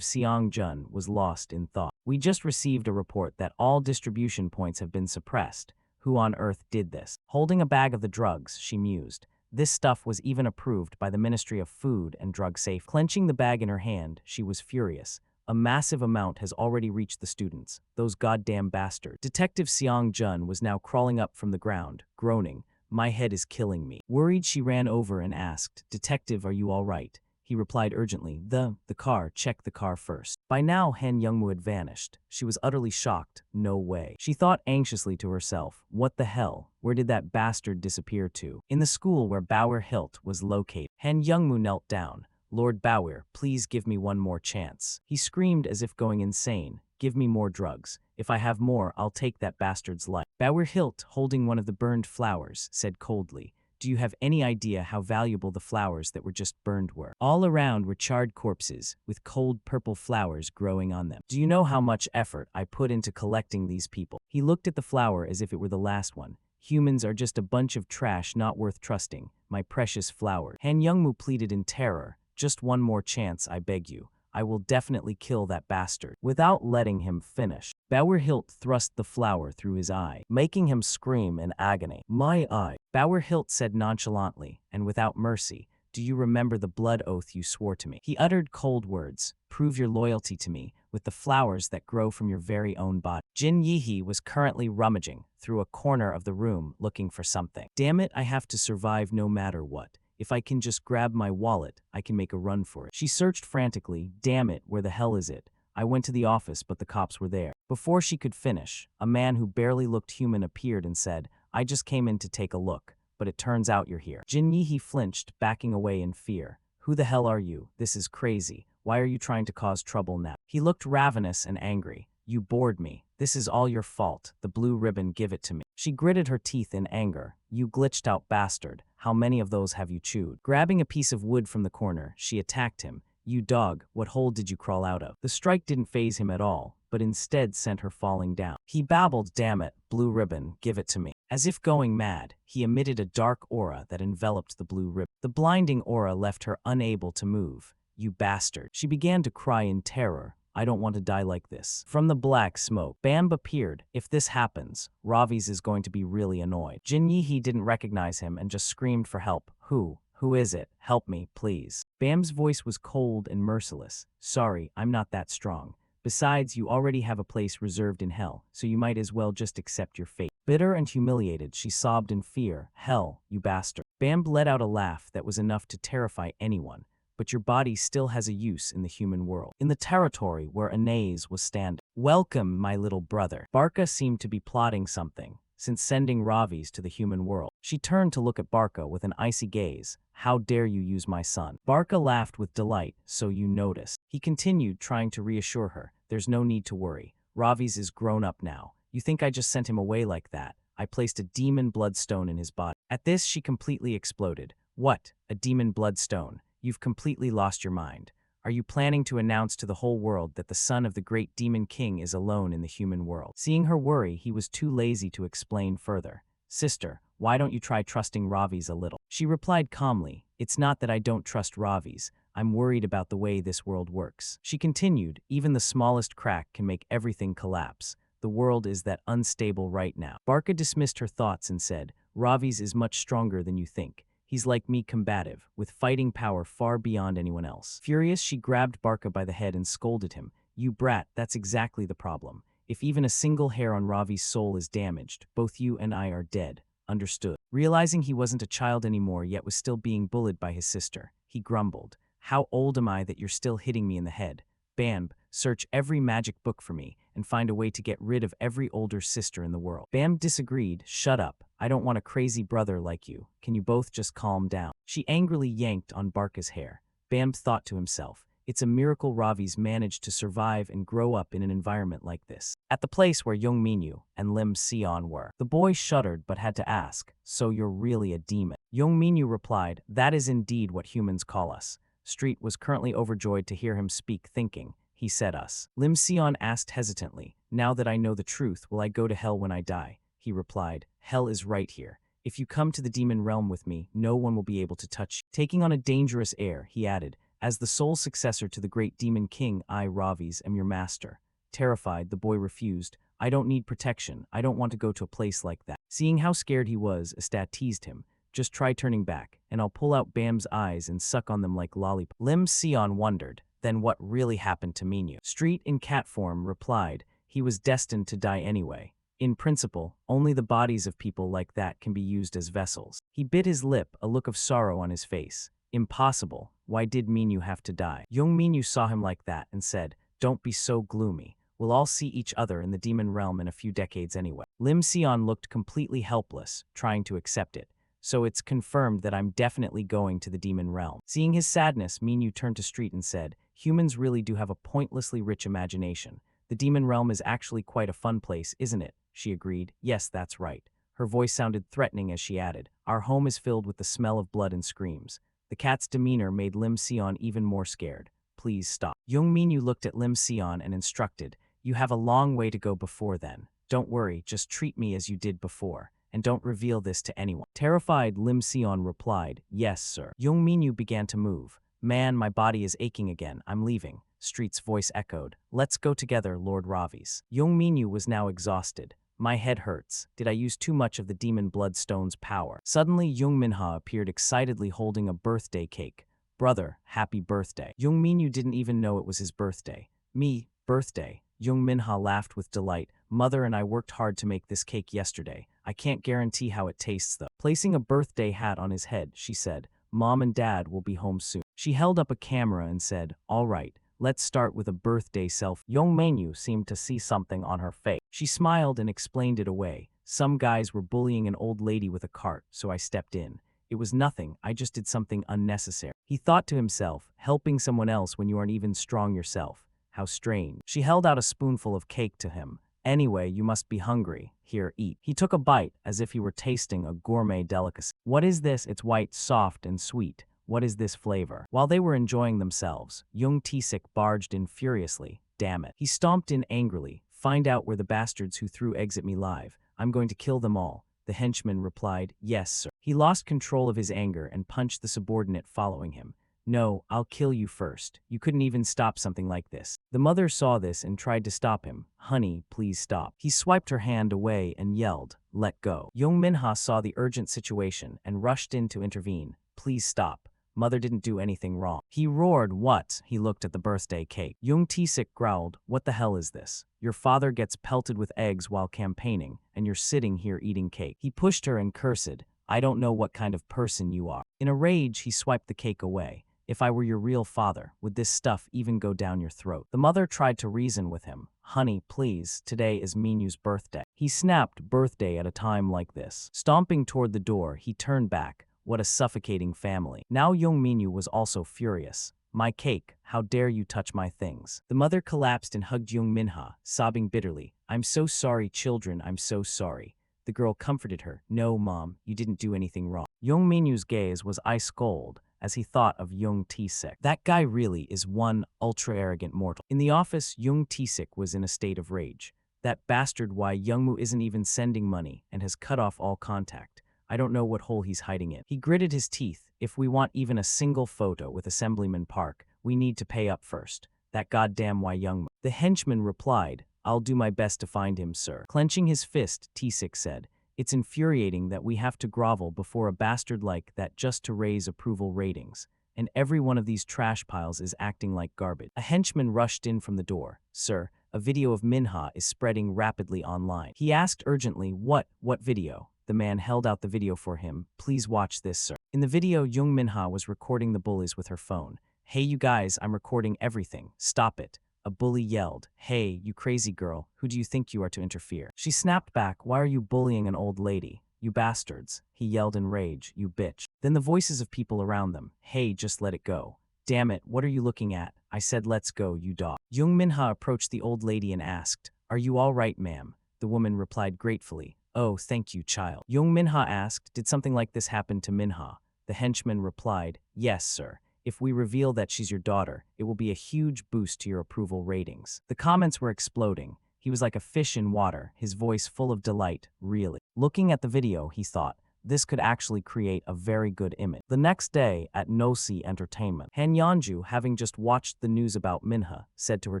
Seong Jun was lost in thought. "We just received a report that all distribution points have been suppressed. Who on earth did this?" Holding a bag of the drugs, she mused. This stuff was even approved by the Ministry of Food and Drug Safety. Clenching the bag in her hand, she was furious. A massive amount has already reached the students. Those goddamn bastards. Detective Seong Jun was now crawling up from the ground, groaning. "My head is killing me." Worried, she ran over and asked, "Detective, are you all right?" He replied urgently, The car, check the car first." By now, Han Youngmu had vanished. She was utterly shocked. No way. She thought anxiously to herself, what the hell? Where did that bastard disappear to? In the school where Bauer Hilt was located. Han Youngmu knelt down. "Lord Bauer, please give me one more chance." He screamed as if going insane. "Give me more drugs. If I have more, I'll take that bastard's life." Bauer Hilt, holding one of the burned flowers, said coldly, "Do you have any idea how valuable the flowers that were just burned were? All around were charred corpses, with cold purple flowers growing on them. Do you know how much effort I put into collecting these people?" He looked at the flower as if it were the last one. "Humans are just a bunch of trash not worth trusting. My precious flower." Han Youngmu pleaded in terror. "Just one more chance, I beg you. I will definitely kill that bastard." Without letting him finish, Bauer Hilt thrust the flower through his eye, making him scream in agony. "My eye." Bauer Hilt said nonchalantly, and without mercy, "Do you remember the blood oath you swore to me?" He uttered cold words. "Prove your loyalty to me with the flowers that grow from your very own body." Jin Yihe was currently rummaging through a corner of the room looking for something. "Damn it, I have to survive no matter what. If I can just grab my wallet, I can make a run for it." She searched frantically. "Damn it, where the hell is it? I went to the office, but the cops were there." Before she could finish, a man who barely looked human appeared and said, "I just came in to take a look, but it turns out you're here." Jin Yihe flinched, backing away in fear. "Who the hell are you? This is crazy. Why are you trying to cause trouble now?" He looked ravenous and angry. "You bored me. This is all your fault. The blue ribbon, give it to me." She gritted her teeth in anger. "You glitched out bastard. How many of those have you chewed?" Grabbing a piece of wood from the corner, she attacked him. "You dog, what hole did you crawl out of?" The strike didn't faze him at all, but instead sent her falling down. He babbled, "Damn it, blue ribbon, give it to me." As if going mad, he emitted a dark aura that enveloped the blue ribbon. The blinding aura left her unable to move. "You bastard." She began to cry in terror. "I don't want to die like this." From the black smoke, Bam appeared. "If this happens, Ravi's is going to be really annoyed." Jin Yihe didn't recognize him and just screamed for help. Who is it? Help me, please." Bam's voice was cold and merciless. "Sorry, I'm not that strong. Besides, you already have a place reserved in hell, so you might as well just accept your fate." Bitter and humiliated, she sobbed in fear. "Hell, you bastard." Bam let out a laugh that was enough to terrify anyone. "But your body still has a use in the human world." In the territory where Anais was standing. "Welcome, my little brother." Barca seemed to be plotting something, since sending Ravi's to the human world. She turned to look at Barca with an icy gaze. "How dare you use my son?" Barca laughed with delight. "So you noticed." He continued, trying to reassure her. "There's no need to worry. Ravi's is grown up now. You think I just sent him away like that? I placed a demon bloodstone in his body." At this, she completely exploded. "What? A demon bloodstone? You've completely lost your mind. Are you planning to announce to the whole world that the son of the great demon king is alone in the human world?" Seeing her worry, he was too lazy to explain further. "Sister, why don't you try trusting Ravi's a little?" She replied calmly, "It's not that I don't trust Ravi's. I'm worried about the way this world works." She continued, "Even the smallest crack can make everything collapse. The world is that unstable right now." Barca dismissed her thoughts and said, "Ravi's is much stronger than you think. He's like me, combative, with fighting power far beyond anyone else." Furious, she grabbed Barca by the head and scolded him. "You brat, that's exactly the problem. If even a single hair on Ravi's soul is damaged, both you and I are dead. Understood?" Realizing he wasn't a child anymore yet was still being bullied by his sister, he grumbled, "How old am I that you're still hitting me in the head? Bam, search every magic book for me and find a way to get rid of every older sister in the world." Bam disagreed. "Shut up. I don't want a crazy brother like you. Can you both just calm down?" She angrily yanked on Barca's hair. Bam thought to himself, it's a miracle Ravi's managed to survive and grow up in an environment like this. At the place where Young Minyu and Lim Sion were, the boy shuddered but had to ask, "So you're really a demon?" Young Minyu replied, "That is indeed what humans call us." Street was currently overjoyed to hear him speak, thinking, he said us. Lim Sion asked hesitantly, "Now that I know the truth, will I go to hell when I die?" He replied, "Hell is right here. If you come to the demon realm with me, no one will be able to touch you." Taking on a dangerous air, he added, "As the sole successor to the great demon king, I, Ravis, am your master." Terrified, the boy refused. "I don't need protection. I don't want to go to a place like that." Seeing how scared he was, Estat teased him. "Just try turning back, and I'll pull out Bam's eyes and suck on them like lollipop." Lim Sion wondered, then what really happened to Minyu? Street, in cat form, replied, "He was destined to die anyway. In principle, only the bodies of people like that can be used as vessels." He bit his lip, a look of sorrow on his face. "Impossible. Why did Minyu have to die?" Young Minyu saw him like that and said, "Don't be so gloomy. We'll all see each other in the demon realm in a few decades anyway." Lim Sion looked completely helpless, trying to accept it. "So it's confirmed that I'm definitely going to the demon realm." Seeing his sadness, Minyu turned to Street and said, "Humans really do have a pointlessly rich imagination. The demon realm is actually quite a fun place, isn't it?" She agreed. "Yes, that's right." Her voice sounded threatening as she added, "Our home is filled with the smell of blood and screams." The cat's demeanor made Lim Sion even more scared. "Please stop." Young Minyu looked at Lim Sion and instructed, "You have a long way to go before then. Don't worry, just treat me as you did before, and don't reveal this to anyone." Terrified, Lim Sion replied, "Yes, sir." Young Minyu began to move. "Man, my body is aching again. I'm leaving." Street's voice echoed, "Let's go together, Lord Ravis." Young Minyu was now exhausted. "My head hurts. Did I use too much of the demon bloodstone's power?" Suddenly, Young Minha appeared excitedly holding a birthday cake. "Brother, happy birthday." Young Minyu didn't even know it was his birthday. "Me, birthday?" Young Minha laughed with delight. "Mother and I worked hard to make this cake yesterday. I can't guarantee how it tastes though." Placing a birthday hat on his head, she said, "Mom and Dad will be home soon." She held up a camera and said, "All right. Let's start with a birthday selfie." Young Minyu seemed to see something on her face. She smiled and explained it away. "Some guys were bullying an old lady with a cart, so I stepped in. It was nothing, I just did something unnecessary." He thought to himself, helping someone else when you aren't even strong yourself. How strange. She held out a spoonful of cake to him. "Anyway, you must be hungry. Here, eat." He took a bite, as if he were tasting a gourmet delicacy. "What is this? It's white, soft, and sweet. What is this flavor?" While they were enjoying themselves, Young Tisik barged in furiously. "Damn it." He stomped in angrily. "Find out where the bastards who threw eggs at me live. I'm going to kill them all." The henchman replied, "Yes, sir." He lost control of his anger and punched the subordinate following him. "No, I'll kill you first. You couldn't even stop something like this." The mother saw this and tried to stop him. "Honey, please stop." He swiped her hand away and yelled, "Let go." Young Minha saw the urgent situation and rushed in to intervene. "Please stop. Mother didn't do anything wrong." He roared, "What?" He looked at the birthday cake. Young Tisik growled, "What the hell is this? Your father gets pelted with eggs while campaigning, and you're sitting here eating cake." He pushed her and cursed, "I don't know what kind of person you are." In a rage, he swiped the cake away. "If I were your real father, would this stuff even go down your throat?" The mother tried to reason with him. "Honey, please, today is Minyu's birthday." He snapped, "Birthday at a time like this." Stomping toward the door, he turned back. What a suffocating family. Now Young Minyu was also furious. "My cake, how dare you touch my things." The mother collapsed and hugged Young Minha, sobbing bitterly. "I'm so sorry, children, I'm so sorry." The girl comforted her. "No, Mom, you didn't do anything wrong." Young Minyu's gaze was ice cold as he thought of Young Tisik. That guy really is one ultra-arrogant mortal. In the office, Young Tisik was in a state of rage. "That bastard Why Youngmu isn't even sending money and has cut off all contact. I don't know what hole he's hiding in." He gritted his teeth. "If we want even a single photo with Assemblyman Park, we need to pay up first. That goddamn Why Youngmu." The henchman replied, "I'll do my best to find him, sir." Clenching his fist, Tisik said, "It's infuriating that we have to grovel before a bastard like that just to raise approval ratings. And every one of these trash piles is acting like garbage." A henchman rushed in from the door. "Sir, a video of Minha is spreading rapidly online." He asked urgently, What video?" The man held out the video for him. Please watch this, sir. In the video, Jung Minha was recording the bullies with her phone. Hey, you guys, I'm recording everything. Stop it. A bully yelled, hey, you crazy girl, who do you think you are to interfere? She snapped back, why are you bullying an old lady? You bastards. He yelled in rage, you bitch. Then the voices of people around them, hey, just let it go. Damn it, what are you looking at? I said let's go, you dog. Jung Minha approached the old lady and asked, are you all right, ma'am? The woman replied gratefully, oh, thank you, child. Jung Minha asked, did something like this happen to Minha? The henchman replied, yes, sir. If we reveal that she's your daughter, it will be a huge boost to your approval ratings. The comments were exploding. He was like a fish in water, his voice full of delight, really. Looking at the video, he thought, this could actually create a very good image. The next day, at Nosi Entertainment, Han Yeonju, having just watched the news about Minha, said to her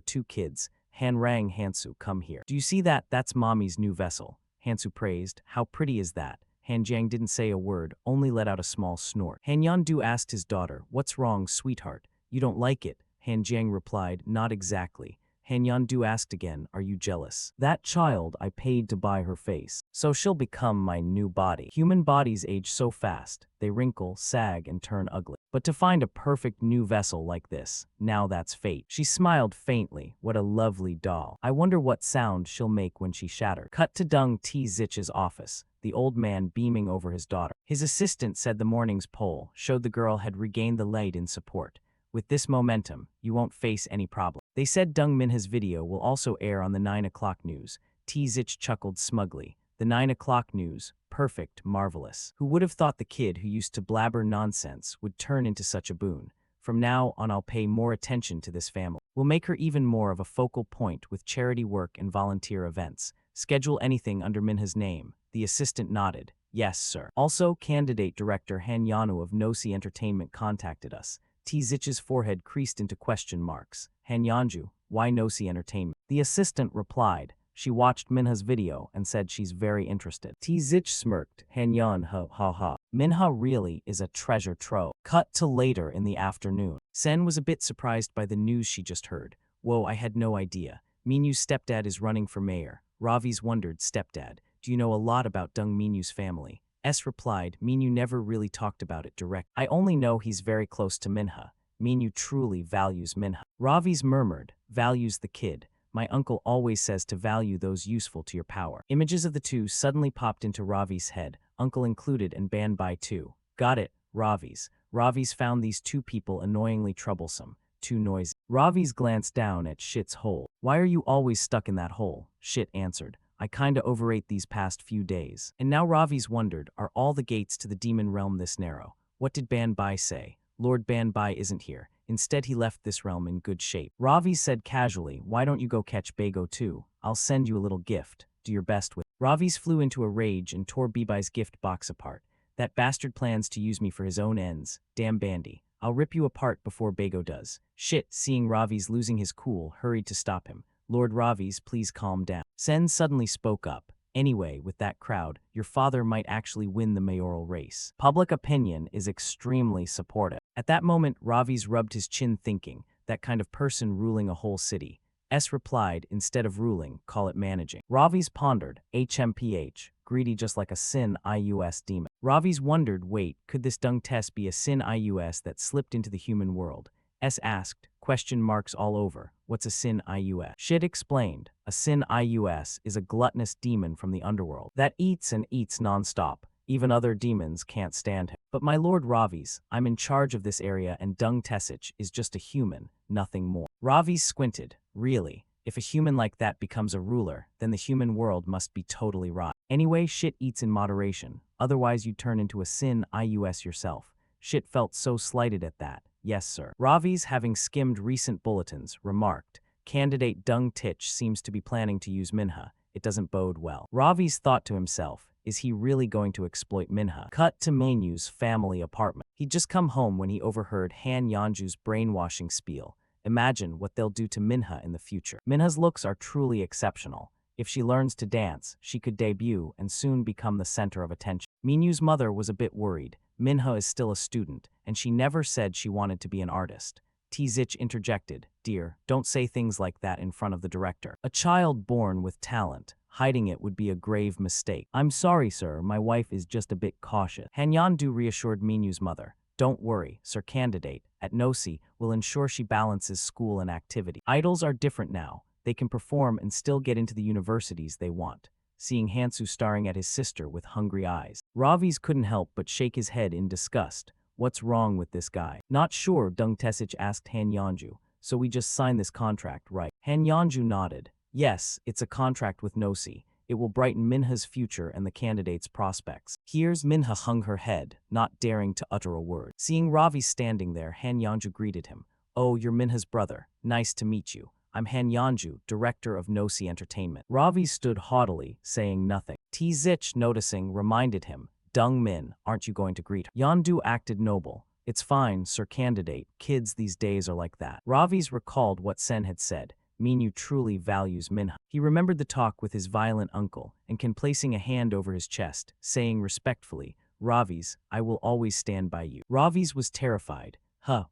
two kids, Han Rang, Hansu, come here. Do you see that? That's mommy's new vessel. Hansu praised, how pretty is that? Han Jiang didn't say a word, only let out a small snort. Han Yeonju asked his daughter, what's wrong, sweetheart? You don't like it? Han Jiang replied, not exactly. Han Yeonju asked again, are you jealous? That child I paid to buy her face, so she'll become my new body. Human bodies age so fast, they wrinkle, sag, and turn ugly. But to find a perfect new vessel like this, now that's fate. She smiled faintly, what a lovely doll. I wonder what sound she'll make when she shatters. Cut to Deng T-Zich's office, the old man beaming over his daughter. His assistant said the morning's poll showed the girl had regained the lead in support. With this momentum, you won't face any problem. They said Deng Minha's video will also air on the 9 o'clock news. T-Zich chuckled smugly. The 9 o'clock news, perfect, marvelous. Who would have thought the kid who used to blabber nonsense would turn into such a boon? From now on I'll pay more attention to this family. We'll make her even more of a focal point with charity work and volunteer events. Schedule anything under Minha's name. The assistant nodded. Yes, sir. Also, candidate director Han Yanu of Nosi Entertainment contacted us. T-Zich's forehead creased into question marks. Han Yeonju, why Nosi Entertainment? The assistant replied. She watched Minha's video and said she's very interested. T-Zich smirked. Han Yeon, ha ha ha. Minha really is a treasure trove. Cut to later in the afternoon. Sen was a bit surprised by the news she just heard. Whoa, I had no idea. Minyu's stepdad is running for mayor. Ravi's wondered, stepdad, do you know a lot about Deng Minyu's family? S replied, Minyu never really talked about it direct. I only know he's very close to Minha. Minyu truly values Minha. Ravi's murmured, values the kid. My uncle always says to value those useful to your power. Images of the two suddenly popped into Ravi's head, uncle included and banned by two. Got it, Ravi's. Ravi's found these two people annoyingly troublesome. Too noisy. Ravi's glanced down at Shit's hole. Why are you always stuck in that hole? Shit answered. I kinda overate these past few days. And now Ravi's wondered, are all the gates to the demon realm this narrow? What did Ban Bai say? Lord Ban Bai isn't here. Instead he left this realm in good shape. Ravi said casually, why don't you go catch Bago too? I'll send you a little gift. Do your best with. Ravi's flew into a rage and tore Bibai's gift box apart. That bastard plans to use me for his own ends. Damn Bandy. I'll rip you apart before Bago does. Shit, seeing Ravi's losing his cool, hurried to stop him. Lord Ravi's, please calm down. Sen suddenly spoke up. Anyway, with that crowd, your father might actually win the mayoral race. Public opinion is extremely supportive. At that moment, Ravi's rubbed his chin thinking, that kind of person ruling a whole city. S replied, instead of ruling, call it managing. Ravi's pondered, HMPH, greedy just like a sin IUS demon. Ravi's wondered, wait, could this Dung Tess be a sin IUS that slipped into the human world? S asked, question marks all over, what's a sin IUS? Shit explained, a sin IUS is a gluttonous demon from the underworld that eats and eats nonstop. Even other demons can't stand him. But my lord Ravi's, I'm in charge of this area and Dung Tessich is just a human, nothing more. Ravi's squinted, really? If a human like that becomes a ruler, then the human world must be totally rotten. Anyway, shit eats in moderation, otherwise you'd turn into a sin IUS yourself. Shit felt so slighted at that. Yes, sir. Ravi's, having skimmed recent bulletins, remarked, candidate Dung Tich seems to be planning to use Minha. It doesn't bode well. Ravi's thought to himself, is he really going to exploit Minha? Cut to Mainyu's family apartment. He'd just come home when he overheard Han Yeonju's brainwashing spiel. Imagine what they'll do to Minha in the future. Minha's looks are truly exceptional. If she learns to dance, she could debut and soon become the center of attention. Minyu's mother was a bit worried. Minha is still a student, and she never said she wanted to be an artist. T-Zich interjected, dear, don't say things like that in front of the director. A child born with talent, Hiding it would be a grave mistake. I'm sorry, sir, my wife is just a bit cautious. Hanyandu reassured Minyu's mother. Don't worry, Sir Candidate, at Nosi will ensure she balances school and activity. Idols are different now. They can perform and still get into the universities they want. Seeing Hansu staring at his sister with hungry eyes, Ravis couldn't help but shake his head in disgust. What's wrong with this guy? Not sure, Dung Tesich asked Han Yanju. So we just signed this contract, right? Han Yanju nodded. Yes, it's a contract with Nosi. It will brighten Minha's future and the candidate's prospects. Here's Minha hung her head, not daring to utter a word. Seeing Ravi standing there, Han Yanju greeted him. Oh, you're Minha's brother. Nice to meet you. I'm Han Yanju, director of Nosi Entertainment. Ravi stood haughtily, saying nothing. Tzich, noticing, reminded him. Dung Min, aren't you going to greet her? Yandu acted noble. It's fine, Sir Candidate. Kids these days are like that. Ravis recalled what Sen had said. Minyu truly values Minha. He remembered the talk with his violent uncle, and can placing a hand over his chest, saying respectfully, Ravis, I will always stand by you. Ravis was terrified.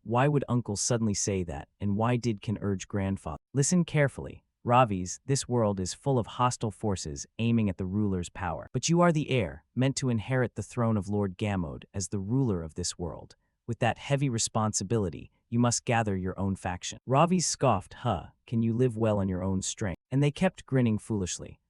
Why would uncle suddenly say that, and why did Can urge grandfather? Listen carefully. Ravis, this world is full of hostile forces aiming at the ruler's power. But you are the heir, meant to inherit the throne of Lord Gamode as the ruler of this world. With that heavy responsibility, you must gather your own faction. Ravi scoffed, can you live well on your own strength? And they kept grinning foolishly.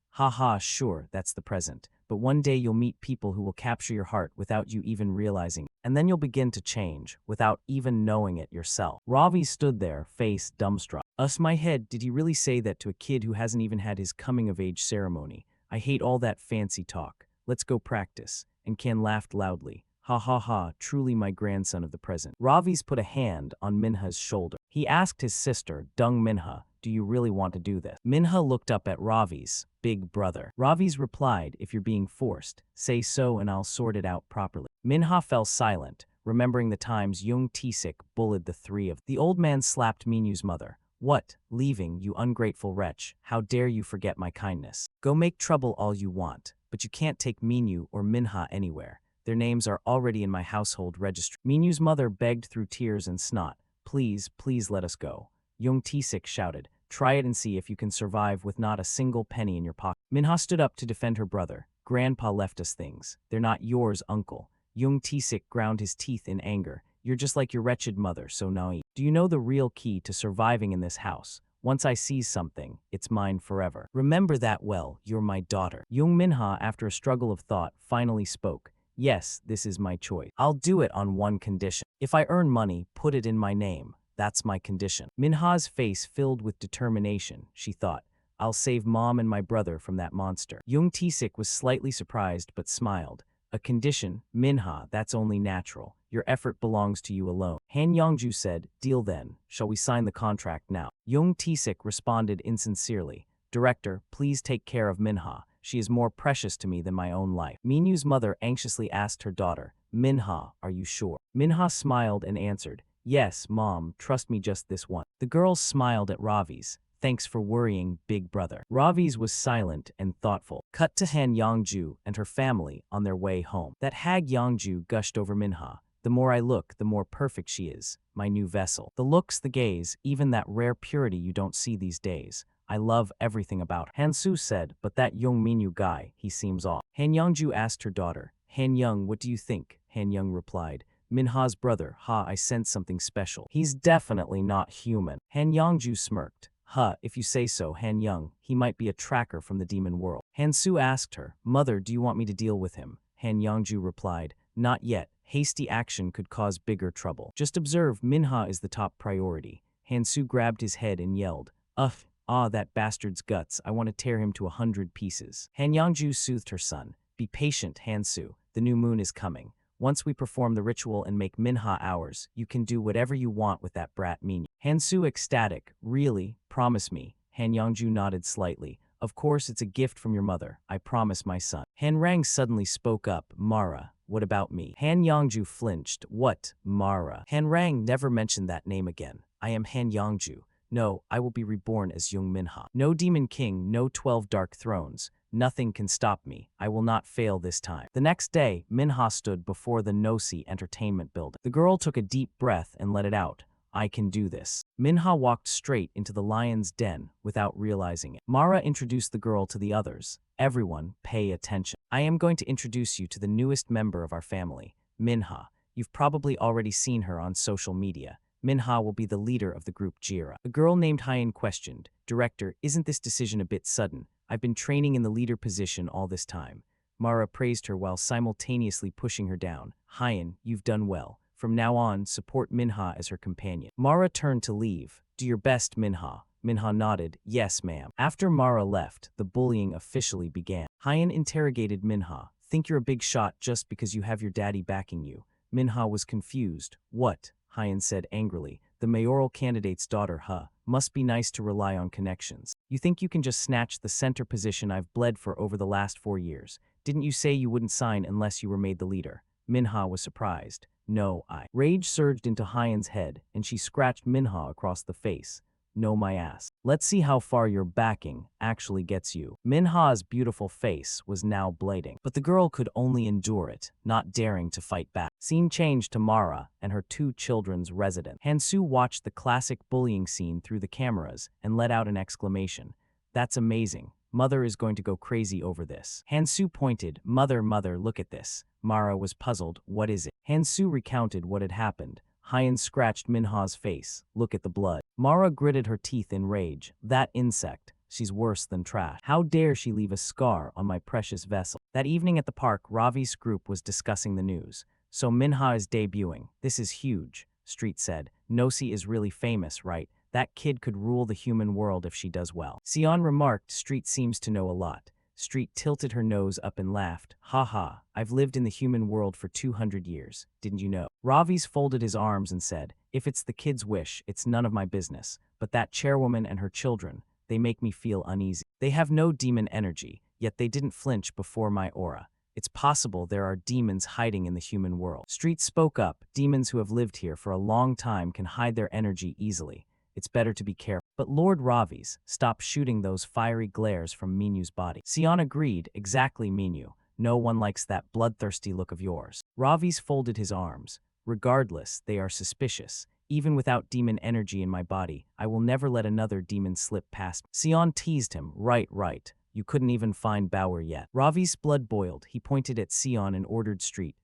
Sure, that's the present. But one day you'll meet people who will capture your heart without you even realizing. And then you'll begin to change, without even knowing it yourself. Ravi stood there, face dumbstruck. My head, did he really say that to a kid who hasn't even had his coming-of-age ceremony? I hate all that fancy talk. Let's go practice. And Ken laughed loudly. Truly my grandson of the present. Ravis put a hand on Minha's shoulder. He asked his sister, Dung Minha, do you really want to do this? Minha looked up at Ravis, big brother. Ravis replied, if you're being forced, say so and I'll sort it out properly. Minha fell silent, remembering the times Jung Tisik bullied the three of them. The old man slapped Minyu's mother. What? Leaving, you ungrateful wretch. How dare you forget my kindness? Go make trouble all you want, but you can't take Minyu or Minha anywhere. Their names are already in my household registry. Minyu's mother begged through tears and snot. Please, please let us go. Jung Tisik shouted. Try it and see if you can survive with not a single penny in your pocket. Minha stood up to defend her brother. Grandpa left us things. They're not yours, uncle. Jung Tisik ground his teeth in anger. You're just like your wretched mother, so naive. Do you know the real key to surviving in this house? Once I seize something, it's mine forever. Remember that well, you're my daughter. Jung Minha, after a struggle of thought, finally spoke. Yes, this is my choice. I'll do it on one condition. If I earn money, put it in my name. That's my condition. Minha's face filled with determination. She thought, I'll save mom and my brother from that monster. Jung Tisik was slightly surprised but smiled. A condition? Minha, that's only natural. Your effort belongs to you alone. Han Yongju said, deal then. Shall we sign the contract now? Jung Tisik responded insincerely. Director, please take care of Minha. She is more precious to me than my own life. Minyu's mother anxiously asked her daughter, Minha, are you sure? Minha smiled and answered, yes, Mom, trust me just this once. The girls smiled at Ravis. Thanks for worrying, big brother. Ravis was silent and thoughtful. Cut to Han Yongju and her family on their way home. That hag Yongju gushed over Minha. The more I look, the more perfect she is, my new vessel. The looks, the gaze, even that rare purity you don't see these days. I love everything about her. Hansu said, but that young Minyu guy, he seems off. Han Yongju asked her daughter, Han Young, what do you think? Han Young replied, Minha's brother, I sense something special. He's definitely not human. Han Yongju smirked. If you say so, Han Young, he might be a tracker from the demon world. Hansu asked her, Mother, do you want me to deal with him? Han Yongju replied, not yet. Hasty action could cause bigger trouble. Just observe, Minha is the top priority. Hansu grabbed his head and yelled, that bastard's guts, I want to tear him to 100 pieces. Han Yongju soothed her son. Be patient, Hansu. The new moon is coming. Once we perform the ritual and make Minha ours, you can do whatever you want with that brat Minyu. Hansu ecstatic. Really? Promise me. Han Yongju nodded slightly. Of course, it's a gift from your mother. I promise, my son. Han Rang suddenly spoke up. Mara, what about me? Han Yongju flinched. What? Mara? Han Rang never mentioned that name again. I am Han Yongju. No, I will be reborn as Jung Minha. No demon king, no 12 dark thrones. Nothing can stop me. I will not fail this time. The next day, Minha stood before the Nosi entertainment building. The girl took a deep breath and let it out. I can do this. Minha walked straight into the lion's den without realizing it. Mara introduced the girl to the others. Everyone, pay attention. I am going to introduce you to the newest member of our family, Minha. You've probably already seen her on social media. Minha will be the leader of the group Jira. A girl named Hyen questioned, Director, isn't this decision a bit sudden? I've been training in the leader position all this time. Mara praised her while simultaneously pushing her down. Hyen, you've done well. From now on, support Minha as her companion. Mara turned to leave. Do your best, Minha. Minha nodded, yes, ma'am. After Mara left, the bullying officially began. Hyen interrogated Minha. Think you're a big shot just because you have your daddy backing you. Minha was confused. What? Hyen said angrily. The mayoral candidate's daughter, huh? Must be nice to rely on connections. You think you can just snatch the center position I've bled for over the last 4 years? Didn't you say you wouldn't sign unless you were made the leader? Minha was surprised. No, I. Rage surged into Hyen's head, and she scratched Minha across the face. No, my ass. Let's see how far your backing actually gets you. Minha's beautiful face was now blading, but the girl could only endure it, not daring to fight back. Scene changed to Mara and her 2 children's resident. Hansu watched the classic bullying scene through the cameras and let out an exclamation. That's amazing. Mother is going to go crazy over this. Hansu pointed, Mother, look at this. Mara was puzzled. What is it? Hansu recounted what had happened. Hyen scratched Minha's face. Look at the blood. Mara gritted her teeth in rage. That insect. She's worse than trash. How dare she leave a scar on my precious vessel? That evening at the park, Ravi's group was discussing the news. So Minha is debuting. This is huge, Street said. Nosi is really famous, right? That kid could rule the human world if she does well. Sion remarked, Street seems to know a lot. Street tilted her nose up and laughed. Ha ha, I've lived in the human world for 200 years. Didn't you know? Ravi's folded his arms and said, if it's the kid's wish, it's none of my business. But that chairwoman and her children, they make me feel uneasy. They have no demon energy, yet they didn't flinch before my aura. It's possible there are demons hiding in the human world. Street spoke up. Demons who have lived here for a long time can hide their energy easily. It's better to be careful. But Lord Ravi's, stop shooting those fiery glares from Minyu's body. Sion agreed, exactly Minyu. No one likes that bloodthirsty look of yours. Ravi's folded his arms. Regardless, they are suspicious. Even without demon energy in my body, I will never let another demon slip past. Sion teased him, right. You couldn't even find Bauer yet. Ravi's blood boiled. He pointed at Sion and ordered Street,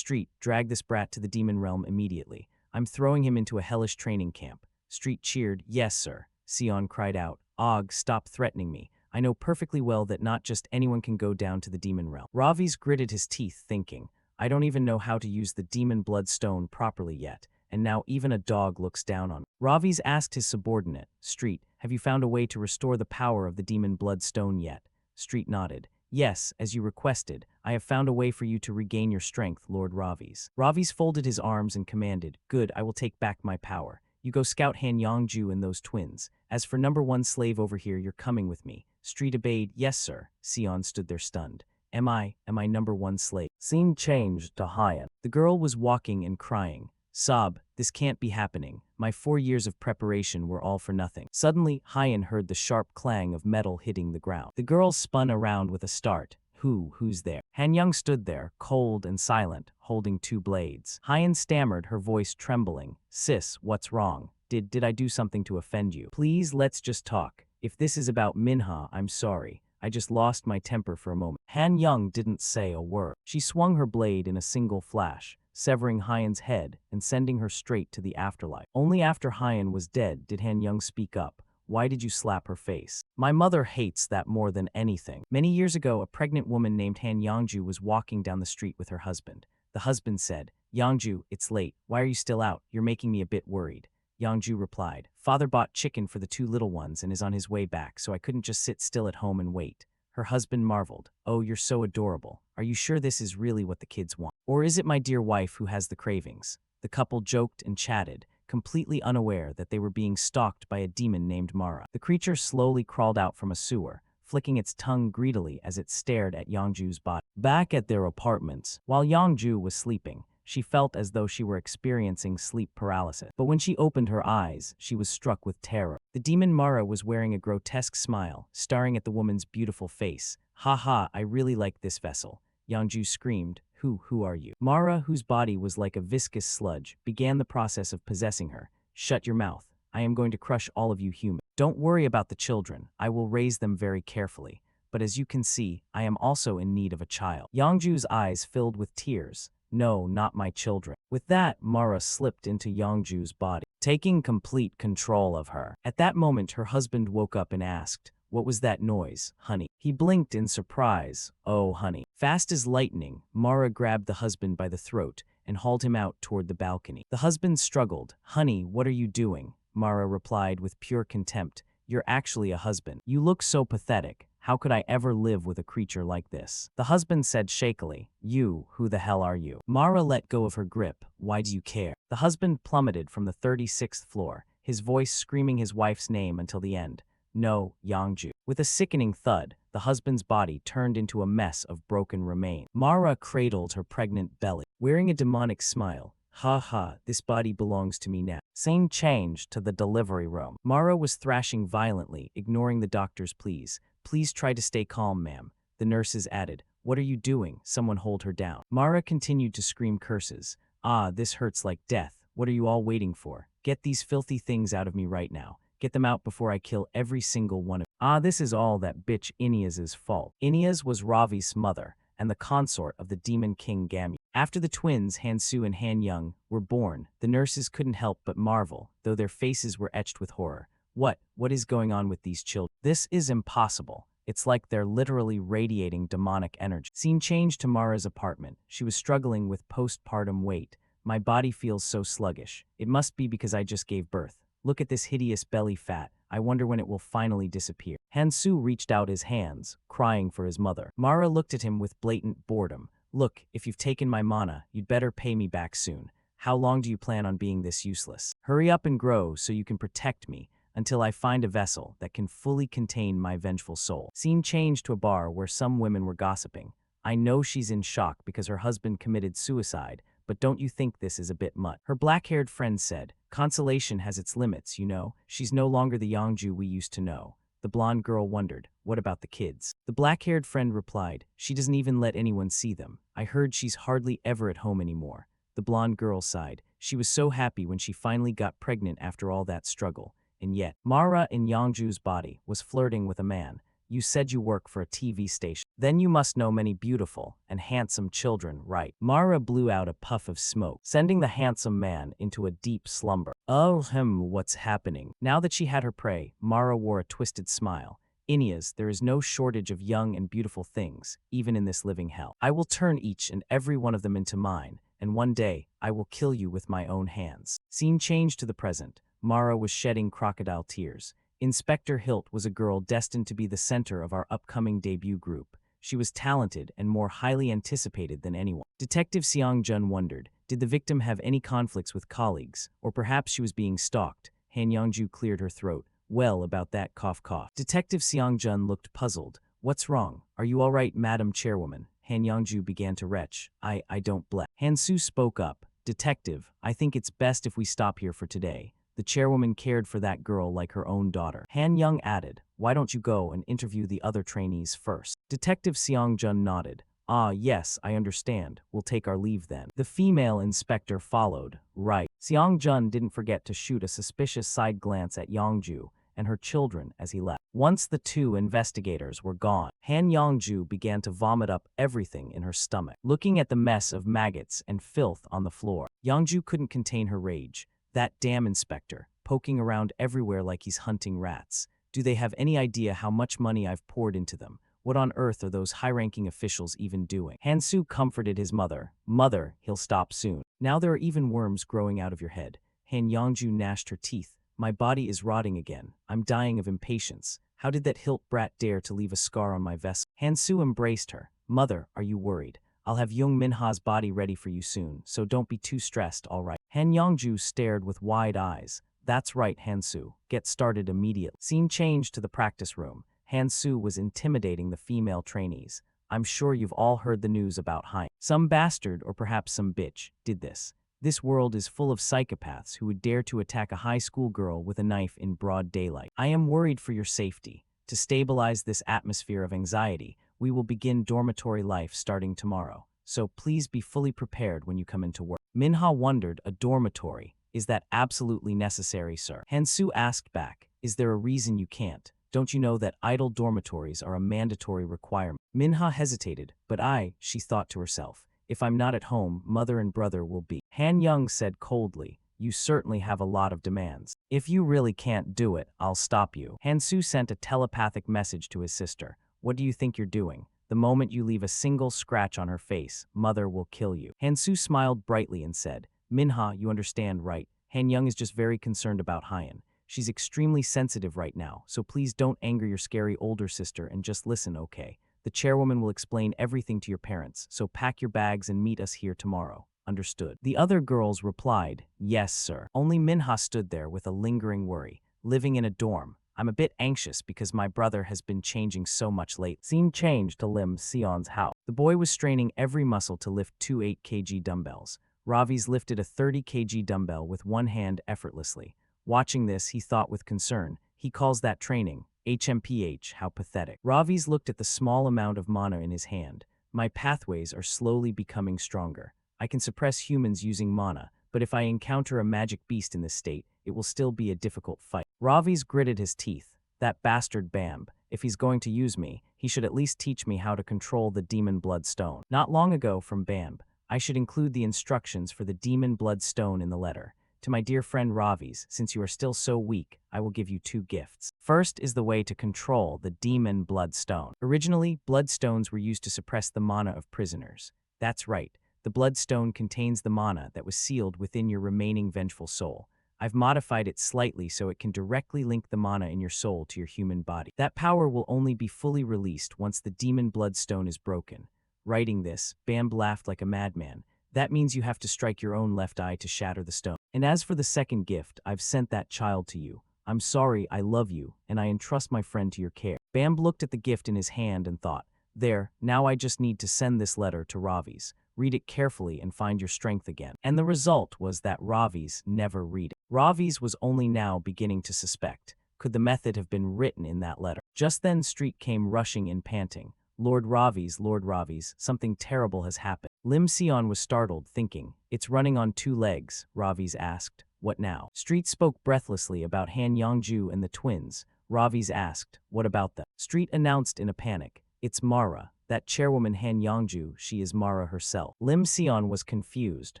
drag this brat to the demon realm immediately. I'm throwing him into a hellish training camp. Street cheered, yes, sir. Sion cried out, Og, stop threatening me. I know perfectly well that not just anyone can go down to the demon realm. Ravi's gritted his teeth, thinking, I don't even know how to use the demon bloodstone properly yet, and now even a dog looks down on me. Ravi's asked his subordinate, Street, have you found a way to restore the power of the demon bloodstone yet? Street nodded. Yes, as you requested, I have found a way for you to regain your strength, Lord Ravi's. Ravi's folded his arms and commanded, good, I will take back my power. You go scout Han Yongju and those twins. As for number 1 slave over here, you're coming with me. Street obeyed, yes, sir. Sion stood there stunned. Am I number 1 slave? Scene changed to Hyen. The girl was walking and crying. Sob, this can't be happening. My 4 years of preparation were all for nothing. Suddenly, Hyen heard the sharp clang of metal hitting the ground. The girl spun around with a start. Who's there? Han Young stood there, cold and silent, holding 2 blades. Hyen stammered, her voice trembling. Sis, what's wrong? Did I do something to offend you? Please, let's just talk. If this is about Minha, I'm sorry. I just lost my temper for a moment. Han Young didn't say a word. She swung her blade in a single flash, severing Hyen's head and sending her straight to the afterlife. Only after Hyen was dead did Han Young speak up. Why did you slap her face? My mother hates that more than anything. Many years ago, a pregnant woman named Han Yongju was walking down the street with her husband. The husband said, Yongju, it's late. Why are you still out? You're making me a bit worried. Yongju replied, Father bought chicken for the 2 little ones and is on his way back, so I couldn't just sit still at home and wait. Her husband marveled, oh, you're so adorable. Are you sure this is really what the kids want? Or is it my dear wife who has the cravings? The couple joked and chatted, completely unaware that they were being stalked by a demon named Mara. The creature slowly crawled out from a sewer, flicking its tongue greedily as it stared at Yongju's body. Back at their apartments, while Yongju was sleeping, she felt as though she were experiencing sleep paralysis. But when she opened her eyes, she was struck with terror. The demon Mara was wearing a grotesque smile, staring at the woman's beautiful face. Ha ha, I really like this vessel. Yongju screamed, Who are you? Mara, whose body was like a viscous sludge, began the process of possessing her. Shut your mouth. I am going to crush all of you humans. Don't worry about the children. I will raise them very carefully. But as you can see, I am also in need of a child. Yangju's eyes filled with tears. No, not my children. With that, Mara slipped into Yangju's body, taking complete control of her. At that moment, her husband woke up and asked, "What was that noise, honey?" He blinked in surprise. "Oh, honey." Fast as lightning, Mara grabbed the husband by the throat and hauled him out toward the balcony. The husband struggled. "Honey, what are you doing?" Mara replied with pure contempt. "You're actually a husband. You look so pathetic. How could I ever live with a creature like this?" The husband said shakily, "You, who the hell are you?" Mara let go of her grip. "Why do you care?" The husband plummeted from the 36th floor, his voice screaming his wife's name until the end. "No, Yangju." With a sickening thud, the husband's body turned into a mess of broken remains. Mara cradled her pregnant belly, wearing a demonic smile. "Ha ha, this body belongs to me now." Scene changed to the delivery room. Mara was thrashing violently, ignoring the doctor's pleas. "Please try to stay calm, ma'am." The nurses added, "What are you doing? Someone hold her down." Mara continued to scream curses. "Ah, this hurts like death. What are you all waiting for? Get these filthy things out of me right now. Get them out before I kill every single one of you." Ah, this is all that bitch Ineas's fault. Ineas was Ravi's mother and the consort of the demon king Gamu. After the twins, Hansu and Han Young, were born, the nurses couldn't help but marvel, though their faces were etched with horror. What is going on with these children? This is impossible. It's like they're literally radiating demonic energy. Scene changed to Mara's apartment. She was struggling with postpartum weight. "My body feels so sluggish. It must be because I just gave birth. Look at this hideous belly fat. I wonder when it will finally disappear." Hansu reached out his hands, crying for his mother. Mara looked at him with blatant boredom. "Look, if you've taken my mana, you'd better pay me back soon. How long do you plan on being this useless? Hurry up and grow so you can protect me until I find a vessel that can fully contain my vengeful soul." Scene changed to a bar where some women were gossiping. "I know she's in shock because her husband committed suicide, but don't you think this is a bit much?" Her black-haired friend said, "Consolation has its limits, you know. She's no longer the Yangju we used to know." The blonde girl wondered, "What about the kids?" The black-haired friend replied, "She doesn't even let anyone see them. I heard she's hardly ever at home anymore." The blonde girl sighed. She was so happy when she finally got pregnant after all that struggle. And yet, Mara in Yangju's body was flirting with a man. "You said you work for a TV station. Then you must know many beautiful and handsome children, right?" Mara blew out a puff of smoke, sending the handsome man into a deep slumber. "Oh, what's happening?" Now that she had her prey, Mara wore a twisted smile. "Ineas, there is no shortage of young and beautiful things, even in this living hell. I will turn each and every one of them into mine, and one day, I will kill you with my own hands." Scene changed to the present. Mara was shedding crocodile tears. Inspector Hilt was a girl destined to be the center of our upcoming debut group. She was talented and more highly anticipated than anyone. Detective Seong Jun wondered, did the victim have any conflicts with colleagues, or perhaps she was being stalked? Han Yongju cleared her throat. "Well, about that, cough cough." Detective Seong Jun looked puzzled. "What's wrong? Are you all right, Madam Chairwoman?" Han Yongju began to retch. I don't bless." Han Su spoke up. "Detective, I think it's best if we stop here for today. The chairwoman cared for that girl like her own daughter." Han Young added, "Why don't you go and interview the other trainees first?" Detective Seong Jun nodded. "Ah, yes, I understand. We'll take our leave then." The female inspector followed. Right. Seong Jun didn't forget to shoot a suspicious side glance at Yongju and her children as he left. Once the two investigators were gone, Han Yongju began to vomit up everything in her stomach. Looking at the mess of maggots and filth on the floor, Yongju couldn't contain her rage. That damn inspector, poking around everywhere like he's hunting rats. Do they have any idea how much money I've poured into them? What on earth are those high-ranking officials even doing? Hansu comforted his mother. "Mother, he'll stop soon. Now there are even worms growing out of your head." Han Yongju gnashed her teeth. "My body is rotting again. I'm dying of impatience. How did that hilt brat dare to leave a scar on my vessel?" Hansu embraced her. "Mother, are you worried? I'll have Young Minha's body ready for you soon, so don't be too stressed, all right?" Han Yongju stared with wide eyes. "That's right, Hansu. Get started immediately." Scene changed to the practice room. Hansu was intimidating the female trainees. "I'm sure you've all heard the news about Hein. Some bastard, or perhaps some bitch, did this. This world is full of psychopaths who would dare to attack a high school girl with a knife in broad daylight. I am worried for your safety. To stabilize this atmosphere of anxiety, we will begin dormitory life starting tomorrow. So please be fully prepared when you come into work." Minha wondered, a dormitory. Is that absolutely necessary, sir? Hansu asked back, is there a reason you can't? Don't you know that idle dormitories are a mandatory requirement? Minha hesitated, but she thought to herself, if I'm not at home, mother and brother will be. Han Young said coldly, you certainly have a lot of demands. If you really can't do it, I'll stop you. Hansu sent a telepathic message to his sister. What do you think you're doing? The moment you leave a single scratch on her face, mother will kill you. Hansu smiled brightly and said, Minha, you understand, right? Han Young is just very concerned about Hyan. She's extremely sensitive right now, so please don't anger your scary older sister and just listen, okay? The chairwoman will explain everything to your parents, so pack your bags and meet us here tomorrow. Understood. The other girls replied, yes, sir. Only Minha stood there with a lingering worry. Living in a dorm. I'm a bit anxious because my brother has been changing so much late. Scene changed to Lim Sion's house. The boy was straining every muscle to lift two 8 kg dumbbells. Ravi's lifted a 30 kg dumbbell with one hand effortlessly. Watching this, he thought with concern, he calls that training. HMPH, how pathetic. Ravi's looked at the small amount of mana in his hand. My pathways are slowly becoming stronger. I can suppress humans using mana, but if I encounter a magic beast in this state, it will still be a difficult fight. Ravi's gritted his teeth. That bastard Bamb. If he's going to use me, he should at least teach me how to control the demon blood stone. Not long ago from Bamb, I should include the instructions for the demon blood stone in the letter. To my dear friend Ravi's, since you are still so weak, I will give you two gifts. First is the way to control the demon blood stone. Originally, bloodstones were used to suppress the mana of prisoners. That's right. The bloodstone contains the mana that was sealed within your remaining vengeful soul. I've modified it slightly so it can directly link the mana in your soul to your human body. That power will only be fully released once the demon bloodstone is broken. Writing this, Bamb laughed like a madman. That means you have to strike your own left eye to shatter the stone. And as for the second gift, I've sent that child to you. I'm sorry, I love you, and I entrust my friend to your care. Bamb looked at the gift in his hand and thought, there, now I just need to send this letter to Ravi's. Read it carefully and find your strength again. And the result was that Ravi's never read it. Ravi's was only now beginning to suspect. Could the method have been written in that letter? Just then Street came rushing in panting. Lord Ravi's, something terrible has happened. Lim Sion was startled, thinking, it's running on two legs. Ravi's asked, what now? Street spoke breathlessly about Han Yongju and the twins. Ravi's asked, what about them? Street announced in a panic, it's Mara. That chairwoman Han Yongju, she is Mara herself. Lim Sion was confused.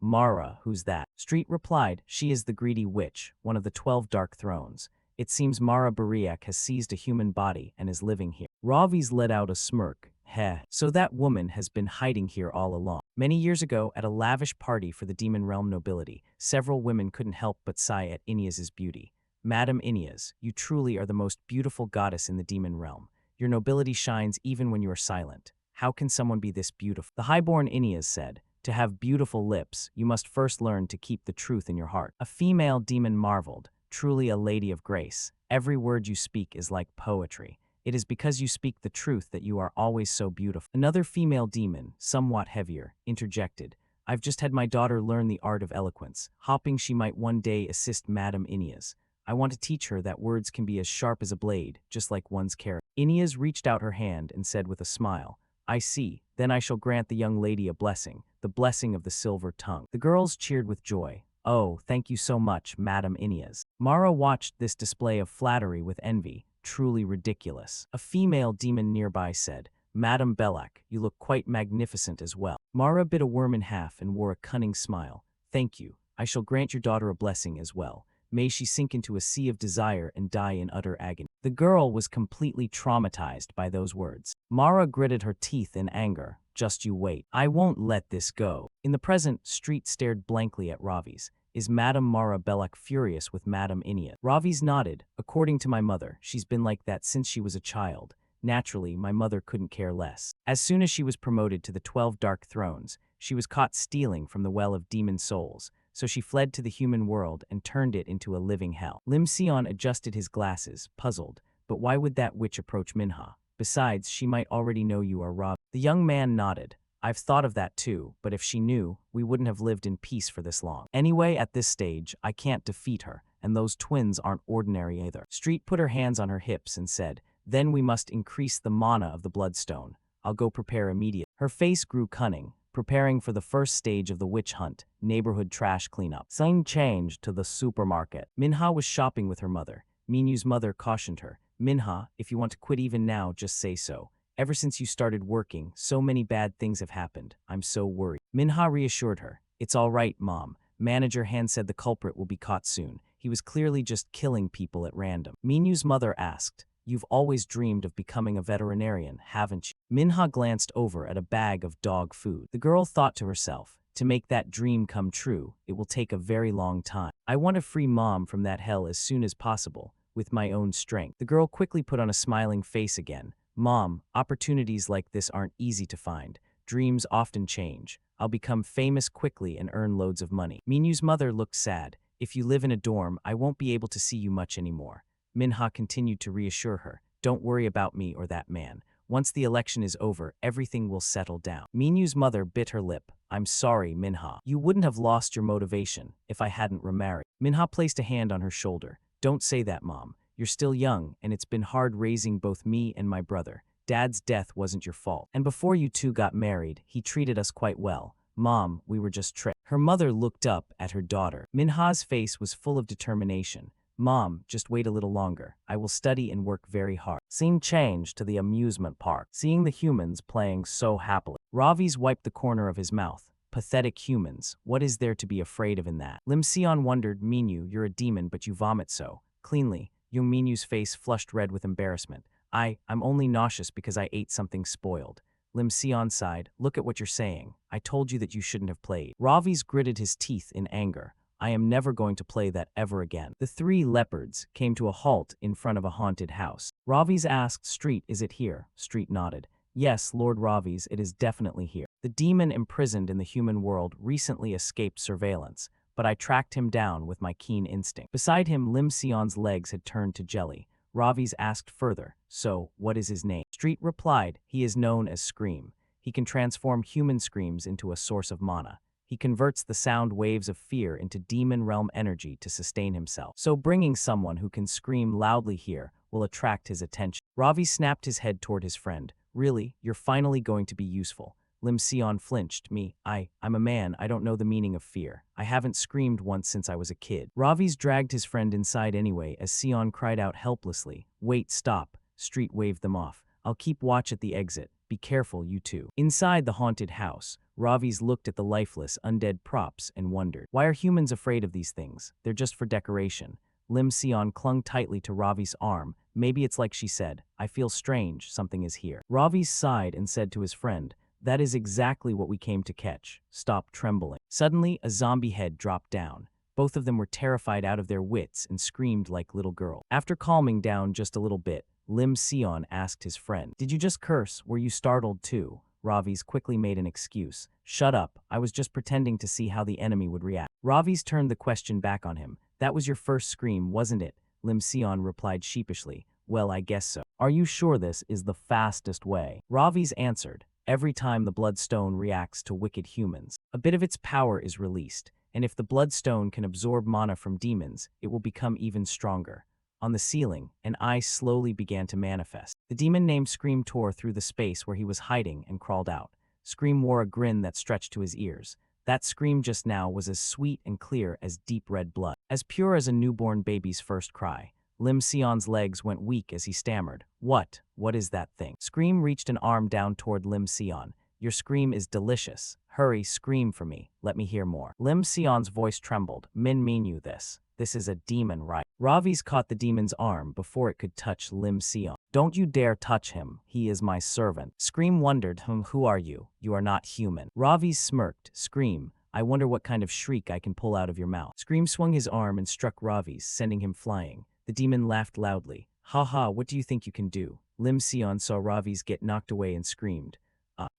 Mara, who's that? Street replied, she is the greedy witch, one of the 12 dark thrones. It seems Mara Bariak has seized a human body and is living here. Ravi's let out a smirk. Heh. So that woman has been hiding here all along. Many years ago, at a lavish party for the demon realm nobility, several women couldn't help but sigh at Ineas's beauty. Madam Ineas, you truly are the most beautiful goddess in the demon realm. Your nobility shines even when you are silent. How can someone be this beautiful? The highborn Ineas said, to have beautiful lips, you must first learn to keep the truth in your heart. A female demon marveled, truly a lady of grace. Every word you speak is like poetry. It is because you speak the truth that you are always so beautiful. Another female demon, somewhat heavier, interjected, I've just had my daughter learn the art of eloquence, hoping she might one day assist Madam Ineas. I want to teach her that words can be as sharp as a blade, just like one's character. Ineas reached out her hand and said with a smile, I see, then I shall grant the young lady a blessing, the blessing of the silver tongue. The girls cheered with joy. Oh, thank you so much, Madam Ineas. Mara watched this display of flattery with envy, truly ridiculous. A female demon nearby said, Madam Belak, you look quite magnificent as well. Mara bit a worm in half and wore a cunning smile. Thank you, I shall grant your daughter a blessing as well. May she sink into a sea of desire and die in utter agony. The girl was completely traumatized by those words. Mara gritted her teeth in anger. Just you wait. I won't let this go. In the present, Street stared blankly at Ravi's. Is Madame Mara Belak furious with Madame Ineas? Ravi's nodded. According to my mother, she's been like that since she was a child. Naturally, my mother couldn't care less. As soon as she was promoted to the 12 Dark Thrones, she was caught stealing from the Well of Demon Souls. So she fled to the human world and turned it into a living hell. Lim Sion adjusted his glasses, puzzled. But why would that witch approach Minha? Besides, she might already know you are Ravi. The young man nodded. I've thought of that too, but if she knew, we wouldn't have lived in peace for this long. Anyway, at this stage, I can't defeat her, and those twins aren't ordinary either. Street put her hands on her hips and said, then we must increase the mana of the bloodstone. I'll go prepare immediately. Her face grew cunning. preparing for the first stage of the witch hunt, neighborhood trash cleanup. Scene changed to the supermarket. Minha was shopping with her mother. Minyu's mother cautioned her, Minha, if you want to quit even now, just say so. Ever since you started working, so many bad things have happened. I'm so worried. Minha reassured her, it's all right, Mom. Manager Han said the culprit will be caught soon. He was clearly just killing people at random. Minyu's mother asked, you've always dreamed of becoming a veterinarian, haven't you? Minha glanced over at a bag of dog food. The girl thought to herself, to make that dream come true, it will take a very long time. I want to free Mom from that hell as soon as possible, with my own strength. The girl quickly put on a smiling face again. Mom, opportunities like this aren't easy to find. Dreams often change. I'll become famous quickly and earn loads of money. Minyu's mother looked sad. If you live in a dorm, I won't be able to see you much anymore. Minha continued to reassure her, don't worry about me or that man. Once the election is over, everything will settle down. Minyu's mother bit her lip. I'm sorry, Minha. You wouldn't have lost your motivation if I hadn't remarried. Minha placed a hand on her shoulder. Don't say that, Mom. You're still young, and it's been hard raising both me and my brother. Dad's death wasn't your fault. And before you two got married, he treated us quite well. Mom, we were just tricked. Her mother looked up at her daughter. Minha's face was full of determination. Mom, just wait a little longer. I will study and work very hard. Scene changed to the amusement park, seeing the humans playing so happily. Ravi's wiped the corner of his mouth. Pathetic humans. What is there to be afraid of in that? Lim Sion wondered, Minyu, you're a demon, but you vomit so cleanly. Young Minyu's face flushed red with embarrassment. I'm only nauseous because I ate something spoiled. Lim Sion sighed, look at what you're saying. I told you that you shouldn't have played. Ravi's gritted his teeth in anger. I am never going to play that ever again. The three leopards came to a halt in front of a haunted house. Ravi's asked, Street, is it here? Street nodded. Yes, Lord Ravi's, it is definitely here. The demon imprisoned in the human world recently escaped surveillance, but I tracked him down with my keen instinct. Beside him, Lim Sion's legs had turned to jelly. Ravi's asked further, so, what is his name? Street replied, he is known as Scream. He can transform human screams into a source of mana. He converts the sound waves of fear into demon realm energy to sustain himself. So bringing someone who can scream loudly here will attract his attention. Ravi snapped his head toward his friend. Really, you're finally going to be useful. Lim Sion flinched. I'm a man, I don't know the meaning of fear. I haven't screamed once since I was a kid. Ravi's dragged his friend inside anyway as Sion cried out helplessly. Wait, stop. Street waved them off. I'll keep watch at the exit. Be careful, you two. Inside the haunted house, Ravi's looked at the lifeless, undead props and wondered. Why are humans afraid of these things? They're just for decoration. Lim Sion clung tightly to Ravi's arm. Maybe it's like she said, I feel strange, something is here. Ravi sighed and said to his friend, that is exactly what we came to catch. Stop trembling. Suddenly, a zombie head dropped down. Both of them were terrified out of their wits and screamed like little girls. After calming down just a little bit, Lim Sion asked his friend, did you just curse? Were you startled too? Ravi's quickly made an excuse. Shut up, I was just pretending to see how the enemy would react. Ravi's turned the question back on him. That was your first scream, wasn't it? Lim Sion replied sheepishly. Well, I guess so. Are you sure this is the fastest way? Ravi's answered. Every time the Bloodstone reacts to wicked humans, a bit of its power is released, and if the Bloodstone can absorb mana from demons, it will become even stronger. On the ceiling, an eye slowly began to manifest. The demon named Scream tore through the space where he was hiding and crawled out. Scream wore a grin that stretched to his ears. That scream just now was as sweet and clear as deep red blood, as pure as a newborn baby's first cry. Lim Sion's legs went weak as he stammered. What? What is that thing? Scream reached an arm down toward Lim Sion. Your scream is delicious. Hurry, scream for me. Let me hear more. Lim Sion's voice trembled. Mean you this. This is a demon, right? Ravi's caught the demon's arm before it could touch Lim Sion. Don't you dare touch him. He is my servant. Scream wondered, who are you? You are not human. Ravi smirked. Scream. I wonder what kind of shriek I can pull out of your mouth. Scream swung his arm and struck Ravi's, sending him flying. The demon laughed loudly. Ha ha, what do you think you can do? Lim Sion saw Ravi's get knocked away and screamed.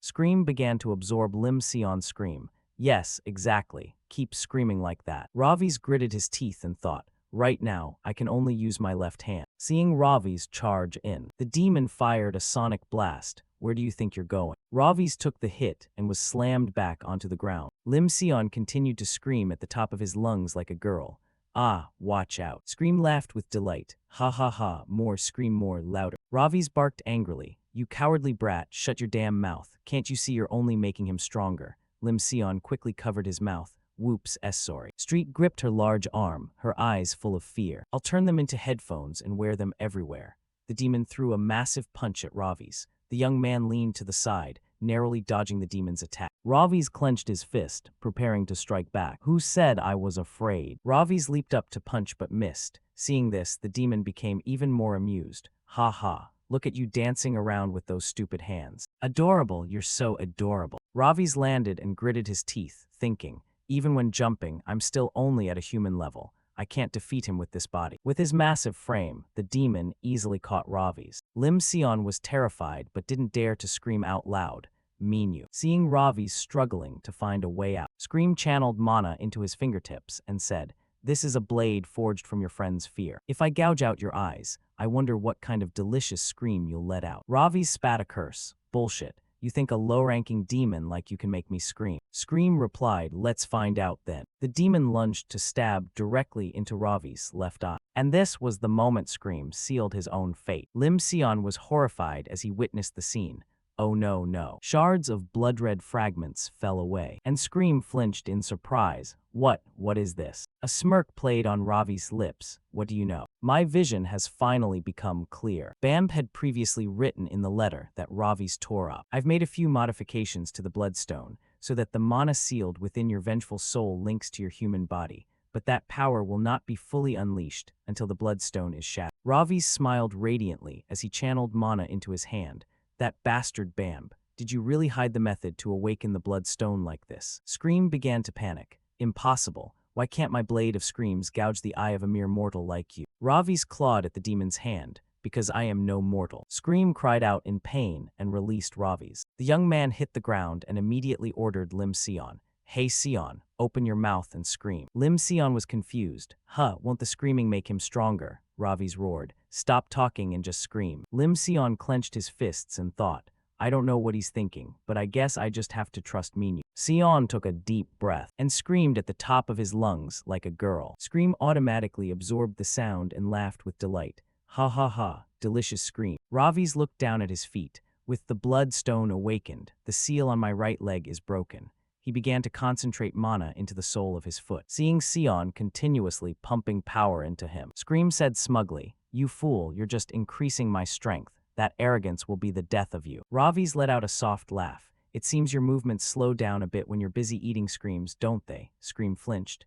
Scream began to absorb Lim Sion's scream. Yes, exactly. Keep screaming like that. Ravi's gritted his teeth and thought, right now, I can only use my left hand. Seeing Ravi's charge in, the demon fired a sonic blast. Where do you think you're going? Ravi's took the hit and was slammed back onto the ground. Lim Sion continued to scream at the top of his lungs like a girl. Ah, watch out. Scream laughed with delight. Ha ha ha, more scream more, louder. Ravi's barked angrily. You cowardly brat, shut your damn mouth. Can't you see you're only making him stronger? Lim Sion quickly covered his mouth. Whoops, sorry. Street gripped her large arm, her eyes full of fear. I'll turn them into headphones and wear them everywhere. The demon threw a massive punch at Ravi's. The young man leaned to the side, narrowly dodging the demon's attack. Ravi's clenched his fist, preparing to strike back. Who said I was afraid? Ravi's leaped up to punch but missed. Seeing this, the demon became even more amused. Ha ha. Look at you dancing around with those stupid hands. Adorable, you're so adorable. Ravi's landed and gritted his teeth, thinking, even when jumping, I'm still only at a human level. I can't defeat him with this body. With his massive frame, the demon easily caught Ravi's. Lim Sion was terrified but didn't dare to scream out loud. Mean you. Seeing Ravi's struggling to find a way out, Scream channeled mana into his fingertips and said, this is a blade forged from your friend's fear. If I gouge out your eyes, I wonder what kind of delicious scream you'll let out. Ravi spat a curse. Bullshit. You think a low-ranking demon like you can make me scream? Scream replied, let's find out then. The demon lunged to stab directly into Ravi's left eye. And this was the moment Scream sealed his own fate. Lim Sion was horrified as he witnessed the scene. Oh no, no. Shards of blood-red fragments fell away, and Scream flinched in surprise. What is this? A smirk played on Ravi's lips. What do you know? My vision has finally become clear. Bamb had previously written in the letter that Ravi's tore up. I've made a few modifications to the bloodstone, so that the mana sealed within your vengeful soul links to your human body. But that power will not be fully unleashed until the bloodstone is shattered. Ravi smiled radiantly as he channeled mana into his hand. That bastard Bamb. Did you really hide the method to awaken the bloodstone like this? Scream began to panic. Impossible. Why can't my blade of screams gouge the eye of a mere mortal like you? Ravi's clawed at the demon's hand. Because I am no mortal. Scream cried out in pain and released Ravi's. The young man hit the ground and immediately ordered Lim Sion. Hey Sion, open your mouth and scream. Lim Sion was confused. Won't the screaming make him stronger? Ravi's roared. Stop talking and just scream. Lim Sion clenched his fists and thought, I don't know what he's thinking, but I guess I just have to trust Minyu. Sion took a deep breath and screamed at the top of his lungs like a girl. Scream automatically absorbed the sound and laughed with delight. Ha ha ha, delicious scream. Ravi's looked down at his feet. With the bloodstone awakened, the seal on my right leg is broken. He began to concentrate mana into the sole of his foot, seeing Sion continuously pumping power into him. Scream said smugly, you fool, you're just increasing my strength. That arrogance will be the death of you. Ravi's let out a soft laugh. It seems your movements slow down a bit when you're busy eating screams, don't they? Scream flinched.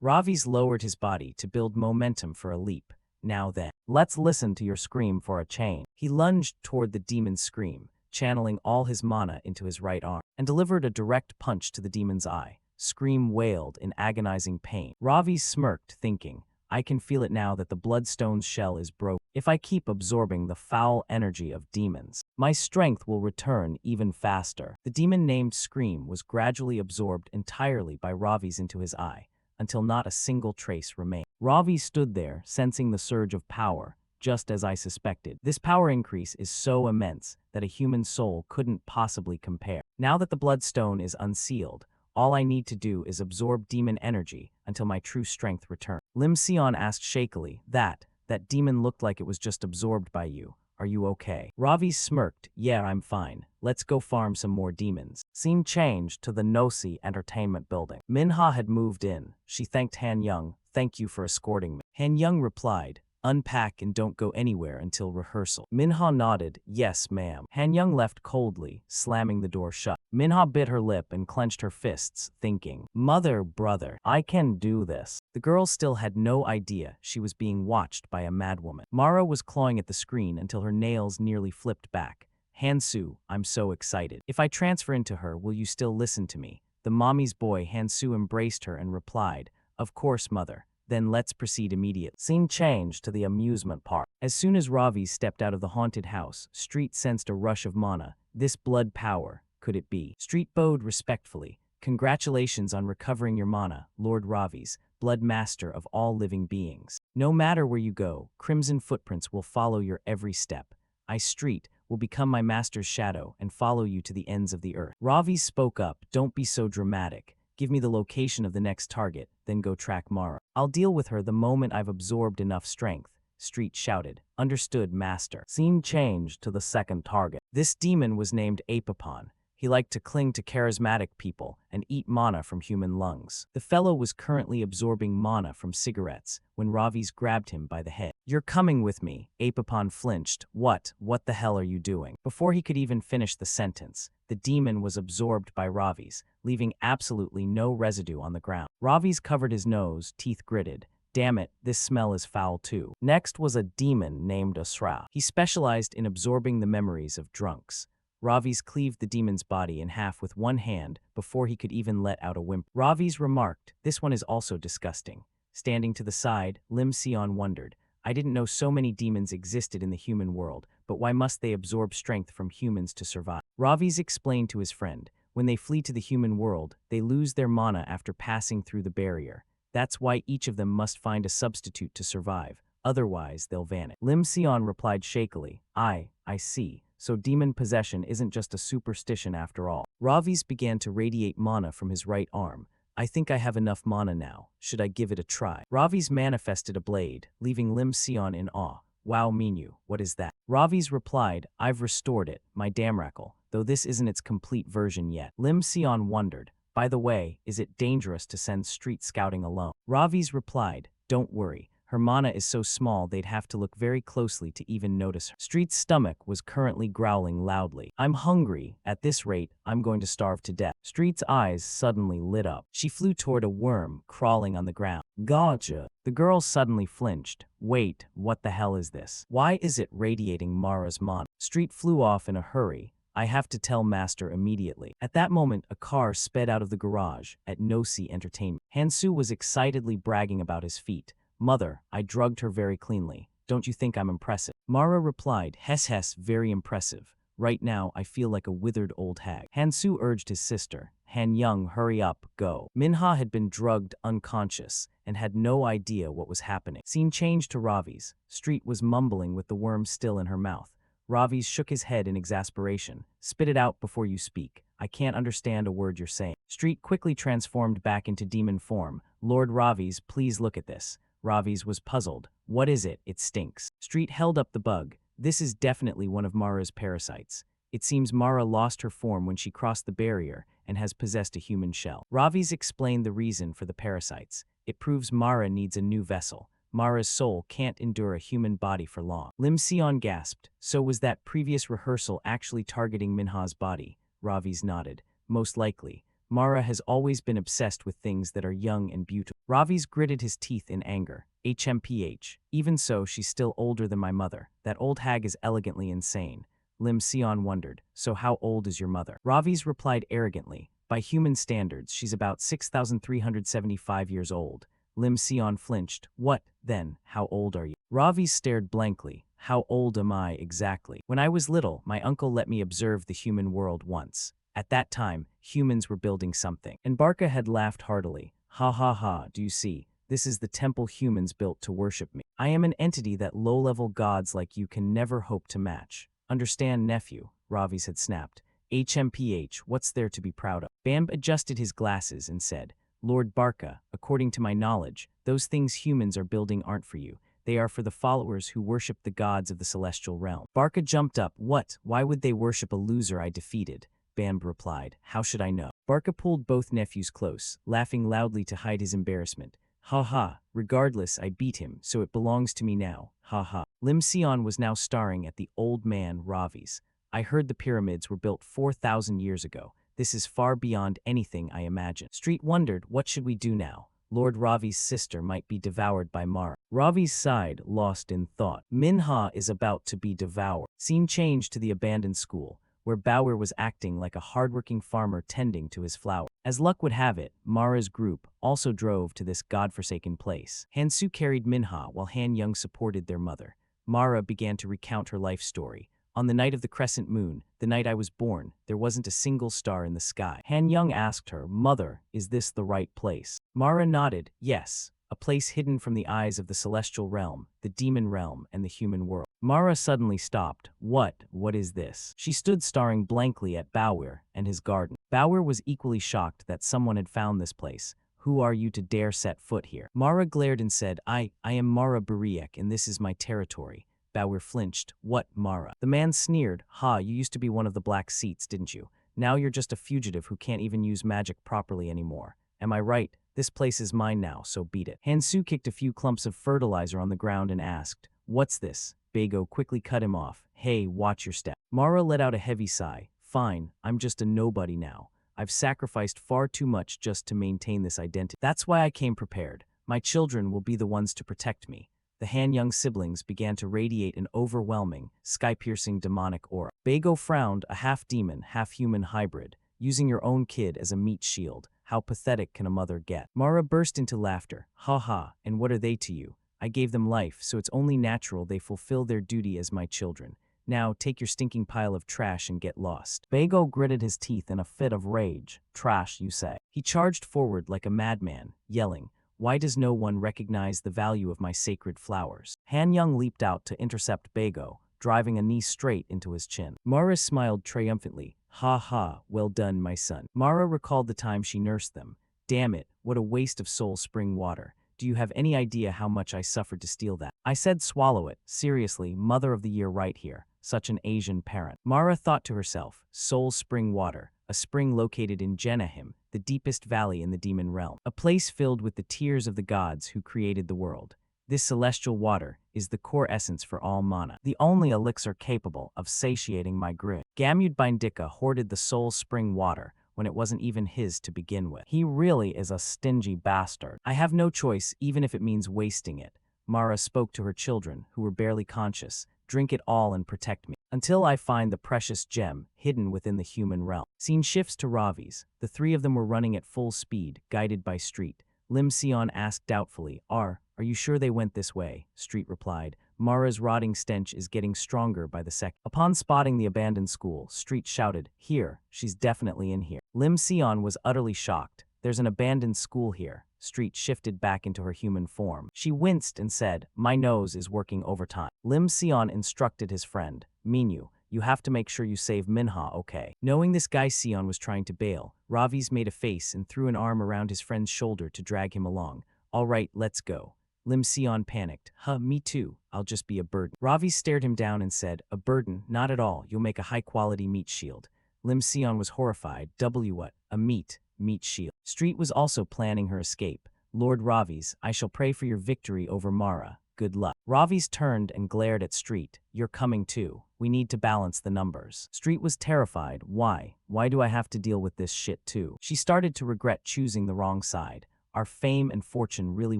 Ravi's lowered his body to build momentum for a leap. Now then, let's listen to your scream for a change. He lunged toward the demon's scream, channeling all his mana into his right arm, and delivered a direct punch to the demon's eye. Scream wailed in agonizing pain. Ravi smirked, thinking, I can feel it now that the bloodstone's shell is broken. If I keep absorbing the foul energy of demons, my strength will return even faster. The demon named Scream was gradually absorbed entirely by Ravi's into his eye, until not a single trace remained. Ravi stood there, sensing the surge of power, just as I suspected. This power increase is so immense that a human soul couldn't possibly compare. Now that the bloodstone is unsealed, all I need to do is absorb demon energy until my true strength returns. Lim Sion asked shakily, that demon looked like it was just absorbed by you. Are you okay? Ravi smirked, yeah, I'm fine. Let's go farm some more demons. Scene changed to the Nosi entertainment building. Minha had moved in. She thanked Han Young. Thank you for escorting me. Han Young replied, unpack and don't go anywhere until rehearsal. Minha nodded, yes ma'am. Han Young left coldly, slamming the door shut. Minha bit her lip and clenched her fists, thinking, mother, brother, I can do this. The girl still had no idea she was being watched by a madwoman. Mara was clawing at the screen until her nails nearly flipped back. Hansu, I'm so excited. If I transfer into her, will you still listen to me? The mommy's boy Hansu embraced her and replied, of course, mother. Then let's proceed immediately. Scene changed to the amusement park. As soon as Ravi stepped out of the haunted house, Street sensed a rush of mana. This blood power, could it be? Street bowed respectfully. Congratulations on recovering your mana, Lord Ravi's, blood master of all living beings. No matter where you go, crimson footprints will follow your every step. I, Street, will become my master's shadow and follow you to the ends of the earth. Ravi spoke up, don't be so dramatic. Give me the location of the next target, then go track Mara. I'll deal with her the moment I've absorbed enough strength. Street shouted. Understood, master. Scene changed to the second target. This demon was named Apopon. He liked to cling to charismatic people and eat mana from human lungs. The fellow was currently absorbing mana from cigarettes when Ravi's grabbed him by the head. "You're coming with me," Apapon flinched. What the hell are you doing?" Before he could even finish the sentence, the demon was absorbed by Ravi's, leaving absolutely no residue on the ground. Ravi's covered his nose, teeth gritted. "Damn it, this smell is foul too." Next was a demon named Asra. He specialized in absorbing the memories of drunks. Ravi's cleaved the demon's body in half with one hand before he could even let out a whimper. Ravi's remarked, "This one is also disgusting." Standing to the side, Lim Sion wondered, "I didn't know so many demons existed in the human world, but why must they absorb strength from humans to survive?" Ravi's explained to his friend, "When they flee to the human world, they lose their mana after passing through the barrier. That's why each of them must find a substitute to survive, otherwise they'll vanish." Lim Sion replied shakily, I see. So demon possession isn't just a superstition after all. Ravi's began to radiate mana from his right arm. "I think I have enough mana now. Should I give it a try?" Ravi's manifested a blade, leaving Lim Sion in awe. "Wow, Minyu, what is that?" Ravi's replied, "I've restored it, my Damrackle, though this isn't its complete version yet." Lim Sion wondered, "By the way, is it dangerous to send street scouting alone?" Ravi's replied, "Don't worry. Her mana is so small they'd have to look very closely to even notice her." Street's stomach was currently growling loudly. "I'm hungry. At this rate, I'm going to starve to death." Street's eyes suddenly lit up. She flew toward a worm crawling on the ground. "Gotcha." The girl suddenly flinched. "Wait, what the hell is this? Why is it radiating Mara's mana?" Street flew off in a hurry. "I have to tell Master immediately." At that moment, a car sped out of the garage at Nosi Entertainment. Hansu was excitedly bragging about his feat. "Mother, I drugged her very cleanly. Don't you think I'm impressive?" Mara replied, "Hes, very impressive. Right now, I feel like a withered old hag." Hansu urged his sister, "Han Young, hurry up, go." Minha had been drugged unconscious and had no idea what was happening. Scene changed to Ravi's. Street was mumbling with the worm still in her mouth. Ravi's shook his head in exasperation. "Spit it out before you speak. I can't understand a word you're saying." Street quickly transformed back into demon form. "Lord Ravi's, please look at this." Ravi's was puzzled. "What is it? It stinks." Street held up the bug. "This is definitely one of Mara's parasites. It seems Mara lost her form when she crossed the barrier and has possessed a human shell." Ravi's explained the reason for the parasites. "It proves Mara needs a new vessel. Mara's soul can't endure a human body for long." Lim Sion gasped. "So was that previous rehearsal actually targeting Minha's body?" Ravi's nodded. "Most likely. Mara has always been obsessed with things that are young and beautiful." Ravi's gritted his teeth in anger. "HMPH. Even so, she's still older than my mother. That old hag is elegantly insane." Lim Sion wondered, "So how old is your mother?" Ravi's replied arrogantly, "By human standards, she's about 6,375 years old." Lim Sion flinched. "What, then, how old are you?" Ravi stared blankly. "How old am I exactly? When I was little, my uncle let me observe the human world once. At that time, humans were building something." And Barca had laughed heartily. "Ha ha ha, do you see? This is the temple humans built to worship me. I am an entity that low-level gods like you can never hope to match. Understand, nephew?" Ravi's had snapped. "HMPH, what's there to be proud of?" Bamb adjusted his glasses and said, "Lord Barca, according to my knowledge, those things humans are building aren't for you. They are for the followers who worship the gods of the celestial realm." Barca jumped up. "What? Why would they worship a loser I defeated?" Bamb replied, "How should I know?" Barca pulled both nephews close, laughing loudly to hide his embarrassment. "Ha ha, regardless, I beat him, so it belongs to me now. Ha ha." Lim Sion was now staring at the old man Ravi's. "I heard the pyramids were built 4,000 years ago. This is far beyond anything I imagined." Street wondered, "What should we do now? Lord Ravi's sister might be devoured by Mara." Ravi sighed, lost in thought. Minha is about to be devoured. Scene changed to the abandoned school, where Bauer was acting like a hardworking farmer tending to his flower. As luck would have it, Mara's group also drove to this godforsaken place. Hansu carried Minha while Han Young supported their mother. Mara began to recount her life story. "On the night of the crescent moon, the night I was born, there wasn't a single star in the sky." Han Young asked her, "Mother, is this the right place?" Mara nodded, "Yes. A place hidden from the eyes of the celestial realm, the demon realm, and the human world." Mara suddenly stopped. What is this?" She stood staring blankly at Bauer and his garden. Bauer was equally shocked that someone had found this place. "Who are you to dare set foot here?" Mara glared and said, I am Mara Buriek, and this is my territory." Bauer flinched. "What, Mara?" The man sneered. "Ha, you used to be one of the black seats, didn't you? Now you're just a fugitive who can't even use magic properly anymore. Am I right? This place is mine now, so beat it. Hansu kicked a few clumps of fertilizer on the ground and asked, "What's this?" Bago quickly cut him off. "Hey, watch your step." Mara let out a heavy sigh. "Fine, I'm just a nobody now. I've sacrificed far too much just to maintain this identity. That's why I came prepared. My children will be the ones to protect me." The Han young siblings began to radiate an overwhelming, sky-piercing demonic aura. Bago frowned, a half-demon, half-human hybrid, using your own kid as a meat shield. How pathetic can a mother get? Mara burst into laughter. "Ha ha, and what are they to you? I gave them life, so it's only natural they fulfill their duty as my children. Now, take your stinking pile of trash and get lost." Bago gritted his teeth in a fit of rage. "Trash, you say?" He charged forward like a madman, yelling, "Why does no one recognize the value of my sacred flowers?" Han Young leaped out to intercept Bago, driving a knee straight into his chin. Mara smiled triumphantly. "Ha ha, well done, my son." Mara recalled the time she nursed them. "Damn it, what a waste of soul spring water. Do you have any idea how much I suffered to steal that?" I said swallow it. Seriously, Mother of the Year right here. Such an Asian parent. Mara thought to herself, Soul Spring Water, a spring located in Jenahim, the deepest valley in the demon realm. A place filled with the tears of the gods who created the world. This celestial water is the core essence for all mana, the only elixir capable of satiating my grid. Gamud Bindika hoarded the soul spring water when it wasn't even his to begin with. He really is a stingy bastard. I have no choice, even if it means wasting it. Mara spoke to her children, who were barely conscious. "Drink it all and protect me, until I find the precious gem hidden within the human realm." Scene shifts to Ravi's. The three of them were running at full speed, guided by Street. Lim Sion asked doubtfully, Are you sure they went this way?" Street replied. "Mara's rotting stench is getting stronger by the second." Upon spotting the abandoned school, Street shouted, "Here, she's definitely in here." Lim Sion was utterly shocked. "There's an abandoned school here." Street shifted back into her human form. She winced and said, "My nose is working overtime." Lim Sion instructed his friend, "Minyu, you have to make sure you save Manhwa, okay?" Knowing this guy Sion was trying to bail, Ravi's made a face and threw an arm around his friend's shoulder to drag him along. "All right, let's go." Lim Sion panicked. Me too. I'll just be a burden." Ravi stared him down and said, "A burden? Not at all. You'll make a high-quality meat shield." Lim Sion was horrified. What? A meat shield. Street was also planning her escape. "Lord Ravi's, I shall pray for your victory over Mara. Good luck." Ravi's turned and glared at Street. "You're coming too. We need to balance the numbers." Street was terrified. Why? Why do I have to deal with this shit too? She started to regret choosing the wrong side. Are fame and fortune really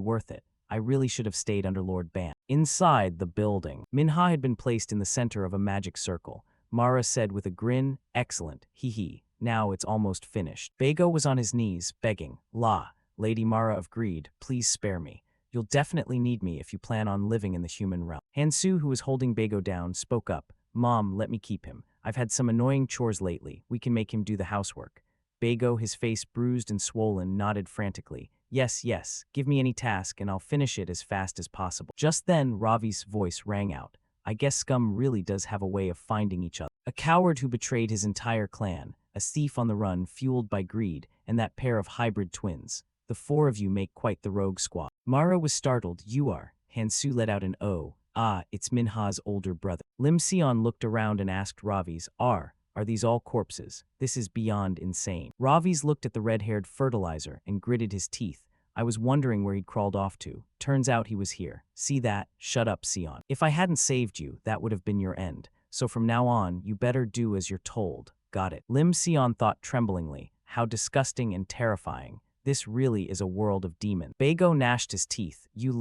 worth it? I really should have stayed under Lord Ban. Inside the building, Minha had been placed in the center of a magic circle. Mara said with a grin, "Excellent, hee. Now it's almost finished." Bago was on his knees, begging, Lady Mara of Greed, please spare me. You'll definitely need me if you plan on living in the human realm." Hansu, who was holding Bago down, spoke up. "Mom, let me keep him. I've had some annoying chores lately. We can make him do the housework." Bago, his face bruised and swollen, nodded frantically. Yes, give me any task and I'll finish it as fast as possible." Just then, Ravi's voice rang out. "I guess scum really does have a way of finding each other. A coward who betrayed his entire clan, a thief on the run fueled by greed, and that pair of hybrid twins. The four of you make quite the rogue squad." Mara was startled. "You are?" Hansu let out an "Oh." It's Minha's older brother." Lim Sion looked around and asked Ravi's, Are these all corpses? This is beyond insane." Ravi's looked at the red-haired fertilizer and gritted his teeth. "I was wondering where he'd crawled off to. Turns out he was here. See that? Shut up, Sion. If I hadn't saved you, that would have been your end. So from now on, you better do as you're told. Got it?" Lim Sion thought tremblingly. How disgusting and terrifying. This really is a world of demons. Bago gnashed his teeth. You're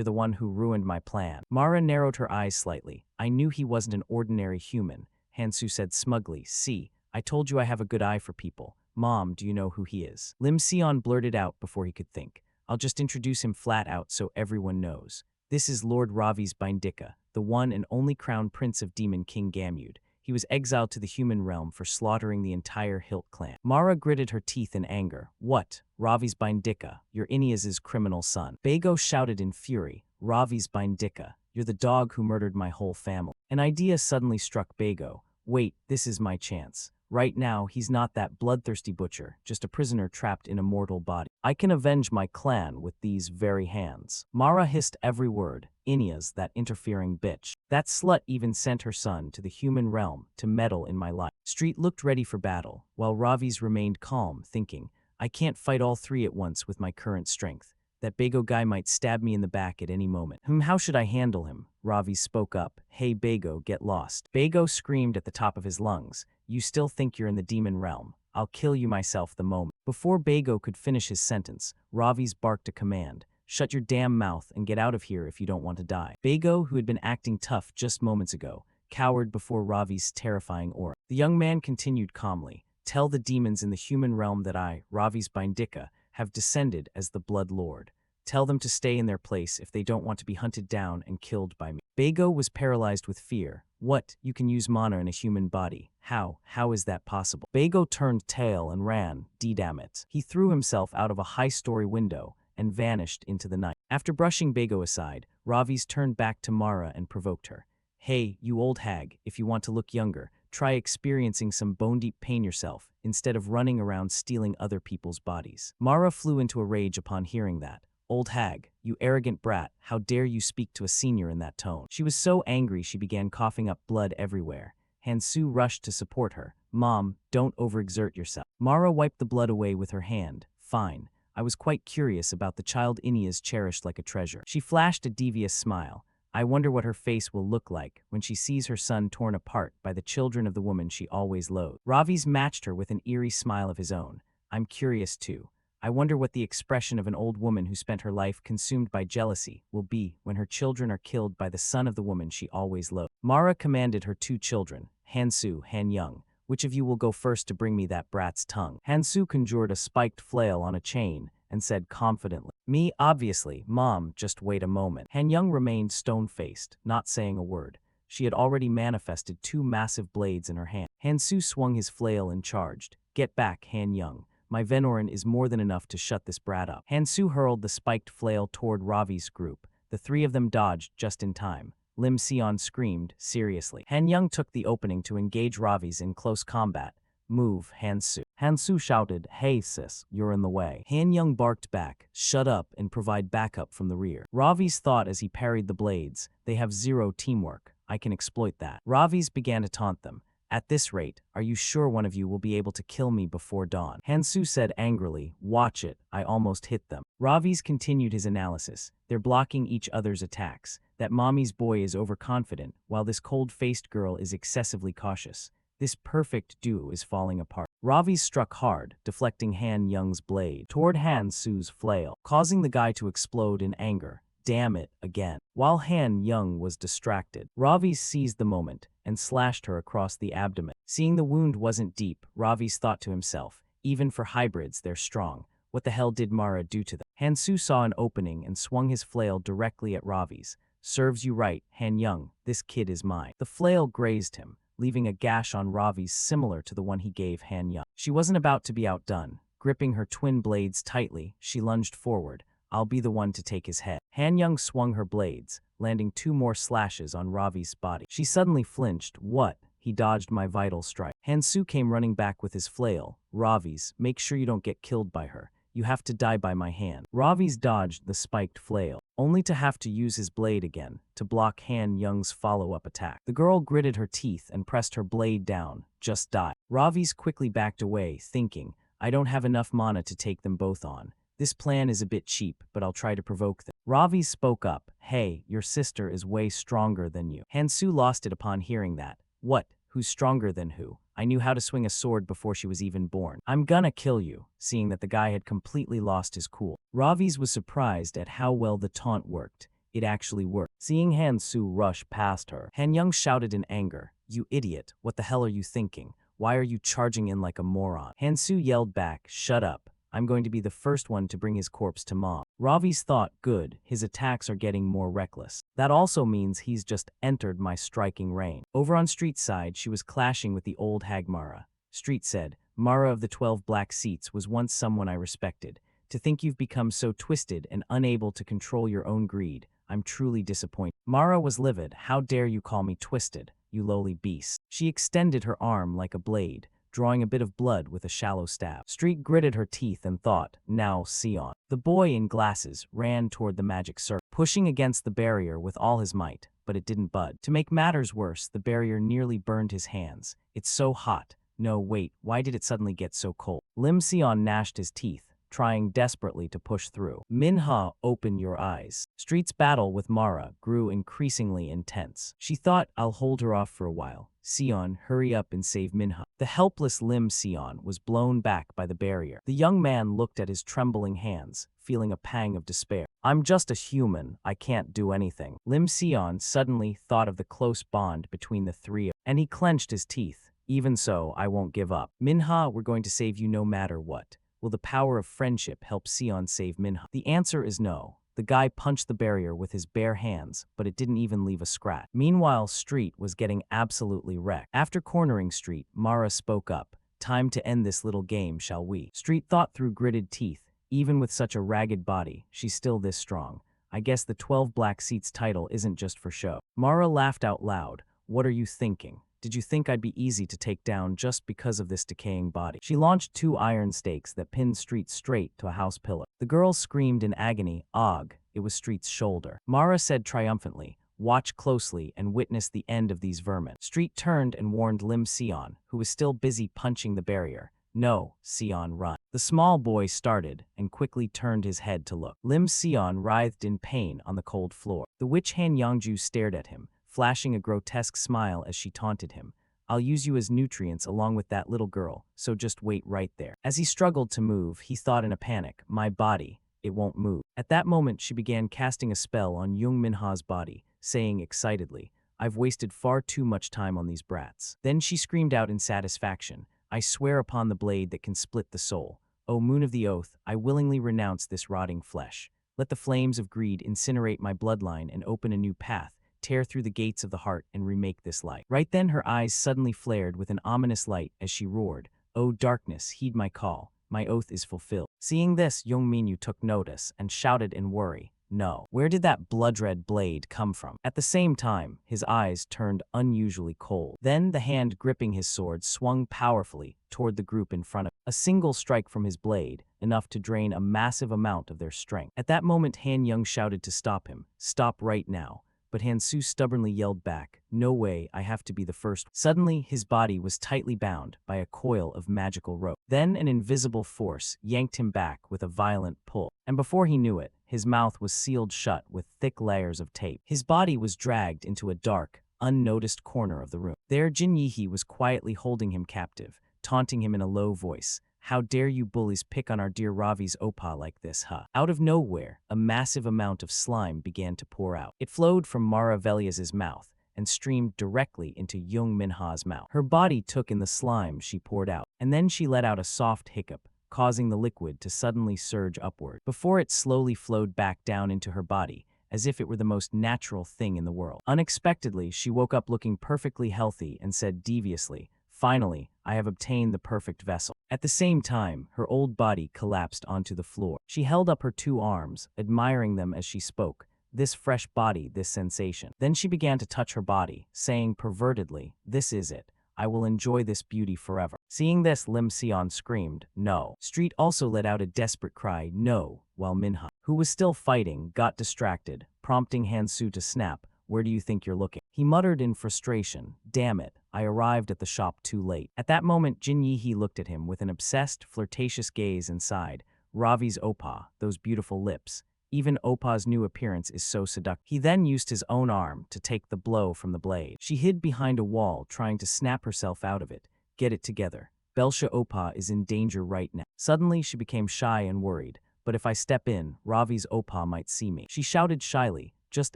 the one who ruined my plan." Mara narrowed her eyes slightly. "I knew he wasn't an ordinary human." Hansu said smugly, "See, I told you I have a good eye for people. Mom, do you know who he is?" Lim Sion blurted out before he could think. "I'll just introduce him flat out so everyone knows. This is Lord Ravi's Bindika, the one and only crown prince of Demon King Gamud. He was exiled to the human realm for slaughtering the entire Hilt clan." Mara gritted her teeth in anger. "What? Ravi's Bindika, you're Ineas's criminal son." Bago shouted in fury. "Ravi's Bindika, you're the dog who murdered my whole family." An idea suddenly struck Bago. "Wait, this is my chance. Right now, he's not that bloodthirsty butcher, just a prisoner trapped in a mortal body. I can avenge my clan with these very hands. Mara hissed every word. Inya's that interfering bitch. That slut even sent her son to the human realm to meddle in my life. Street looked ready for battle, while Ravi's remained calm, thinking, I can't fight all three at once with my current strength. That Bago guy might stab me in the back at any moment. How should I handle him? Ravi spoke up. Hey Bago, get lost. Bago screamed at the top of his lungs. You still think you're in the demon realm? I'll kill you myself the moment. Before Bago could finish his sentence, Ravi's barked a command. Shut your damn mouth and get out of here if you don't want to die. Bago, who had been acting tough just moments ago, cowered before Ravi's terrifying aura. The young man continued calmly. Tell the demons in the human realm that I, Ravi's Bindika, have descended as the Blood Lord. Tell them to stay in their place if they don't want to be hunted down and killed by me. Bago was paralyzed with fear. What? You can use mana in a human body. How? How is that possible? Bago turned tail and ran. Damn it. He threw himself out of a high-story window and vanished into the night. After brushing Bago aside, Ravi's turned back to Mara and provoked her. Hey, you old hag, if you want to look younger, try experiencing some bone-deep pain yourself, instead of running around stealing other people's bodies. Mara flew into a rage upon hearing that. Old hag, you arrogant brat, how dare you speak to a senior in that tone? She was so angry she began coughing up blood everywhere. Hansu rushed to support her. Mom, don't overexert yourself. Mara wiped the blood away with her hand. Fine. I was quite curious about the child Inya's cherished like a treasure. She flashed a devious smile. I wonder what her face will look like when she sees her son torn apart by the children of the woman she always loathed. Ravi's matched her with an eerie smile of his own. I'm curious too. I wonder what the expression of an old woman who spent her life consumed by jealousy will be when her children are killed by the son of the woman she always loathed. Mara commanded her two children, Hansu, Han-young, which of you will go first to bring me that brat's tongue? Hansu conjured a spiked flail on a chain and said confidently, Me, obviously. Mom, just wait a moment. Han-young remained stone-faced, not saying a word. She had already manifested two massive blades in her hand. Hansu swung his flail and charged. Get back, Han-young. My Venorin is more than enough to shut this brat up. Hansu hurled the spiked flail toward Ravi's group. The three of them dodged just in time. Lim Sion screamed, seriously. Han-young took the opening to engage Ravi's in close combat. Move, Hansu. Hansu shouted, Hey sis, you're in the way. Han-young barked back, shut up and provide backup from the rear. Ravi's thought as he parried the blades, they have zero teamwork. I can exploit that. Ravi's began to taunt them. At this rate, are you sure one of you will be able to kill me before dawn? Hansu said angrily, Watch it, I almost hit them. Ravi's continued his analysis. They're blocking each other's attacks. That mommy's boy is overconfident, while this cold-faced girl is excessively cautious. This perfect duo is falling apart. Ravi struck hard, deflecting Han-young's blade toward Hansu's flail, causing the guy to explode in anger. Damn it, again. While Han-young was distracted, Ravi seized the moment and slashed her across the abdomen. Seeing the wound wasn't deep, Ravi's thought to himself, even for hybrids, they're strong. What the hell did Mara do to them? Hansu saw an opening and swung his flail directly at Ravi's. Serves you right, Han-young, this kid is mine. The flail grazed him, leaving a gash on Ravi's similar to the one he gave Han-young. She wasn't about to be outdone. Gripping her twin blades tightly, she lunged forward. I'll be the one to take his head. Han-young swung her blades, landing two more slashes on Ravi's body. She suddenly flinched. What? He dodged my vital strike. Hansu came running back with his flail. Ravi's, make sure you don't get killed by her. You have to die by my hand. Ravi's dodged the spiked flail, only to have to use his blade again to block Han-young's follow-up attack. The girl gritted her teeth and pressed her blade down. Just die. Ravi's quickly backed away, thinking, I don't have enough mana to take them both on. This plan is a bit cheap, but I'll try to provoke them. Ravi spoke up. Hey, your sister is way stronger than you. Hansu lost it upon hearing that. What? Who's stronger than who? I knew how to swing a sword before she was even born. I'm gonna kill you, seeing that the guy had completely lost his cool. Ravi's was surprised at how well the taunt worked. It actually worked. Seeing Hansu rush past her, Han-young shouted in anger. You idiot, what the hell are you thinking? Why are you charging in like a moron? Hansu yelled back, shut up. I'm going to be the first one to bring his corpse to Mom. Ravi's thought, good, his attacks are getting more reckless. That also means he's just entered my striking range. Over on Street's side, she was clashing with the old hag Mara. Street said, Mara of the 12 Black Seats was once someone I respected. To think you've become so twisted and unable to control your own greed, I'm truly disappointed. Mara was livid. How dare you call me twisted, you lowly beast. She extended her arm like a blade, drawing a bit of blood with a shallow stab. Street gritted her teeth and thought, now Sion. The boy in glasses ran toward the magic circle, pushing against the barrier with all his might, but it didn't budge. To make matters worse, the barrier nearly burned his hands. It's so hot. No, wait, why did it suddenly get so cold? Lim Sion gnashed his teeth, trying desperately to push through. Manhwa, open your eyes. Street's battle with Mara grew increasingly intense. She thought, I'll hold her off for a while. Sion, hurry up and save Manhwa. The helpless Lim Sion was blown back by the barrier. The young man looked at his trembling hands, feeling a pang of despair. I'm just a human, I can't do anything. Lim Sion suddenly thought of the close bond between the three, and he clenched his teeth. Even so, I won't give up. Manhwa, we're going to save you no matter what. Will the power of friendship help Sion save Manhwa? The answer is no. The guy punched the barrier with his bare hands, but it didn't even leave a scratch. Meanwhile, Street was getting absolutely wrecked. After cornering Street, Mara spoke up. Time to end this little game, shall we? Street thought through gritted teeth. Even with such a ragged body, she's still this strong. I guess the 12 Black Seats title isn't just for show. Mara laughed out loud. What are you thinking? Did you think I'd be easy to take down just because of this decaying body? She launched 2 iron stakes that pinned Street straight to a house pillar. The girl screamed in agony. Og, it was Street's shoulder. Mara said triumphantly, watch closely and witness the end of these vermin. Street turned and warned Lim Sion, who was still busy punching the barrier. No, Sion, run. The small boy started and quickly turned his head to look. Lim Sion writhed in pain on the cold floor. The witch Han Yangju stared at him, flashing a grotesque smile as she taunted him. I'll use you as nutrients along with that little girl, so just wait right there. As he struggled to move, he thought in a panic, my body, it won't move. At that moment, she began casting a spell on Young Minha's body, saying excitedly, I've wasted far too much time on these brats. Then she screamed out in satisfaction, I swear upon the blade that can split the soul. O moon of the oath, I willingly renounce this rotting flesh. Let the flames of greed incinerate my bloodline and open a new path. Tear through the gates of the heart and remake this light. Right then her eyes suddenly flared with an ominous light as she roared, O darkness, heed my call. My oath is fulfilled. Seeing this, Young Minyu took notice and shouted in worry, no. Where did that blood-red blade come from? At the same time, his eyes turned unusually cold. Then the hand gripping his sword swung powerfully toward the group in front of him. A single strike from his blade, enough to drain a massive amount of their strength. At that moment, Han Young shouted to stop him. Stop right now. But Hansu stubbornly yelled back, no way, I have to be the first. Suddenly, his body was tightly bound by a coil of magical rope. Then an invisible force yanked him back with a violent pull. And before he knew it, his mouth was sealed shut with thick layers of tape. His body was dragged into a dark, unnoticed corner of the room. There, Jin Yihe was quietly holding him captive, taunting him in a low voice. How dare you bullies pick on our dear Ravi's Opa like this, huh? Out of nowhere, a massive amount of slime began to pour out. It flowed from Mara Velias's mouth and streamed directly into Young Minha's mouth. Her body took in the slime she poured out, and then she let out a soft hiccup, causing the liquid to suddenly surge upward, before it slowly flowed back down into her body, as if it were the most natural thing in the world. Unexpectedly, she woke up looking perfectly healthy and said deviously, finally, I have obtained the perfect vessel. At the same time, her old body collapsed onto the floor. She held up her 2 arms, admiring them as she spoke. This fresh body, this sensation. Then she began to touch her body, saying pervertedly, this is it. I will enjoy this beauty forever. Seeing this, Lim Sion screamed, no. Street also let out a desperate cry, no, while Minha, who was still fighting, got distracted, prompting Hansu to snap, where do you think you're looking? He muttered in frustration, damn it, I arrived at the shop too late. At that moment, Jin Yihe looked at him with an obsessed, flirtatious gaze and sighed, Ravi's Opa, those beautiful lips. Even Opa's new appearance is so seductive. He then used his own arm to take the blow from the blade. She hid behind a wall, trying to snap herself out of it. Get it together. Belsha Opa is in danger right now. Suddenly, she became shy and worried. But if I step in, Ravi's Opa might see me. She shouted shyly, just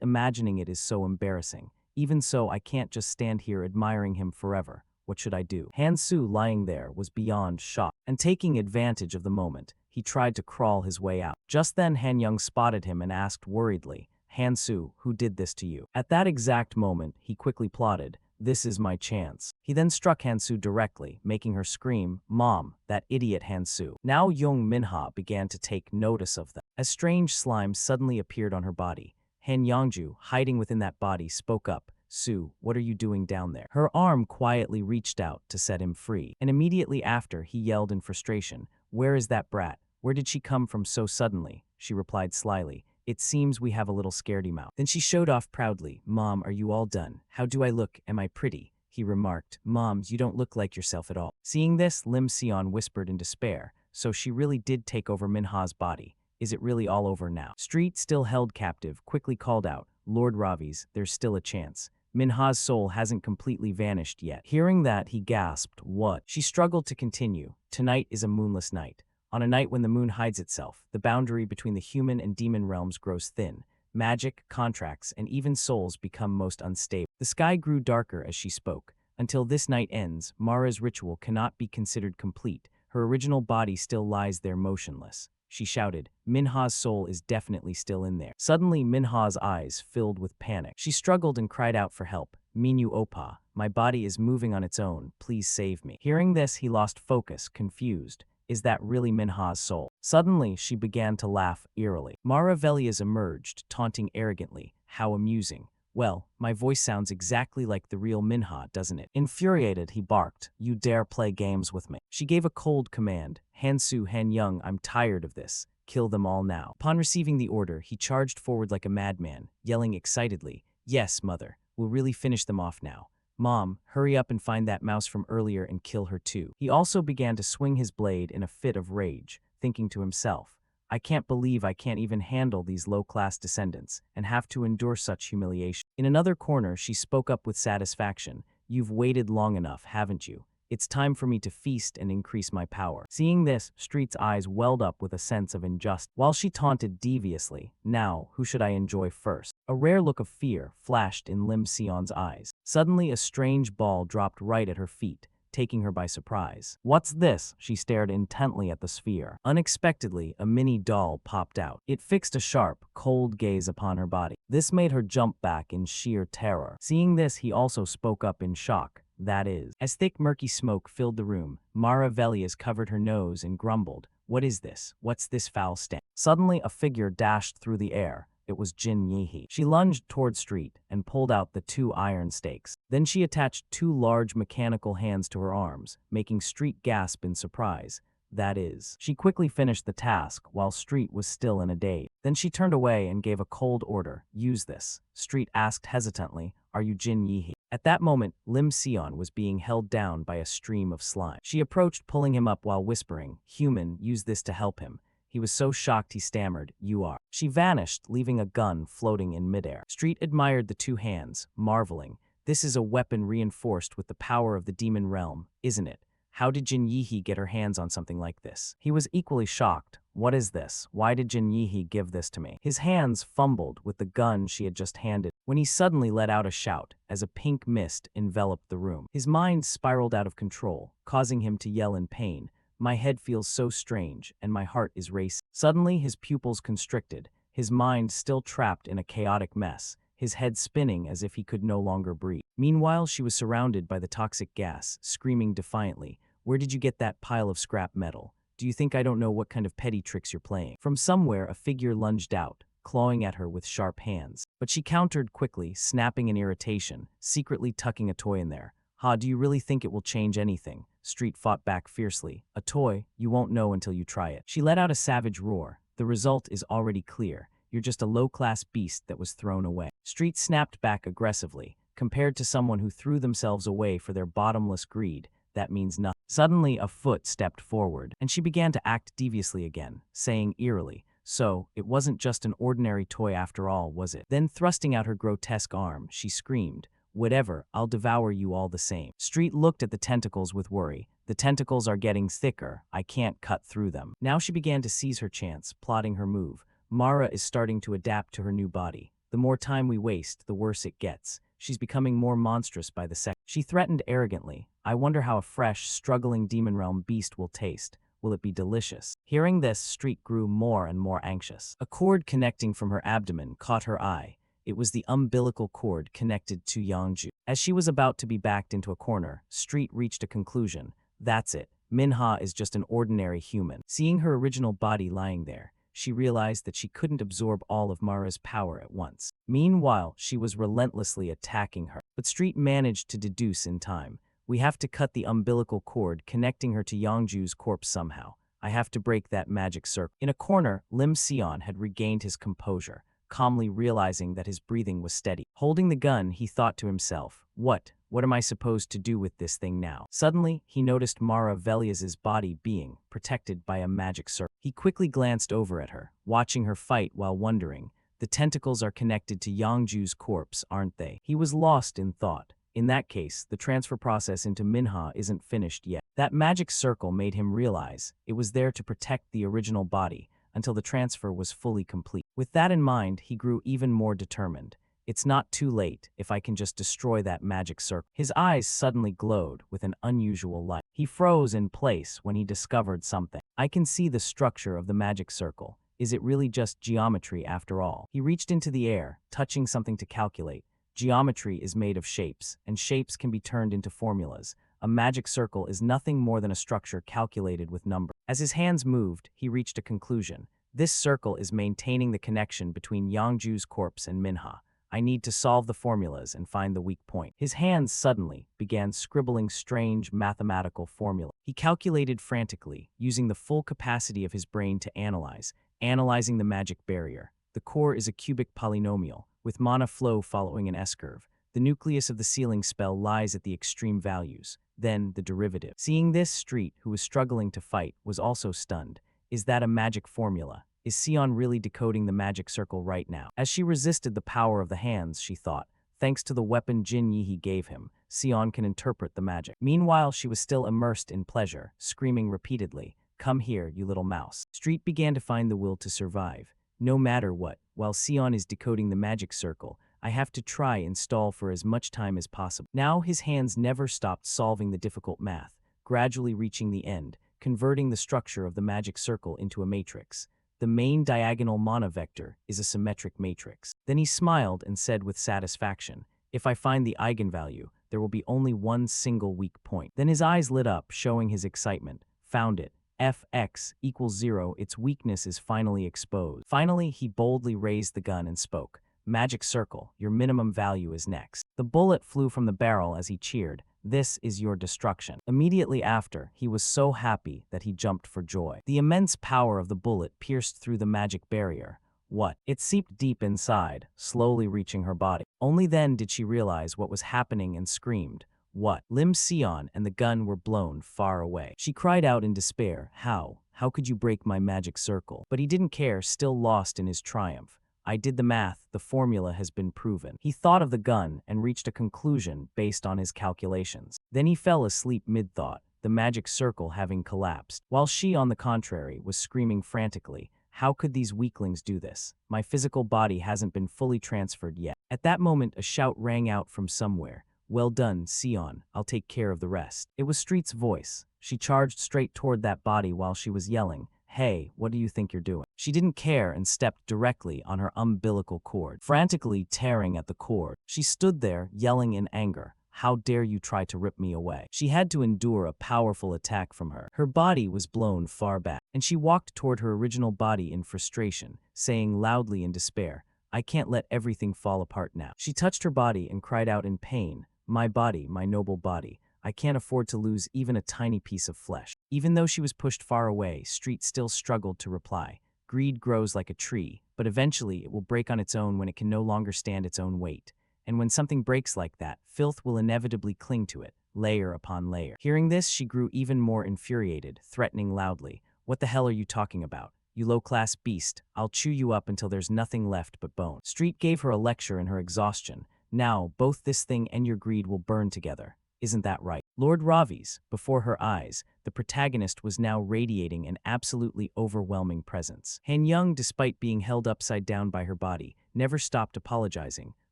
imagining it is so embarrassing. Even so, I can't just stand here admiring him forever. What should I do? Hansu, lying there, was beyond shocked. And taking advantage of the moment, he tried to crawl his way out. Just then, Han Young spotted him and asked worriedly, Hansu, who did this to you? At that exact moment, he quickly plotted, this is my chance. He then struck Hansu directly, making her scream, Mom, that idiot Hansu. Now Young Minha began to take notice of them. As strange slime suddenly appeared on her body, Han Yangju, hiding within that body, spoke up, Sue, what are you doing down there? Her arm quietly reached out to set him free, and immediately after, he yelled in frustration, where is that brat? Where did she come from so suddenly? She replied slyly, it seems we have a little scaredy mouth. Then she showed off proudly, Mom, are you all done? How do I look? Am I pretty? He remarked, Mom, you don't look like yourself at all. Seeing this, Lim Sion whispered in despair, so she really did take over Minha's body. Is it really all over now? Street, still held captive, quickly called out, Lord Ravi's, there's still a chance. Minha's soul hasn't completely vanished yet. Hearing that, he gasped, what? She struggled to continue. Tonight is a moonless night. On a night when the moon hides itself, the boundary between the human and demon realms grows thin. Magic, contracts, and even souls become most unstable. The sky grew darker as she spoke. Until this night ends, Mara's ritual cannot be considered complete. Her original body still lies there motionless. She shouted, Minha's soul is definitely still in there. Suddenly, Minha's eyes filled with panic. She struggled and cried out for help. Minyu Oppa, my body is moving on its own. Please save me. Hearing this, he lost focus, confused. Is that really Minha's soul? Suddenly, she began to laugh eerily. Mara Velias emerged, taunting arrogantly. How amusing. Well, my voice sounds exactly like the real Minha, doesn't it? Infuriated, he barked, you dare play games with me. She gave a cold command. Hansu Han-young, I'm tired of this. Kill them all now. Upon receiving the order, he charged forward like a madman, yelling excitedly, yes, mother, we'll really finish them off now. Mom, hurry up and find that mouse from earlier and kill her too. He also began to swing his blade in a fit of rage, thinking to himself, I can't believe I can't even handle these low-class descendants and have to endure such humiliation. In another corner, she spoke up with satisfaction. You've waited long enough, haven't you? It's time for me to feast and increase my power. Seeing this, Street's eyes welled up with a sense of injustice. While she taunted deviously, now, who should I enjoy first? A rare look of fear flashed in Lim Sion's eyes. Suddenly, a strange ball dropped right at her feet, taking her by surprise. What's this? She stared intently at the sphere. Unexpectedly, a mini doll popped out. It fixed a sharp, cold gaze upon her body. This made her jump back in sheer terror. Seeing this, he also spoke up in shock. That is. As thick murky smoke filled the room, Mara Velias covered her nose and grumbled, what is this? What's this foul stench? Suddenly, a figure dashed through the air. It was Jin Yihe. She lunged toward Street and pulled out the 2 iron stakes. Then she attached 2 large mechanical hands to her arms, making Street gasp in surprise. That is. She quickly finished the task while Street was still in a daze. Then she turned away and gave a cold order. Use this. Street asked hesitantly, are you Jin Yihe? At that moment, Lim Sion was being held down by a stream of slime. She approached, pulling him up while whispering, human, use this to help him. He was so shocked he stammered, you are. She vanished, leaving a gun floating in midair. Street admired the 2 hands, marveling. This is a weapon reinforced with the power of the demon realm, isn't it? How did Jin Yihe get her hands on something like this? He was equally shocked. What is this? Why did Jin Yihe give this to me? His hands fumbled with the gun she had just handed when he suddenly let out a shout as a pink mist enveloped the room. His mind spiraled out of control, causing him to yell in pain. My head feels so strange, and my heart is racing. Suddenly, his pupils constricted, his mind still trapped in a chaotic mess, his head spinning as if he could no longer breathe. Meanwhile, she was surrounded by the toxic gas, screaming defiantly, where did you get that pile of scrap metal? Do you think I don't know what kind of petty tricks you're playing? From somewhere, a figure lunged out, clawing at her with sharp hands. But she countered quickly, snapping in irritation, secretly tucking a toy in there. Ha, do you really think it will change anything? Street fought back fiercely. A toy? You won't know until you try it. She let out a savage roar. The result is already clear. You're just a low-class beast that was thrown away. Street snapped back aggressively. Compared to someone who threw themselves away for their bottomless greed, that means nothing. Suddenly, a foot stepped forward, and she began to act deviously again, saying eerily, so, it wasn't just an ordinary toy after all, was it? Then thrusting out her grotesque arm, she screamed, whatever, I'll devour you all the same. Street looked at the tentacles with worry. The tentacles are getting thicker, I can't cut through them. Now she began to seize her chance, plotting her move. Mara is starting to adapt to her new body. The more time we waste, the worse it gets. She's becoming more monstrous by the second. She threatened arrogantly, I wonder how a fresh, struggling demon realm beast will taste. Will it be delicious? Hearing this, Street grew more and more anxious. A cord connecting from her abdomen caught her eye. It was the umbilical cord connected to Yangju. As she was about to be backed into a corner, Street reached a conclusion. That's it. Minha is just an ordinary human. Seeing her original body lying there, she realized that she couldn't absorb all of Mara's power at once. Meanwhile, she was relentlessly attacking her. But Street managed to deduce in time. We have to cut the umbilical cord connecting her to Yangju's corpse somehow. I have to break that magic circle. In a corner, Lim Sion had regained his composure, calmly realizing that his breathing was steady. Holding the gun, he thought to himself, What am I supposed to do with this thing now? Suddenly, he noticed Mara Velias's body being protected by a magic circle. He quickly glanced over at her, watching her fight while wondering, the tentacles are connected to Yangju's corpse, aren't they? He was lost in thought. In that case, the transfer process into Manhwa isn't finished yet. That magic circle made him realize it was there to protect the original body until the transfer was fully complete. With that in mind, he grew even more determined. It's not too late if I can just destroy that magic circle. His eyes suddenly glowed with an unusual light. He froze in place when he discovered something. I can see the structure of the magic circle. Is it really just geometry after all? He reached into the air, touching something to calculate. Geometry is made of shapes, and shapes can be turned into formulas. A magic circle is nothing more than a structure calculated with numbers. As his hands moved, he reached a conclusion. This circle is maintaining the connection between Yangju's corpse and Manhwa. I need to solve the formulas and find the weak point. His hands suddenly began scribbling strange mathematical formulas. He calculated frantically, using the full capacity of his brain to analyzing the magic barrier. The core is a cubic polynomial, with mana flow following an S-curve. The nucleus of the ceiling spell lies at the extreme values. Then, the derivative. Seeing this, Street, who was struggling to fight, was also stunned. Is that a magic formula? Is Sion really decoding the magic circle right now? As she resisted the power of the hands, she thought, thanks to the weapon Jin Yi gave him, Sion can interpret the magic. Meanwhile, she was still immersed in pleasure, screaming repeatedly, "Come here, you little mouse." Street began to find the will to survive. No matter what, while Sion is decoding the magic circle, I have to try and stall for as much time as possible. Now his hands never stopped solving the difficult math, gradually reaching the end, converting the structure of the magic circle into a matrix. The main diagonal mana vector is a symmetric matrix. Then he smiled and said with satisfaction, if I find the eigenvalue, there will be only one single weak point. Then his eyes lit up, showing his excitement. Found it. Fx equals 0, its weakness is finally exposed. Finally, he boldly raised the gun and spoke. Magic circle, your minimum value is next. The bullet flew from the barrel as he cheered. This is your destruction. Immediately after, he was so happy that he jumped for joy. The immense power of the bullet pierced through the magic barrier. What? It seeped deep inside, slowly reaching her body. Only then did she realize what was happening and screamed. What? Lim Sion and the gun were blown far away. She cried out in despair, How? How could you break my magic circle? But he didn't care, still lost in his triumph. I did the math, the formula has been proven. He thought of the gun and reached a conclusion based on his calculations. Then he fell asleep mid-thought, the magic circle having collapsed. While she, on the contrary, was screaming frantically, how could these weaklings do this? My physical body hasn't been fully transferred yet. At that moment, a shout rang out from somewhere. Well done, Sion, I'll take care of the rest. It was Street's voice. She charged straight toward that body while she was yelling, Hey, what do you think you're doing? She didn't care and stepped directly on her umbilical cord, frantically tearing at the cord. She stood there, yelling in anger. How dare you try to rip me away? She had to endure a powerful attack from her. Her body was blown far back, and she walked toward her original body in frustration, saying loudly in despair, I can't let everything fall apart now. She touched her body and cried out in pain, My body, my noble body. I can't afford to lose even a tiny piece of flesh. Even though she was pushed far away, Street still struggled to reply. Greed grows like a tree, but eventually it will break on its own when it can no longer stand its own weight. And when something breaks like that, filth will inevitably cling to it, layer upon layer. Hearing this, she grew even more infuriated, threatening loudly. What the hell are you talking about? You low-class beast, I'll chew you up until there's nothing left but bone. Street gave her a lecture in her exhaustion. Now, both this thing and your greed will burn together. Isn't that right? Lord Ravi's, before her eyes, the protagonist was now radiating an absolutely overwhelming presence. Han Young, despite being held upside down by her body, never stopped apologizing.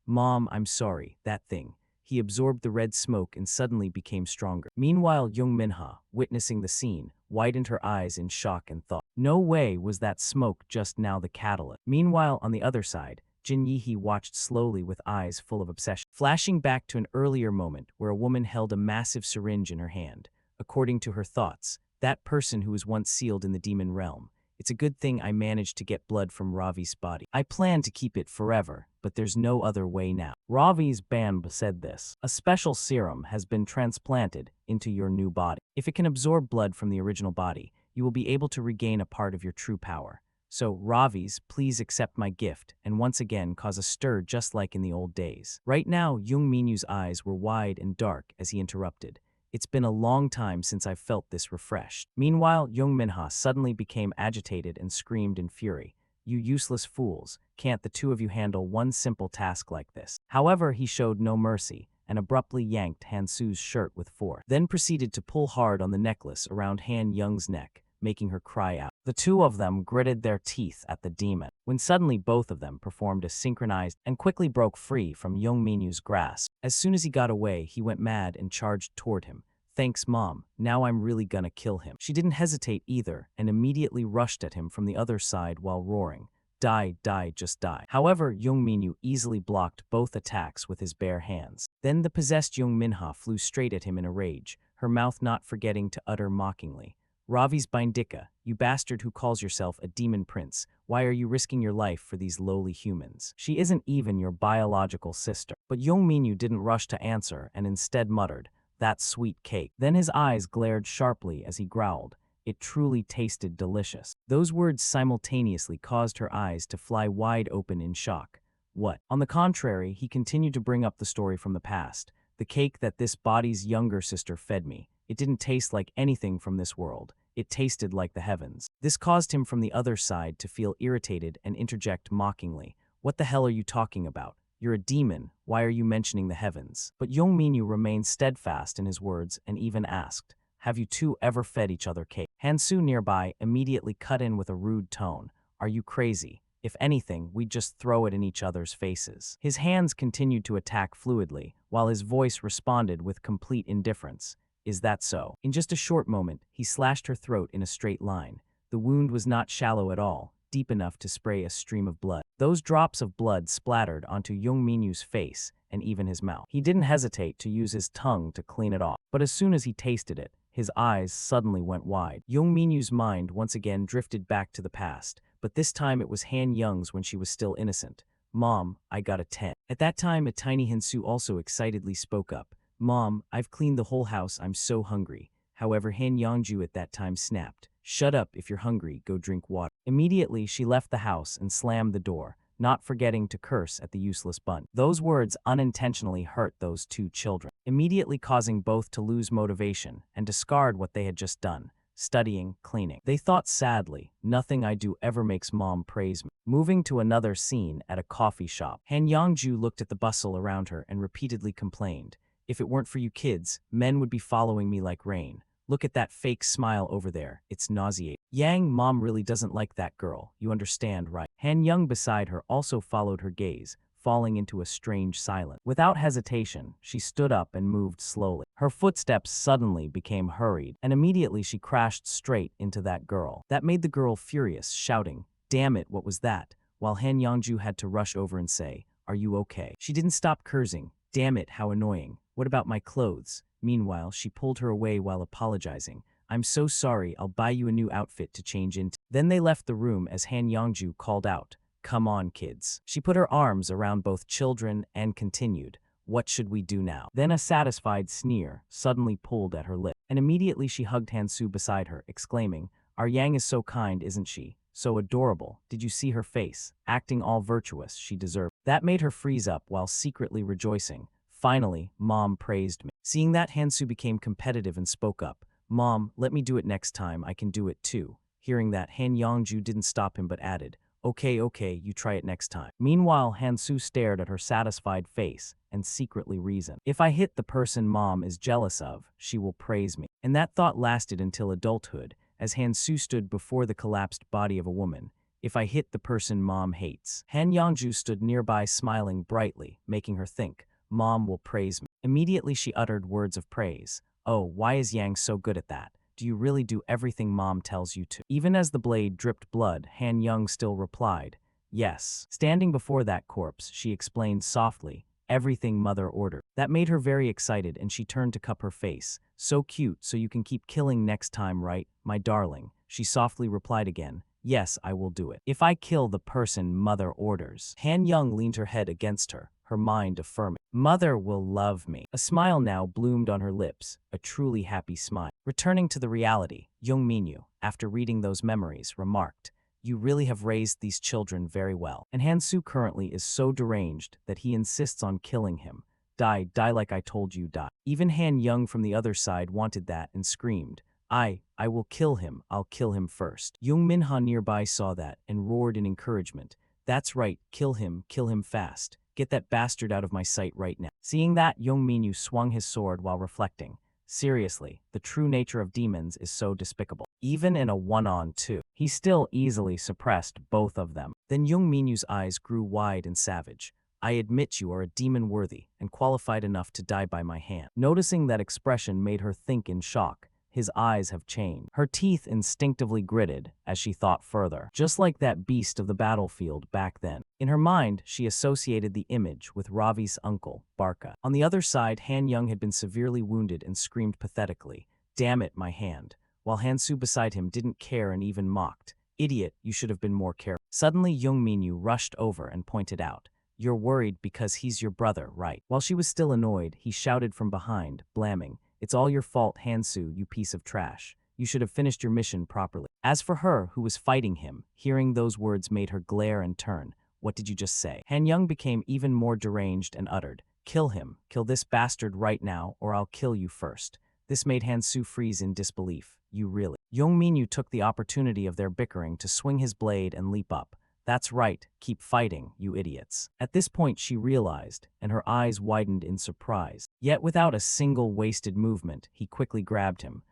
Mom, I'm sorry, that thing. He absorbed the red smoke and suddenly became stronger. Meanwhile, young Manhwa, witnessing the scene, widened her eyes in shock and thought, no way was that smoke just now the catalyst. Meanwhile, on the other side, Jin Yi watched slowly with eyes full of obsession, flashing back to an earlier moment where a woman held a massive syringe in her hand. According to her thoughts, that person who was once sealed in the demon realm. It's a good thing I managed to get blood from Ravi's body. I plan to keep it forever, but there's no other way now. Ravi's Bamb said this. A special serum has been transplanted into your new body. If it can absorb blood from the original body, you will be able to regain a part of your true power. So, Ravi's, please accept my gift, and once again cause a stir just like in the old days. Right now, Jung Minu's eyes were wide and dark as he interrupted. It's been a long time since I've felt this refreshed. Meanwhile, Jung Minha suddenly became agitated and screamed in fury. You useless fools, can't the two of you handle one simple task like this? However, he showed no mercy and abruptly yanked Han Su's shirt with force, then proceeded to pull hard on the necklace around Han Young's neck, making her cry out. The two of them gritted their teeth at the demon, when suddenly both of them performed a synchronized and quickly broke free from Jung Minu's grasp. As soon as he got away, he went mad and charged toward him. Thanks, Mom. Now I'm really gonna kill him. She didn't hesitate either and immediately rushed at him from the other side while roaring. Die, die, just die. However, Jung Minyu easily blocked both attacks with his bare hands. Then the possessed Jung Minha flew straight at him in a rage, her mouth not forgetting to utter mockingly. Ravi's Bindika, you bastard who calls yourself a demon prince, why are you risking your life for these lowly humans? She isn't even your biological sister. But Jung Minyu didn't rush to answer and instead muttered, that sweet cake. Then his eyes glared sharply as he growled. It truly tasted delicious. Those words simultaneously caused her eyes to fly wide open in shock. What? On the contrary, he continued to bring up the story from the past. The cake that this body's younger sister fed me. It didn't taste like anything from this world. It tasted like the heavens. This caused him from the other side to feel irritated and interject mockingly. What the hell are you talking about? You're a demon. Why are you mentioning the heavens? But Jung Minyu remained steadfast in his words and even asked, have you two ever fed each other cake? Hansu nearby immediately cut in with a rude tone. Are you crazy? If anything, we'd just throw it in each other's faces. His hands continued to attack fluidly, while his voice responded with complete indifference. Is that so? In just a short moment, he slashed her throat in a straight line. The wound was not shallow at all, deep enough to spray a stream of blood. Those drops of blood splattered onto Jung Minyu's face and even his mouth. He didn't hesitate to use his tongue to clean it off, but as soon as he tasted it, his eyes suddenly went wide. Jung Minyu's mind once again drifted back to the past, but this time it was Han Young's when she was still innocent. Mom, I got a 10. At that time, a tiny Hinsu also excitedly spoke up. Mom, I've cleaned the whole house, I'm so hungry. However, Han Yongju at that time snapped. Shut up, if you're hungry, go drink water. Immediately, she left the house and slammed the door, not forgetting to curse at the useless bunch. Those words unintentionally hurt those two children, immediately causing both to lose motivation and discard what they had just done, studying, cleaning. They thought sadly, nothing I do ever makes Mom praise me. Moving to another scene at a coffee shop, Han Yongju looked at the bustle around her and repeatedly complained. If it weren't for you kids, men would be following me like rain. Look at that fake smile over there, it's nauseating. Yang, Mom really doesn't like that girl, you understand, right? Han Young beside her also followed her gaze, falling into a strange silence. Without hesitation, she stood up and moved slowly. Her footsteps suddenly became hurried, and immediately she crashed straight into that girl. That made the girl furious, shouting, damn it, what was that? While Han Yongju had to rush over and say, are you okay? She didn't stop cursing. Damn it, how annoying. What about my clothes? Meanwhile, she pulled her away while apologizing. I'm so sorry, I'll buy you a new outfit to change into. Then they left the room as Han Yongju called out, come on, kids. She put her arms around both children and continued, what should we do now? Then a satisfied sneer suddenly pulled at her lip, and immediately she hugged Hansu beside her, exclaiming, our Yang is so kind, isn't she? So adorable. Did you see her face? Acting all virtuous, she deserved. That made her freeze up while secretly rejoicing. Finally, Mom praised me. Seeing that, Hansu became competitive and spoke up. Mom, let me do it next time, I can do it too. Hearing that, Han Yongju didn't stop him but added, okay, you try it next time. Meanwhile, Hansu stared at her satisfied face and secretly reasoned. If I hit the person Mom is jealous of, she will praise me. And that thought lasted until adulthood, as Hansu stood before the collapsed body of a woman. If I hit the person Mom hates. Han Yongju stood nearby smiling brightly, making her think, Mom will praise me. Immediately she uttered words of praise. Oh, why is Yang so good at that? Do you really do everything Mom tells you to? Even as the blade dripped blood, Han Young still replied, yes. Standing before that corpse, she explained softly, everything Mother ordered. That made her very excited and she turned to cup her face. So cute, so you can keep killing next time, right, my darling? She softly replied again. Yes, I will do it. If I kill the person Mother orders. Han Young leaned her head against her mind affirming. Mother will love me. A smile now bloomed on her lips, a truly happy smile. Returning to the reality, Young Minyu, after reading those memories, remarked, you really have raised these children very well. And Hansu currently is so deranged that he insists on killing him. Die like I told you, die. Even Han Young from the other side wanted that and screamed, I will kill him, I'll kill him first. Young Minha nearby saw that and roared in encouragement. That's right, kill him fast. Get that bastard out of my sight right now. Seeing that, Young Minyu swung his sword while reflecting. Seriously, the true nature of demons is so despicable. Even in a one-on-two, he still easily suppressed both of them. Then Young Minyu's eyes grew wide and savage. I admit you are a demon worthy and qualified enough to die by my hand. Noticing that expression made her think in shock. His eyes have changed. Her teeth instinctively gritted as she thought further, just like that beast of the battlefield back then. In her mind, she associated the image with Ravi's uncle, Barca. On the other side, Han Young had been severely wounded and screamed pathetically, "Damn it, my hand," while Hansu beside him didn't care and even mocked. "Idiot, you should have been more careful." Suddenly, Young Minyu rushed over and pointed out, "You're worried because he's your brother, right?" While she was still annoyed, he shouted from behind, blaming, "It's all your fault, Hansu, you piece of trash. You should have finished your mission properly." As for her, who was fighting him, hearing those words made her glare and turn. What did you just say? Han Young became even more deranged and uttered, "Kill him, kill this bastard right now, or I'll kill you first." This made Hansu freeze in disbelief. You really? Young Minyu took the opportunity of their bickering to swing his blade and leap up. That's right, keep fighting, you idiots. At this point she realized, and her eyes widened in surprise. Yet without a single wasted movement, he quickly grabbed him.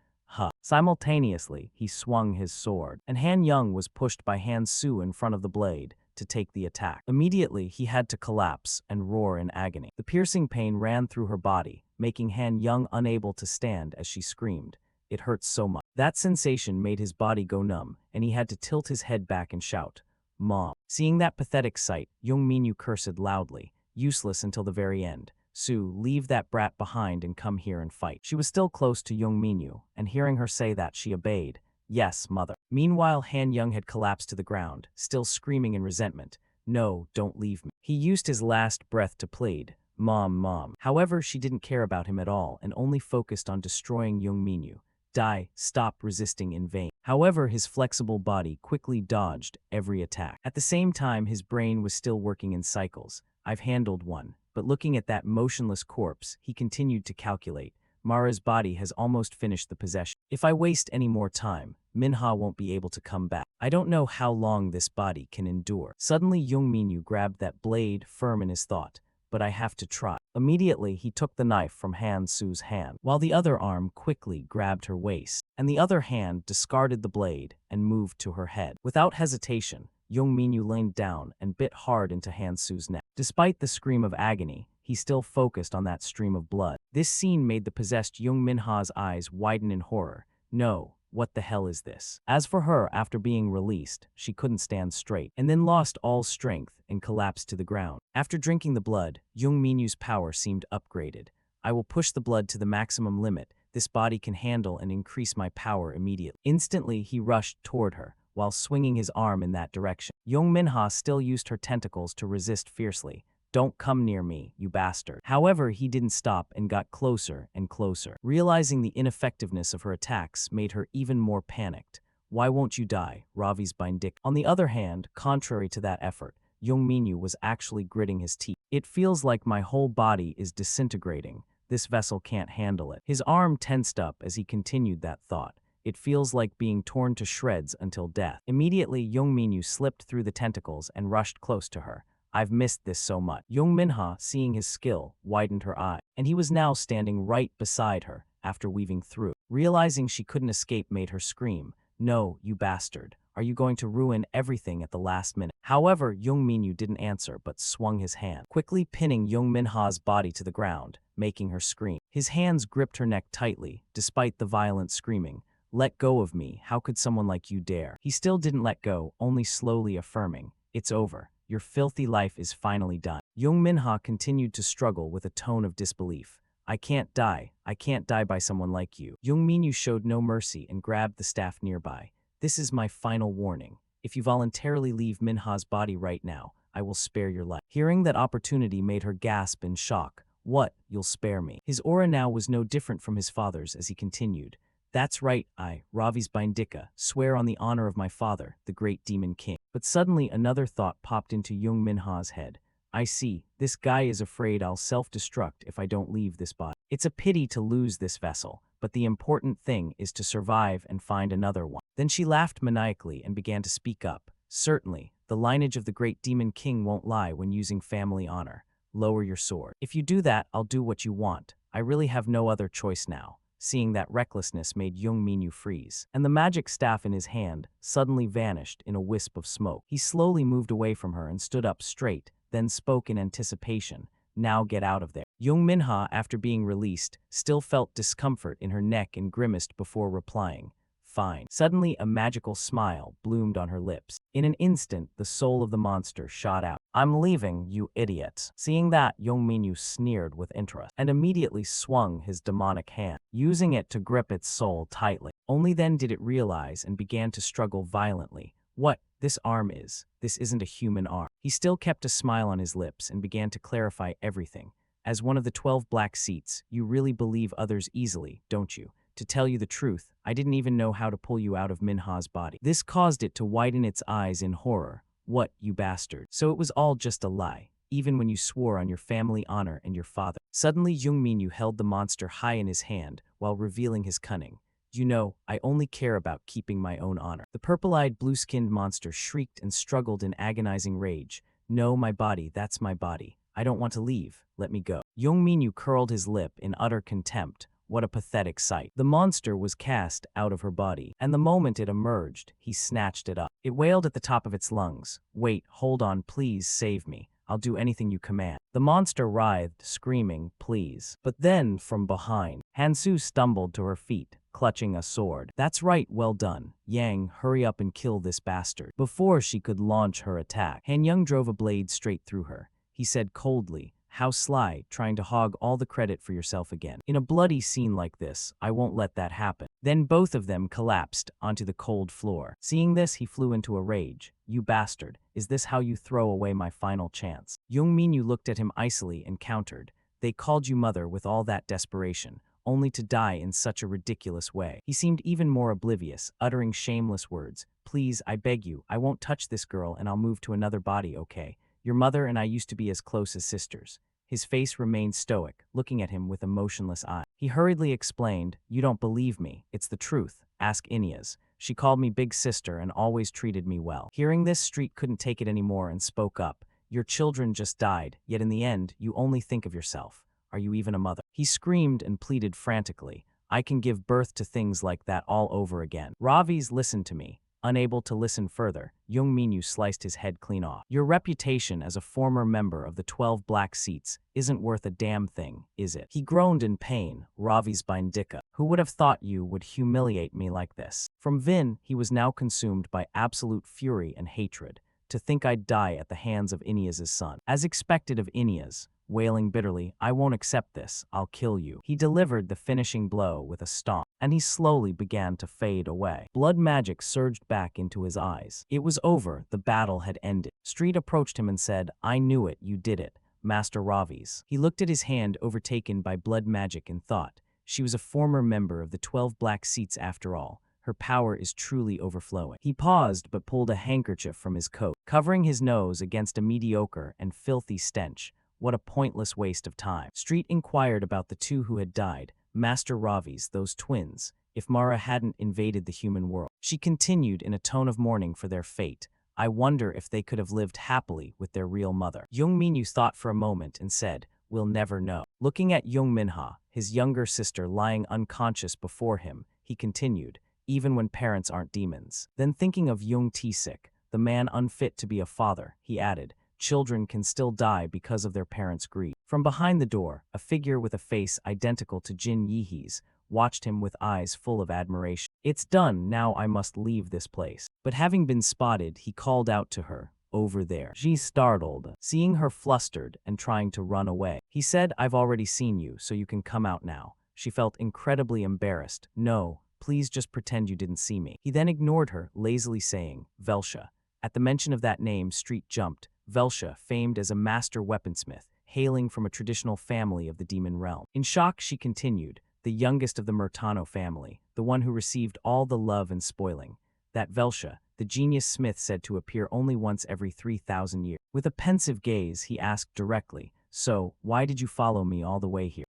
Simultaneously, he swung his sword, and Han Young was pushed by Han Su in front of the blade to take the attack. Immediately, he had to collapse and roar in agony. The piercing pain ran through her body, making Han Young unable to stand as she screamed. It hurts so much. That sensation made his body go numb, and he had to tilt his head back and shout, "Mom." Seeing that pathetic sight, Young Minyu cursed loudly, useless until the very end. "Su, leave that brat behind and come here and fight." She was still close to Young Minyu, and hearing her say that, she obeyed. "Yes, mother." Meanwhile, Han Young had collapsed to the ground, still screaming in resentment. "No, don't leave me." He used his last breath to plead, "Mom, mom." However, she didn't care about him at all and only focused on destroying Young Minyu. Die, stop resisting in vain. However, his flexible body quickly dodged every attack. At the same time, his brain was still working in cycles. I've handled one. But looking at that motionless corpse, he continued to calculate. Mara's body has almost finished the possession. If I waste any more time, Minha won't be able to come back. I don't know how long this body can endure. Suddenly, Young Minyu grabbed that blade firm in his thought. But I have to try. Immediately, he took the knife from Han Su's hand, while the other arm quickly grabbed her waist, and the other hand discarded the blade and moved to her head. Without hesitation, Young Minyu leaned down and bit hard into Han Su's neck. Despite the scream of agony, he still focused on that stream of blood. This scene made the possessed Young Minha's eyes widen in horror. No. What the hell is this? As for her, after being released, she couldn't stand straight, and then lost all strength and collapsed to the ground. After drinking the blood, Young Minyu's power seemed upgraded. I will push the blood to the maximum limit. This body can handle and increase my power immediately. Instantly, he rushed toward her, while swinging his arm in that direction. Young Minha still used her tentacles to resist fiercely. Don't come near me, you bastard. However, he didn't stop and got closer and closer. Realizing the ineffectiveness of her attacks made her even more panicked. Why won't you die, Ravi's Bindik? On the other hand, contrary to that effort, Young Minyu was actually gritting his teeth. It feels like my whole body is disintegrating. This vessel can't handle it. His arm tensed up as he continued that thought. It feels like being torn to shreds until death. Immediately, Young Minyu slipped through the tentacles and rushed close to her. I've missed this so much. Young Minha, seeing his skill, widened her eye, and he was now standing right beside her after weaving through. Realizing she couldn't escape made her scream, No, you bastard. Are you going to ruin everything at the last minute? However, Young Minyu didn't answer but swung his hand, quickly pinning Young Minha's body to the ground, making her scream. His hands gripped her neck tightly, despite the violent screaming. Let go of me, how could someone like you dare? He still didn't let go, only slowly affirming, It's over. Your filthy life is finally done. Young Minha continued to struggle with a tone of disbelief. I can't die by someone like you. Young Minyu showed no mercy and grabbed the staff nearby. This is my final warning. If you voluntarily leave Minha's body right now, I will spare your life. Hearing that opportunity made her gasp in shock. What? You'll spare me? His aura now was no different from his father's as he continued. That's right, I, Ravi's Bindika, swear on the honor of my father, the great demon king. But suddenly another thought popped into Jung Minha's head. I see, this guy is afraid I'll self-destruct if I don't leave this body. It's a pity to lose this vessel, but the important thing is to survive and find another one. Then she laughed maniacally and began to speak up. Certainly, the lineage of the great demon king won't lie when using family honor. Lower your sword. If you do that, I'll do what you want. I really have no other choice now. Seeing that recklessness made Jung Minyu freeze, and the magic staff in his hand suddenly vanished in a wisp of smoke. He slowly moved away from her and stood up straight, then spoke in anticipation. Now get out of there. Jung Minha, after being released, still felt discomfort in her neck and grimaced before replying. Fine. Suddenly, a magical smile bloomed on her lips. In an instant, the soul of the monster shot out. I'm leaving, you idiots. Seeing that, Jung Minyu sneered with interest and immediately swung his demonic hand, using it to grip its soul tightly. Only then did it realize and began to struggle violently. What this arm is, this isn't a human arm. He still kept a smile on his lips and began to clarify everything. As one of the 12 black seats, you really believe others easily, don't you? To tell you the truth, I didn't even know how to pull you out of Minha's body. This caused it to widen its eyes in horror. What, you bastard? So it was all just a lie, even when you swore on your family honor and your father. Suddenly, Jung Minyu held the monster high in his hand while revealing his cunning. You know, I only care about keeping my own honor. The purple-eyed, blue-skinned monster shrieked and struggled in agonizing rage. No, my body, that's my body. I don't want to leave. Let me go. Jung Minyu curled his lip in utter contempt. What a pathetic sight. The monster was cast out of her body, and the moment it emerged, he snatched it up. It wailed at the top of its lungs. Wait, hold on, please save me. I'll do anything you command. The monster writhed, screaming, please. But then, from behind, Hansu stumbled to her feet, clutching a sword. That's right, well done. Yang, hurry up and kill this bastard. Before she could launch her attack, Han Young drove a blade straight through her. He said coldly, how sly, trying to hog all the credit for yourself again. In a bloody scene like this, I won't let that happen. Then both of them collapsed onto the cold floor. Seeing this, he flew into a rage. You bastard, is this how you throw away my final chance? Jung Minyu looked at him icily and countered. They called you mother with all that desperation, only to die in such a ridiculous way. He seemed even more oblivious, uttering shameless words. Please, I beg you, I won't touch this girl and I'll move to another body, okay? Your mother and I used to be as close as sisters. His face remained stoic, looking at him with emotionless eyes. He hurriedly explained, you don't believe me. It's the truth. Ask Inya's. She called me big sister and always treated me well. Hearing this, Street couldn't take it anymore and spoke up. Your children just died, yet in the end, you only think of yourself. Are you even a mother? He screamed and pleaded frantically. I can give birth to things like that all over again. Ravi's listened to me. Unable to listen further, Jung Minyu sliced his head clean off. Your reputation as a former member of the 12 black seats isn't worth a damn thing, is it? He groaned in pain. Ravi's Bindika. Who would have thought you would humiliate me like this? From Vin, he was now consumed by absolute fury and hatred. To think I'd die at the hands of Inyas's son. As expected of Inyas, wailing bitterly, I won't accept this, I'll kill you. He delivered the finishing blow with a stomp, and he slowly began to fade away. Blood magic surged back into his eyes. It was over, the battle had ended. Street approached him and said, I knew it, you did it, Master Ravi's. He looked at his hand overtaken by blood magic and thought, she was a former member of the 12 black seats after all. Her power is truly overflowing. He paused but pulled a handkerchief from his coat, covering his nose against a mediocre and filthy stench. What a pointless waste of time. Street inquired about the two who had died, Master Ravi's, those twins, if Mara hadn't invaded the human world. She continued in a tone of mourning for their fate. I wonder if they could have lived happily with their real mother. Jung Minyu thought for a moment and said, we'll never know. Looking at Jung Minha, his younger sister lying unconscious before him, he continued, even when parents aren't demons. Then thinking of Jung Tae-sik, the man unfit to be a father, he added, children can still die because of their parents' greed. From behind the door, a figure with a face identical to Jin Yihee's watched him with eyes full of admiration. It's done, now I must leave this place. But having been spotted, he called out to her, over there. She startled, seeing her flustered and trying to run away. He said, I've already seen you, so you can come out now. She felt incredibly embarrassed. No, Please just pretend you didn't see me." He then ignored her, lazily saying, "Velsha." At the mention of that name, Street jumped. Velsha, famed as a master weaponsmith, hailing from a traditional family of the demon realm. In shock, she continued, "The youngest of the Murtano family, the one who received all the love and spoiling. That Velsha, the genius smith said to appear only once every 3,000 years." With a pensive gaze, he asked directly, "So, why did you follow me all the way here?"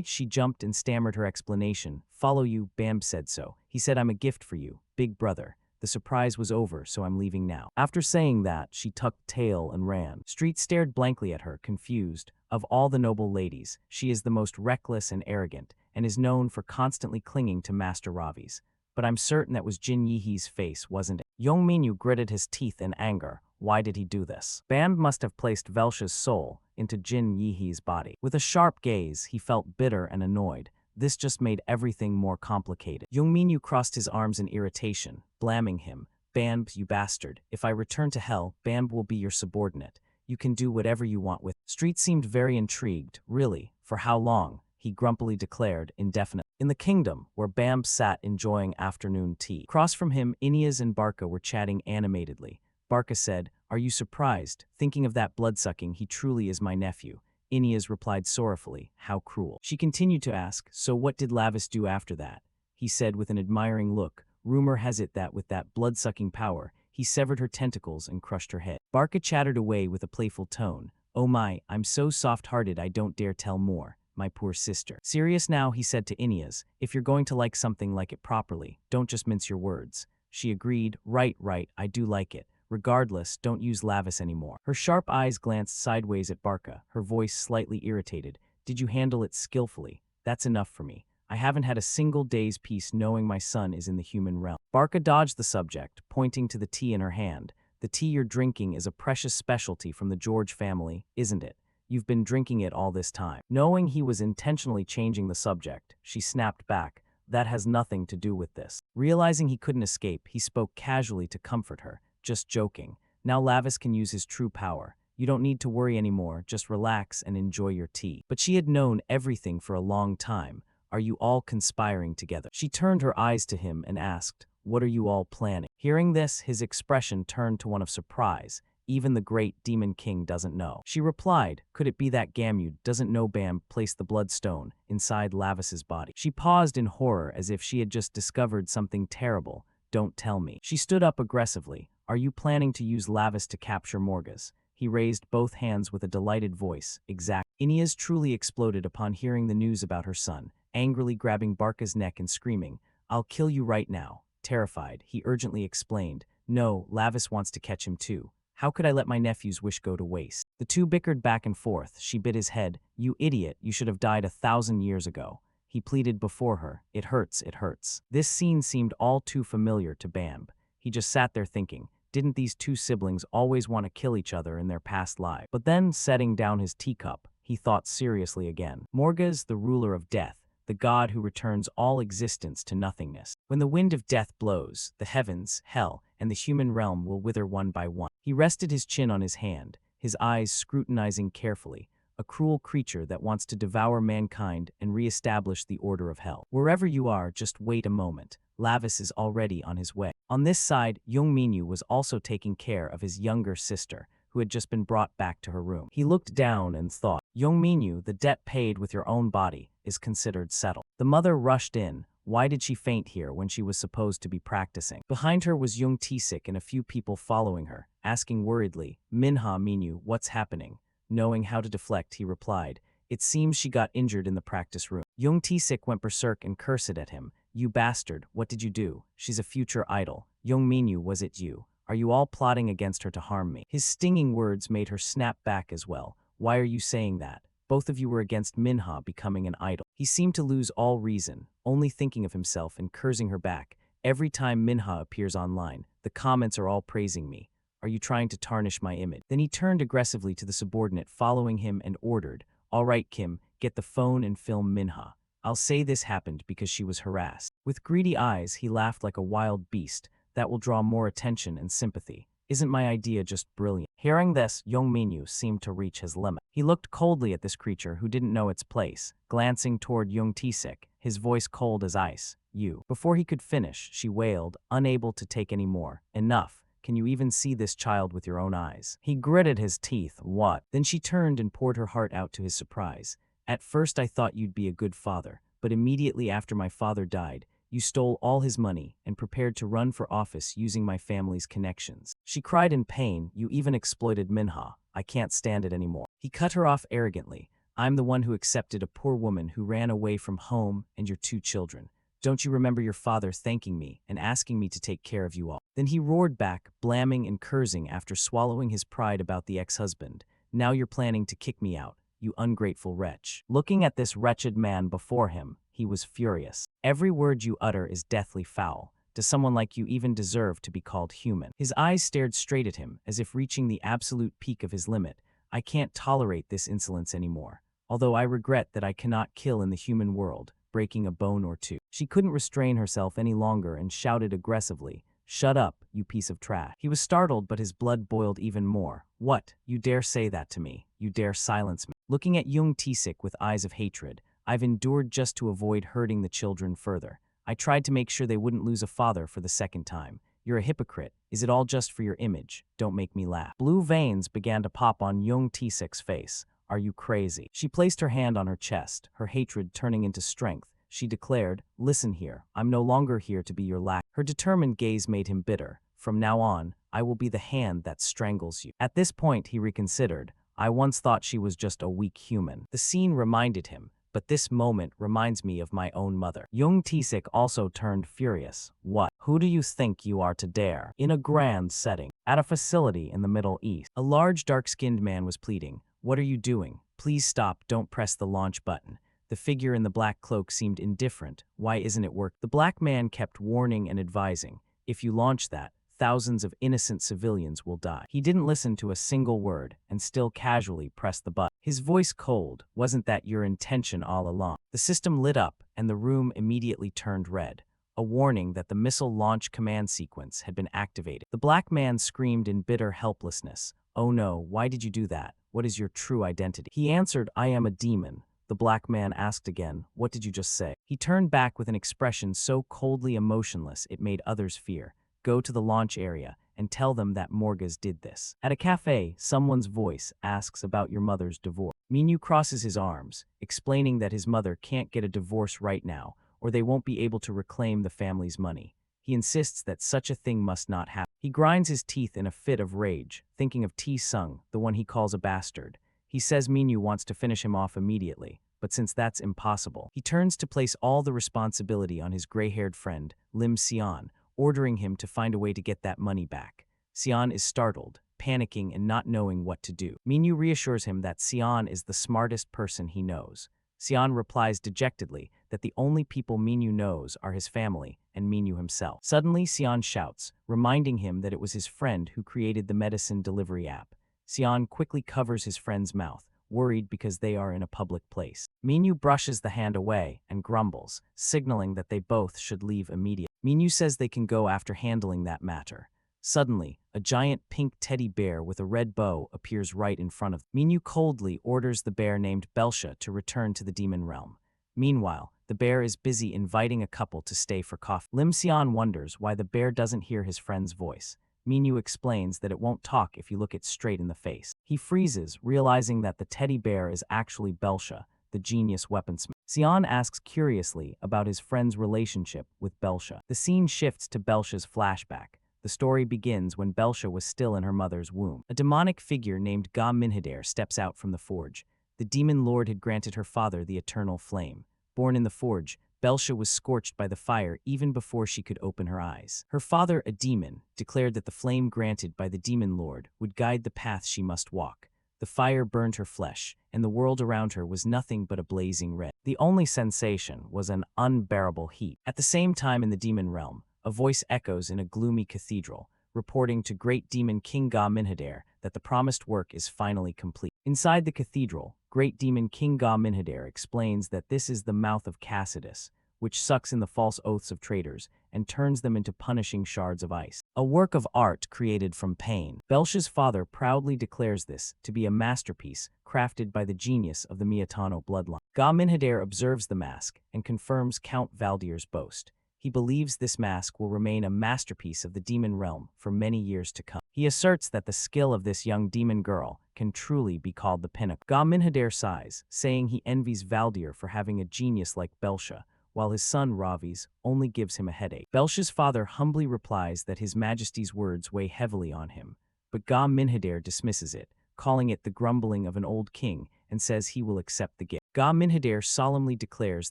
She jumped and stammered her explanation. "Follow you, Bam said so. He said I'm a gift for you, big brother. The surprise was over, so I'm leaving now." After saying that, she tucked tail and ran. Street stared blankly at her, confused. Of all the noble ladies, she is the most reckless and arrogant, and is known for constantly clinging to Master Ravi's. But I'm certain that was Jin Yihee's face, wasn't it? Yong Minyu gritted his teeth in anger. Why did he do this? Bam must have placed Velsha's soul into Jin Yihee's body. With a sharp gaze, he felt bitter and annoyed. This just made everything more complicated. Yong Minyu crossed his arms in irritation, blaming him. "Bam, you bastard. If I return to hell, Bam will be your subordinate. You can do whatever you want with." Street seemed very intrigued. "Really? For how long?" he grumpily declared, indefinitely. In the kingdom, where Bam sat enjoying afternoon tea. Across from him, Ineas and Barca were chatting animatedly. Barca said, "Are you surprised? Thinking of that bloodsucking, he truly is my nephew." Ineas replied sorrowfully, "How cruel." She continued to ask, "So what did Lavis do after that?" He said with an admiring look, "Rumor has it that with that blood-sucking power, he severed her tentacles and crushed her head." Barca chattered away with a playful tone. "Oh my, I'm so soft-hearted I don't dare tell more. My poor sister." "Serious now," he said to Ineas, "if you're going to like something, like it properly. Don't just mince your words." She agreed, right, I do like it. Regardless, don't use Lavis anymore." Her sharp eyes glanced sideways at Barca, her voice slightly irritated. "Did you handle it skillfully? That's enough for me. I haven't had a single day's peace knowing my son is in the human realm." Barca dodged the subject, pointing to the tea in her hand. "The tea you're drinking is a precious specialty from the George family, isn't it? You've been drinking it all this time." Knowing he was intentionally changing the subject, she snapped back, "That has nothing to do with this." Realizing he couldn't escape, he spoke casually to comfort her. "Just joking. Now Lavis can use his true power. You don't need to worry anymore, just relax and enjoy your tea." But she had known everything for a long time. "Are you all conspiring together?" She turned her eyes to him and asked, "What are you all planning?" Hearing this, his expression turned to one of surprise. "Even the great Demon King doesn't know." She replied, "Could it be that Gamute doesn't know Bam placed the bloodstone inside Lavis's body?" She paused in horror as if she had just discovered something terrible. "Don't tell me." She stood up aggressively. "Are you planning to use Lavis to capture Morgus?" He raised both hands with a delighted voice. "Exact." Ineas truly exploded upon hearing the news about her son, angrily grabbing Barca's neck and screaming, "I'll kill you right now." Terrified, he urgently explained, "No, Lavis wants to catch him too. How could I let my nephew's wish go to waste?" The two bickered back and forth. She bit his head. "You idiot, you should have died 1,000 years ago." He pleaded before her, "It hurts, it hurts." This scene seemed all too familiar to Bam. He just sat there thinking, didn't these two siblings always want to kill each other in their past lives? But then, setting down his teacup, he thought seriously again. Morgus, the ruler of death, the god who returns all existence to nothingness. When the wind of death blows, the heavens, hell, and the human realm will wither one by one. He rested his chin on his hand, his eyes scrutinizing carefully, a cruel creature that wants to devour mankind and re-establish the order of hell. "Wherever you are, just wait a moment. Lavis is already on his way." On this side, Yong Minyu was also taking care of his younger sister, who had just been brought back to her room. He looked down and thought, "Yong Minyu, the debt paid with your own body is considered settled." The mother rushed in. Why did she faint here when she was supposed to be practicing? Behind her was Young Tisik and a few people following her, asking worriedly, "Minha, Minyu, what's happening?" Knowing how to deflect, he replied, "It seems she got injured in the practice room." Young Tisik went berserk and cursed at him. "You bastard, what did you do? She's a future idol. Young Minyu, was it you? Are you all plotting against her to harm me?" His stinging words made her snap back as well. "Why are you saying that? Both of you were against Minha becoming an idol." He seemed to lose all reason, only thinking of himself and cursing her back. "Every time Minha appears online, the comments are all praising me. Are you trying to tarnish my image?" Then he turned aggressively to the subordinate following him and ordered, "All right, Kim, get the phone and film Minha. I'll say this happened because she was harassed." With greedy eyes, he laughed like a wild beast. "That will draw more attention and sympathy." Isn't my idea just brilliant? Hearing this, young Minyu seemed to reach his limit. He looked coldly at this creature who didn't know its place, glancing toward young Tisik, his voice cold as ice. You. Before he could finish, she wailed, unable to take any more. Enough. Can you even see this child with your own eyes? He gritted his teeth. What? Then she turned and poured her heart out to his surprise. At first I thought you'd be a good father, but immediately after my father died, you stole all his money and prepared to run for office using my family's connections. She cried in pain. You even exploited Manhwa. I can't stand it anymore. He cut her off arrogantly. I'm the one who accepted a poor woman who ran away from home and your 2 children. Don't you remember your father thanking me and asking me to take care of you all? Then he roared back, blaming and cursing after swallowing his pride about the ex-husband. Now you're planning to kick me out, you ungrateful wretch. Looking at this wretched man before him, he was furious. Every word you utter is deathly foul. Does someone like you even deserve to be called human? His eyes stared straight at him, as if reaching the absolute peak of his limit. I can't tolerate this insolence anymore. Although I regret that I cannot kill in the human world, breaking a bone or two. She couldn't restrain herself any longer and shouted aggressively, Shut up, you piece of trash. He was startled, but his blood boiled even more. What? You dare say that to me? You dare silence me? Looking at young Tisik with eyes of hatred, I've endured just to avoid hurting the children further. I tried to make sure they wouldn't lose a father for the second time. You're a hypocrite. Is it all just for your image? Don't make me laugh. Blue veins began to pop on young Tisik's face. Are you crazy? She placed her hand on her chest, her hatred turning into strength. She declared, Listen here, I'm no longer here to be your lack. Her determined gaze made him bitter. From now on, I will be the hand that strangles you. At this point, he reconsidered. I once thought she was just a weak human. The scene reminded him, but this moment reminds me of my own mother. Young Tisik also turned furious. What? Who do you think you are to dare? In a grand setting, at a facility in the Middle East, a large dark-skinned man was pleading. What are you doing? Please stop, don't press the launch button. The figure in the black cloak seemed indifferent. Why isn't it working? The black man kept warning and advising. If you launch that, thousands of innocent civilians will die. He didn't listen to a single word and still casually pressed the button. His voice cold. Wasn't that your intention all along? The system lit up and the room immediately turned red. A warning that the missile launch command sequence had been activated. The black man screamed in bitter helplessness. Oh no, why did you do that? What is your true identity? He answered, I am a demon. The black man asked again, what did you just say? He turned back with an expression so coldly emotionless it made others fear. Go to the launch area and tell them that Morgas did this. At a cafe, someone's voice asks about your mother's divorce. Minyu crosses his arms, explaining that his mother can't get a divorce right now, or they won't be able to reclaim the family's money. He insists that such a thing must not happen. He grinds his teeth in a fit of rage, thinking of T-Sung, the one he calls a bastard. He says Minyu wants to finish him off immediately, but since that's impossible, he turns to place all the responsibility on his gray-haired friend, Lim Xian, ordering him to find a way to get that money back. Xian is startled, panicking and not knowing what to do. Minyu reassures him that Xian is the smartest person he knows. Xian replies dejectedly that the only people Minyu knows are his family and Minyu himself. Suddenly, Xian shouts, reminding him that it was his friend who created the medicine delivery app. Xian quickly covers his friend's mouth, worried because they are in a public place. Minyu brushes the hand away and grumbles, signaling that they both should leave immediately. Minyu says they can go after handling that matter. Suddenly, a giant pink teddy bear with a red bow appears right in front of them. Minyu coldly orders the bear named Belsha to return to the demon realm. Meanwhile, the bear is busy inviting a couple to stay for coffee. Lim Xian wonders why the bear doesn't hear his friend's voice. Minyu explains that it won't talk if you look it straight in the face. He freezes, realizing that the teddy bear is actually Belsha, the genius weaponsmith. Xian asks curiously about his friend's relationship with Belsha. The scene shifts to Belsha's flashback. The story begins when Belsha was still in her mother's womb. A demonic figure named Ga Minhadair steps out from the forge. The demon lord had granted her father the eternal flame. Born in the forge, Belsha was scorched by the fire even before she could open her eyes. Her father, a demon, declared that the flame granted by the demon lord would guide the path she must walk. The fire burned her flesh, and the world around her was nothing but a blazing red. The only sensation was an unbearable heat. At the same time in the demon realm, a voice echoes in a gloomy cathedral, reporting to great demon King Ga Minhadair that the promised work is finally complete. Inside the cathedral, great demon King Ga Minhadair explains that this is the mouth of Cassidus, which sucks in the false oaths of traitors and turns them into punishing shards of ice. A work of art created from pain. Belsha's father proudly declares this to be a masterpiece crafted by the genius of the Miyatano bloodline. Ga Minhadair observes the mask and confirms Count Valdir's boast. He believes this mask will remain a masterpiece of the demon realm for many years to come. He asserts that the skill of this young demon girl can truly be called the pinnacle. Ga Minhadair sighs, saying he envies Valdir for having a genius like Belsha, while his son Ravi's only gives him a headache. Belsha's father humbly replies that His Majesty's words weigh heavily on him, but Ga Minhadair dismisses it, calling it the grumbling of an old king, and says he will accept the gift. Ga Minhadair solemnly declares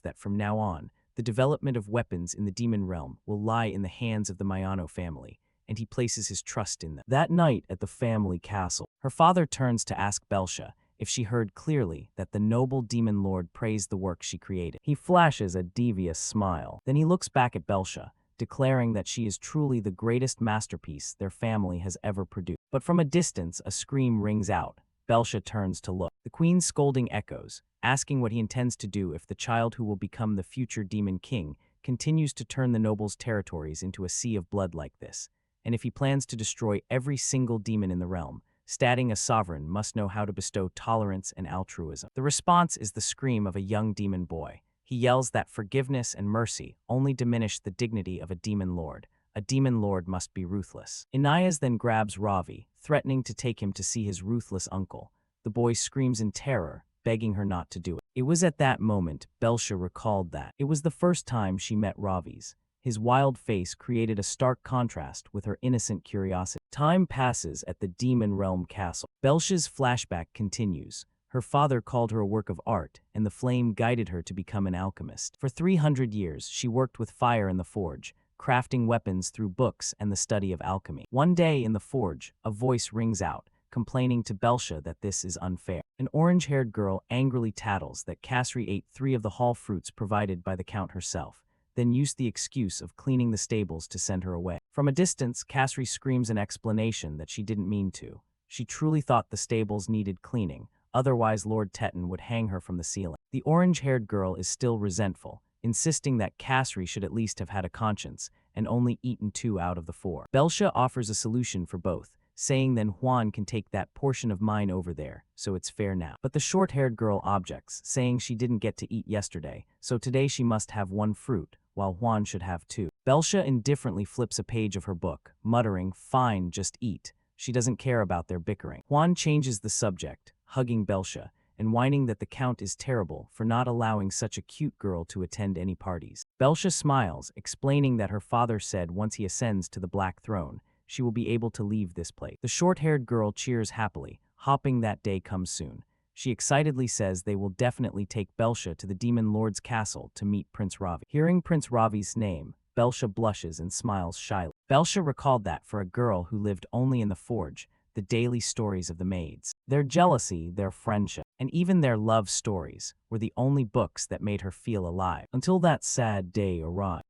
that from now on, the development of weapons in the demon realm will lie in the hands of the Mayano family, and he places his trust in them. That night at the family castle, her father turns to ask Belsha if she heard clearly that the noble demon lord praised the work she created. He flashes a devious smile. Then he looks back at Belsha, declaring that she is truly the greatest masterpiece their family has ever produced. But from a distance, a scream rings out. Belsha turns to look. The queen's scolding echoes, asking what he intends to do if the child who will become the future demon king continues to turn the nobles' territories into a sea of blood like this, and if he plans to destroy every single demon in the realm, stating a sovereign must know how to bestow tolerance and altruism. The response is the scream of a young demon boy. He yells that forgiveness and mercy only diminish the dignity of a demon lord. A demon lord must be ruthless. Inayas then grabs Ravi, threatening to take him to see his ruthless uncle. The boy screams in terror, begging her not to do it. It was at that moment Belsha recalled that it was the first time she met Ravi's. His wild face created a stark contrast with her innocent curiosity. Time passes at the Demon Realm Castle. Belsha's flashback continues. Her father called her a work of art, and the flame guided her to become an alchemist. For 300 years, she worked with fire in the forge, crafting weapons through books and the study of alchemy. One day in the forge, a voice rings out, complaining to Belsha that this is unfair. An orange-haired girl angrily tattles that Kasri ate 3 of the hall fruits provided by the count herself, then used the excuse of cleaning the stables to send her away. From a distance, Kasri screams an explanation that she didn't mean to. She truly thought the stables needed cleaning, otherwise Lord Teton would hang her from the ceiling. The orange-haired girl is still resentful, insisting that Kasri should at least have had a conscience and only eaten 2 out of the 4. Belsha offers a solution for both, saying then Juan can take that portion of mine over there, so it's fair now. But the short-haired girl objects, saying she didn't get to eat yesterday, so today she must have 1 fruit, while Juan should have 2. Belsha indifferently flips a page of her book, muttering, "Fine, just eat." She doesn't care about their bickering. Juan changes the subject, hugging Belsha, and whining that the count is terrible for not allowing such a cute girl to attend any parties. Belsha smiles, explaining that her father said once he ascends to the Black Throne, she will be able to leave this place. The short-haired girl cheers happily, hoping that day comes soon. She excitedly says they will definitely take Belsha to the Demon Lord's castle to meet Prince Ravi. Hearing Prince Ravi's name, Belsha blushes and smiles shyly. Belsha recalled that for a girl who lived only in the forge, the daily stories of the maids, their jealousy, their friendship, and even their love stories were the only books that made her feel alive. Until that sad day arrived.